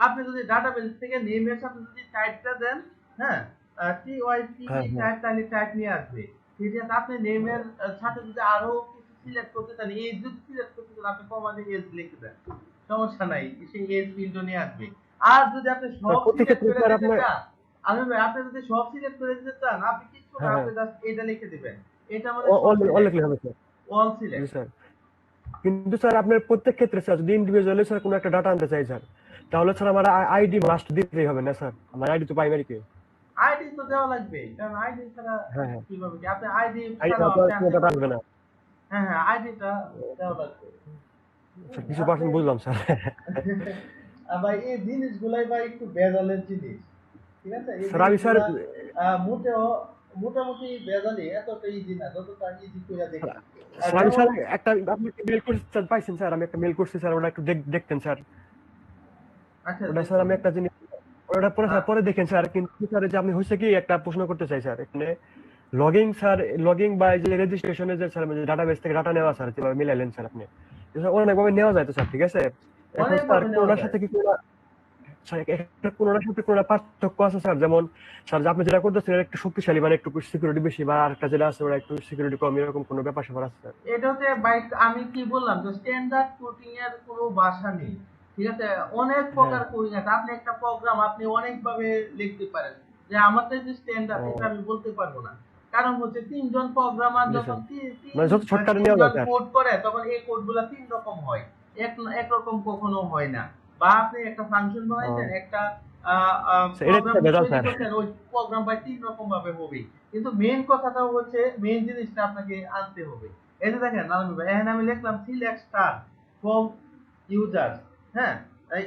আপনি যদি ডাটাবেস থেকে নেমের সাথে যদি টাইপটা দেন, হ্যাঁ, হ্যাঁ TYPE হ্যাঁ টাইপ, তাহলে টাইপ নিয়ে আসবে। ঠিক আছে, আপনি নেমের সাথে যদি আরো কিছু সিলেক্ট করতে চান, এজ যদি সিলেক্ট করতে চান, আপনি কমান্ডে এজ লিখে দেন, সমস্যা নাই, সেই এজ ফিল্ড নিয়ে আসবে। আর যদি আপনি স্যার সব প্রতি সিলেক্ট ক্ষেত্রে করে স্যার দিতে আপনার চান, আপনি যদি সব সিলেক্ট করে দিতে চান, আপনি কিছু না, হ্যাঁ হ্যাঁ আপনি জাস্ট এটা লিখে দিবেন, এটা আমাদের সব অল সিলেক্ট, লিখলে হবে স্যার। অল জি সিলেক্ট। স্যার। কিন্তু স্যার আপনার প্রত্যেক ক্ষেত্রে স্যার যদি ইন্ডিভিজুয়ালি স্যার কোনো একটা ডাটা আনতে চাই স্যার, তাহলে স্যার আমার আইডি মাস্ট দিতেই হবে না স্যার? আমার আইডি তো প্রাইমারি কে। আইডি তো দেওয়া লাগবে, কারণ আইডি ছাড়া হ্যাঁ হ্যাঁ কিভাবে কি আপনি আইডি আইডি ছাড়াও তো আপনি কোনো আনতে ডাটা আসবে পারবেন। না হ্যাঁ হ্যাঁ আইডিটা দেওয়া লাগবে। স্যার, কিছু আপনি পার্সেন্ট বুঝলাম স্যার। ভাই এই জিনিসগুলাই ভাই একটু বেজালের জিনিস, ঠিক আছে, এই স্যার আমি স্যার জিনিসগুলা মোটেও মোটামুটি বেজালি, এতটা ইজি না যতটা ইজি করে দেখি। স্যার আমি যেমন স্যার একটা আপনাকে মেল করছি স্যার, পাইছেন স্যার? আমি একটা মেল করছি স্যার, ওটা একটু দেখতেন স্যার। আচ্ছা ওটা স্যার দেখি। আমি একটা জিনিস, ওটা পরে আহ, স্যার পরে দেখেন স্যার। কিন্তু স্যার যে আমি হয়েছে কি একটা প্রশ্ন করতে চাই স্যার, এখানে লগিং স্যার, লগিং বা এই যে রেজিস্ট্রেশনে যে স্যার ডাটাবেস থেকে ডাটা নেওয়া স্যার যেভাবে মিলাইলেন স্যার আপনি, স্যার অনেকভাবে নেওয়া যায় তো স্যার, ঠিক আছে। এখন স্যার অনেকভাবে নেওয়া কোনোটার যায়। সাথে কি কোনো স্যার একটা কোনোটার সাথে কোনো পার্থক্য আছে স্যার? যেমন স্যার যে আপনি যেটা করতেছেন এটা একটু শক্তিশালী মানে একটু সিকিউরিটি বেশি, বা আরেকটা যেটা আছে ওটা একটু সিকিউরিটি কম, এরকম কোনো ব্যাপার স্যাপার আছে স্যার? এটা হচ্ছে বাইক, আমি কি বললাম যে স্ট্যান্ডার্ড কোডিং এর কোনো ভাষা নেই, ঠিক আছে, অনেক হ্যাঁ প্রকার কোডিং আছে। আপনি একটা প্রোগ্রাম আপনি অনেক ভাবে লিখতে পারেন, যে আমাদের যে স্ট্যান্ডার্ড এটা ও আমি বলতে পারবো না, কারণ হচ্ছে তিনজন প্রোগ্রামার জি যখন স্যার, মানে যত শর্টকাটে নেওয়া তিনজন যায় স্যার। কোড করে তখন এই কোডগুলো তিন রকম হয়, একরকম কখনো হয় না। বা আপনি একটা ফাংশন ও বানাইছেন, একটা স্যার এটা প্রোগ্রাম স্যার ভেজাল তৈরি স্যার। করছেন, ওই প্রোগ্রাম বাই তিন রকম ভাবে হবে। কিন্তু মেইন কথাটা হচ্ছে, মেইন জিনিসটা আপনাকে আনতে হবে। এই যে দেখেন আলমী ভাই, এখানে আমি লিখলাম সিলেক্ট স্টার ফ্রম ইউজার, হ্যাঁ,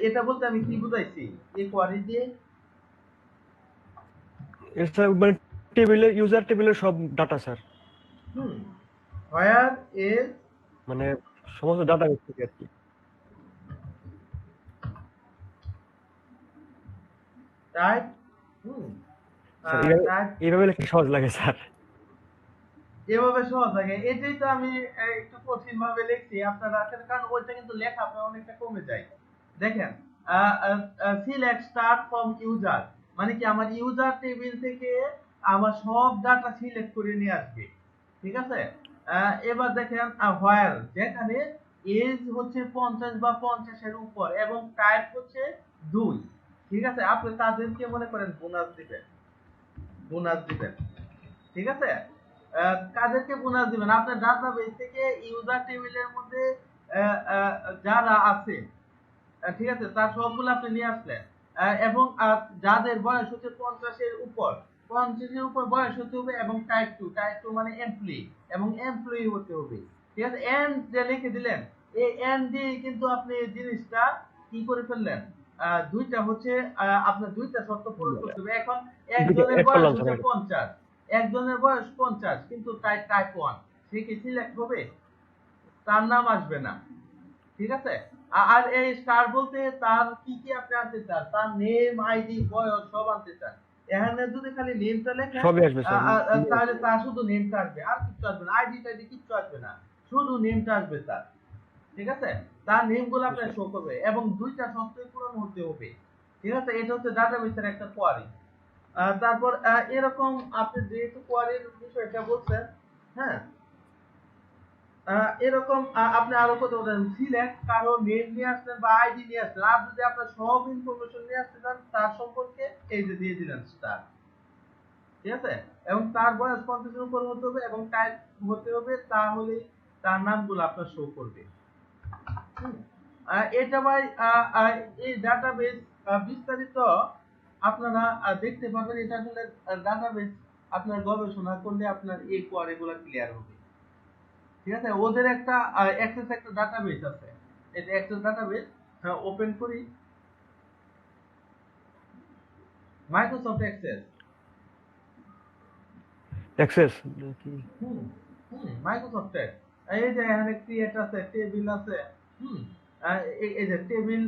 এটা বলতে আমি কি বুঝাইছি, এই কোয়ারি দিয়ে। এর স্যার মানে টেবিলের ইউজার টেবিলের সব data sir, hmm, where is মানে সমস্ত ডাটা থেকে আর কি টাইপ, হুম, স্যার। এইভাবে টাইপ, এইভাবে লিখতে সহজ লাগে স্যার। এভাবে সহজ লাগে, এটাই তো আমি একটু কঠিন ভাবে লিখছি আপনারা, কারণ ওইটা কিন্তু লেখা আপনার অনেকটা কমে যায়। দেখেন সিলেক্ট স্টার্ট ফ্রম ইউজার মানে কি, আমার ইউজার টেবিল থেকে আমার সব ডাটা সিলেক্ট করে নিয়ে আসবে, ঠিক আছে। এবার দেখেন হোয়ার, যেখানে এজ হচ্ছে 50 বা 50 এর উপর এবং টাইপ হচ্ছে 2, ঠিক আছে? আপনি তাদেরকে মনে করেন বোনাস দিবেন, ঠিক আছে? কাদেরকে বোনাস দিবেন? আপনার ডাটাবেস থেকে ইউজার টেবিলের মধ্যে যারা আছে, ঠিক আছে, তার সবগুলো আপনি নিয়ে আসলেন, এবং যাদের বয়স হচ্ছে 50 এর উপর, 50 এর উপর বয়স হতে হবে, এবং টাইপ 2 মানে এমপ্লয়ি, এবং এমপ্লয়ি হতে হবে, ঠিক আছে? এন যে লিখে দিলেন, এই এন দিয়ে কিন্তু আপনি এই জিনিসটা কি করে ফেললেন, দুইটা হচ্ছে আপনার দুইটা শর্ত পূরণ করতে হবে। এখন একজনের এড বয়স করলাম হচ্ছে স্যার। 50, একজনের বয়স 50 কিন্তু টাইপ 1, সে কি সিলেক্ট হবে? তার নাম আসবে না, ঠিক আছে? আর এই স্টার বলতে তার কি কি আপনি আনতে চান, তার নেম, আইডি, বয়স সব আনতে চান। এখানে যদি খালি নেমটা লেখেন, সবই আসবে স্যার। তাহলে তার শুধু নেমটা আসবে, আর কিছু আসবে না, আইডি টাইডি কিচ্ছু আসবে না, শুধু নেমটা আসবে তার, ঠিক আছে? তার নেম গুলো আপনার শো করবে এবং দুইটা শর্তই পূরণ হতে হবে, ঠিক আছে? এটা হচ্ছে ডাটাবেসের একটা কোয়ারি। তারপর এরকম আপনি যেহেতু কোয়ারির বিষয়টা বলছেন, হ্যাঁ, এরকম আপনি আরো কত বলেন, সিলেক্ট কারো নেম নিয়ে আসলেন বা আইডি নিয়ে আসলেন, আর যদি আপনার সব ইনফরমেশন নিয়ে আসতে চান তার সম্পর্কে, এই যে দিয়ে দিলেন স্টার, ঠিক আছে? এবং তার বয়স 50 এর উপর হতে হবে এবং টাইপ হতে হবে, তাহলে তার নামগুলো আপনার শো করবে। হুম। এটা ভাই এই ডাটাবেস বিস্তারিত আপনারা দেখতে পাবেন। এটা আসলে ডাটাবেস আপনার গবেষণা করলে আপনার এই কোয়ারিগুলো ক্লিয়ার হবে, ঠিক আছে? ওদের একটা অ্যাক্সেস একটা ডাটাবেস আছে, এটা অ্যাক্সেস ডাটাবেস ওপেন করি, মাইক্রোসফট অ্যাক্সেস। অ্যাক্সেস কি? হুম মাইক্রোসফট এই যে এখানে ক্রিয়েট আছে, টেবিল আছে, হুম এই যে টেবিল,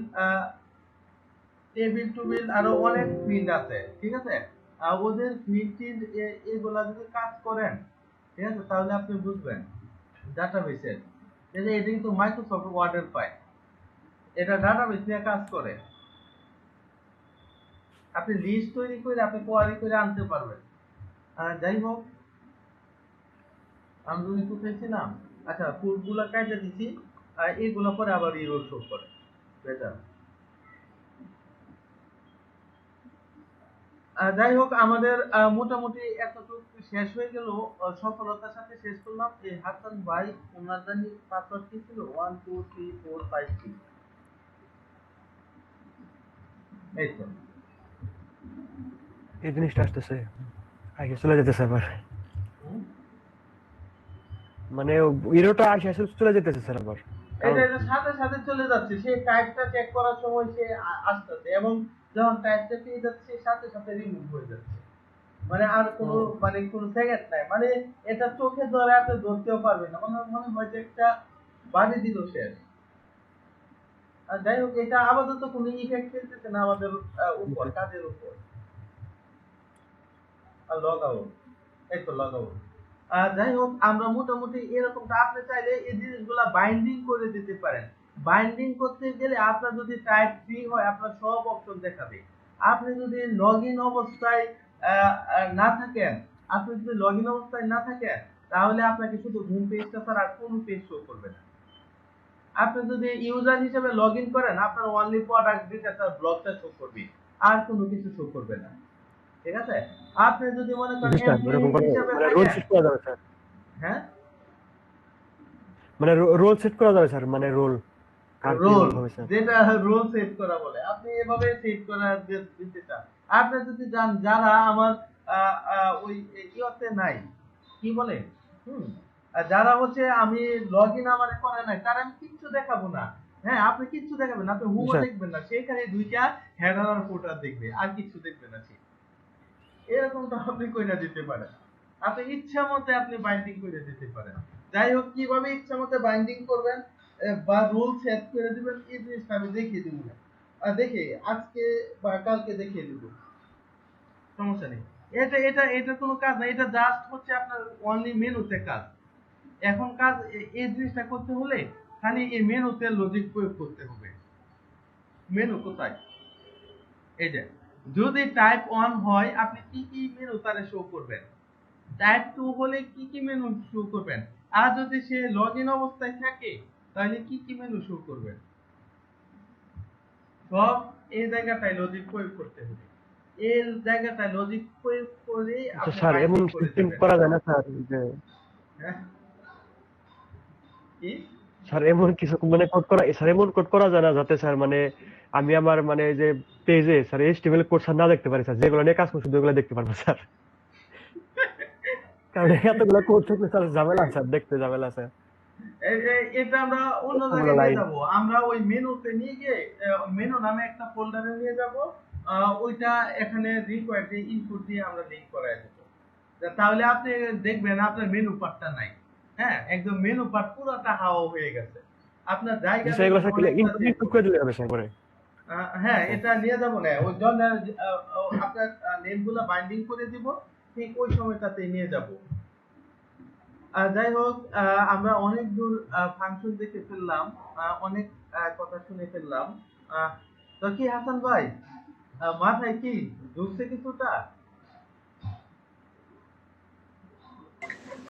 টুবিল আরো অনেক ফিল্ড আছে, ঠিক আছে? ওদের ফিল্ড এগুলা যদি কাজ করেন, ঠিক আছে, তাহলে আপনি বুঝবেন ডাটাবেসের। এটা কিন্তু মাইক্রোসফট ওয়ার্ডের ফাইল, এটা ডাটাবেস নিয়ে কাজ করে। আপনি লিস্ট তৈরি করে আপনি কোয়ারি করে আনতে পারবেন। যাই হোক, আমি যদি কোথায় ছিলাম, আচ্ছা, কোডগুলো কাটে দিছি, এইগুলো পরে আবার ইরোর শো করে, বেটার। যাই হোক, আমাদের মোটামুটি এতটুকু শেষ হয়ে গেল, সফলতার সাথে শেষ করলাম। এই হাসান ভাই, ওনার জানি পাসওয়ার্ড কি ছিল, 1 2 3 4 5 6, এই তো। এই জিনিসটা আসতেছে, আগে চলে যেতেছে আবার, হুম? মানে ইরোটা আসে আসলে চলে যেতেছে স্যার আবার। এটা এটা সাথে সাথে চলে যাচ্ছে, সে টাইপটা চেক করার সময় সে আসতেছে, এবং যখন টাইপটা পেয়ে যাচ্ছে সাথে সাথে রিমুভ হয়ে যাচ্ছে, মানে আর কোনো মানে কোনো সেকেন্ড নাই, মানে এটা চোখে ধরে আপনি ধরতেও পারবেন না, মনে হয় যে একটা বাড়ি দিল শেষ। আর যাই হোক, এটা আপাতত কোনো ইফেক্ট ফেলতেছে না আমাদের উপর, কাজের উপর। আর লগ আউট, এই তো লগ আউট। যাই হোক, আমরা মোটামুটি এরকমটা, আপনি চাইলে এই জিনিসগুলা বাইন্ডিং করে দিতে পারেন। বাইন্ডিং করতে গেলে আপনার যদি টাইপ 3 হয়, আপনার সব অপশন দেখাবে। আপনি যদি লগইন অবস্থায় না থাকেন, তাহলে আপনাকে শুধু হোম পেজটা ছাড়া আর কোনো পেজ শো করবে না। আপনি যদি ইউজার হিসেবে লগইন করেন, আপনার অনলি প্রোডাক্ট ডিটেইলস আর ব্লগটা শো করবে, আর কোনো কিছু শো করবে না, ঠিক আছে? আপনি যদি মনে করেন এমপ্লয়ি এরকম করে হিসেবে মানে রোল থাকেন, সেট করা যাবে স্যার, হ্যাঁ, মানে রোল সেট করা যাবে স্যার, মানে রোল কার কি রোল, রোল হবে স্যার। যেটা রোল সেট করা বলে, আপনি এভাবে সেট করা দিতে চান। আপনি যদি চান যারা আমার ওই ইয়েতে নাই, কি বলে, আর যারা হচ্ছে আমি লগইন আমার করে নাই, তার আমি কিচ্ছু দেখাবো না। হ্যাঁ, আপনি কিচ্ছু দেখাবেন না, আপনি হুমও স্যার দেখবেন না, সেখানে দুইটা হেডার আর ফুটার দেখবে, আর কিচ্ছু দেখবে না সে। এরকমটা আপনি কইরা দিতে পারেন, আপনি ইচ্ছা মতে আপনি বাইন্ডিং করে দিতে পারেন। যাই হোক, কিভাবে ইচ্ছা মতে বাইন্ডিং করবেন বা রুল সেট করে দিবেন, এই জিনিসটা আমি দেখিয়ে দিব না, দেখে আজকে বা কালকে দেখিয়ে দিব, সমস্যা নেই। এটা এটা এটা কোনো কাজ না, এটা জাস্ট হচ্ছে আপনার অনলি মেনুতে কাজ। এখন কাজ এই জিনিসটা করতে হলে খালি এই মেনুতে লজিক প্রয়োগ করতে হবে। মেনু কোথায়, এই যে, যদি টাইপ 1 হয় আপনি কি কি মেনু তারে শো করবেন, টাইপ 2 হলে কি কি মেনু শো করবেন, আর যদি সে লগইন অবস্থায় থাকে তাহলে কি কি মেনু শো করবে? সব এই জায়গাটায় লজিক প্রয়োগ করতে হবে। এই জায়গাটায় লজিক প্রয়োগ করে আচ্ছা আপনি স্যার, এমন বাইন্ডিং করে সিস্টেম দেবেন। করা যায় না স্যার যে হ্যাঁ কি? স্যার এমন কিছু মানে কোড করা স্যার এমন কোড করা যায় না যাতে স্যার মানে আমি আমার মানে যে পেজে স্যার এইচটিএমএল কোড স্যার না দেখতে পারি স্যার, যেগুলো নিয়ে কাজ করছি ওগুলো দেখতে পারবো স্যার। কারণ এতগুলো কোড থাকলে স্যার ঝামেলা স্যার, দেখতে ঝামেলা স্যার। এটা আমরা অন্য এতগুলো জায়গায় নিয়ে লাইন। যাব। আমরা ওই মেনুতে নিয়ে গিয়ে মেনু নামে একটা ফোল্ডারে নিয়ে যাব। ওইটা এখানে রিকোয়ার্ড দিয়ে ইনপুট দিয়ে আমরা লিংক করাই দেব। তাহলে আপনি দেখবেন আপনার মেনু পার্টটা নাই। হ্যাঁ, একদম মেনু পার্ট পুরোটা হাওয়া হয়ে গেছে। আপনার জায়গা স্যার এগুলো দেখুন স্যার অনেকটা ইনপুট করে দিলে হবে স্যার পরে। হ্যাঁ, এটা নিয়ে যাব না। ওই জন্য আপনার নেমগুলো বাইন্ডিং করে দিব, ঠিক ওই সময়টাতে নিয়ে যাব। যাই হোক, আমরা অনেক দূর ফাংশন দেখে ফেললাম, অনেক কথা শুনে ফেললাম। তো কি হাসান ভাই, মাথায় কি ঢুকছে কিছুটা?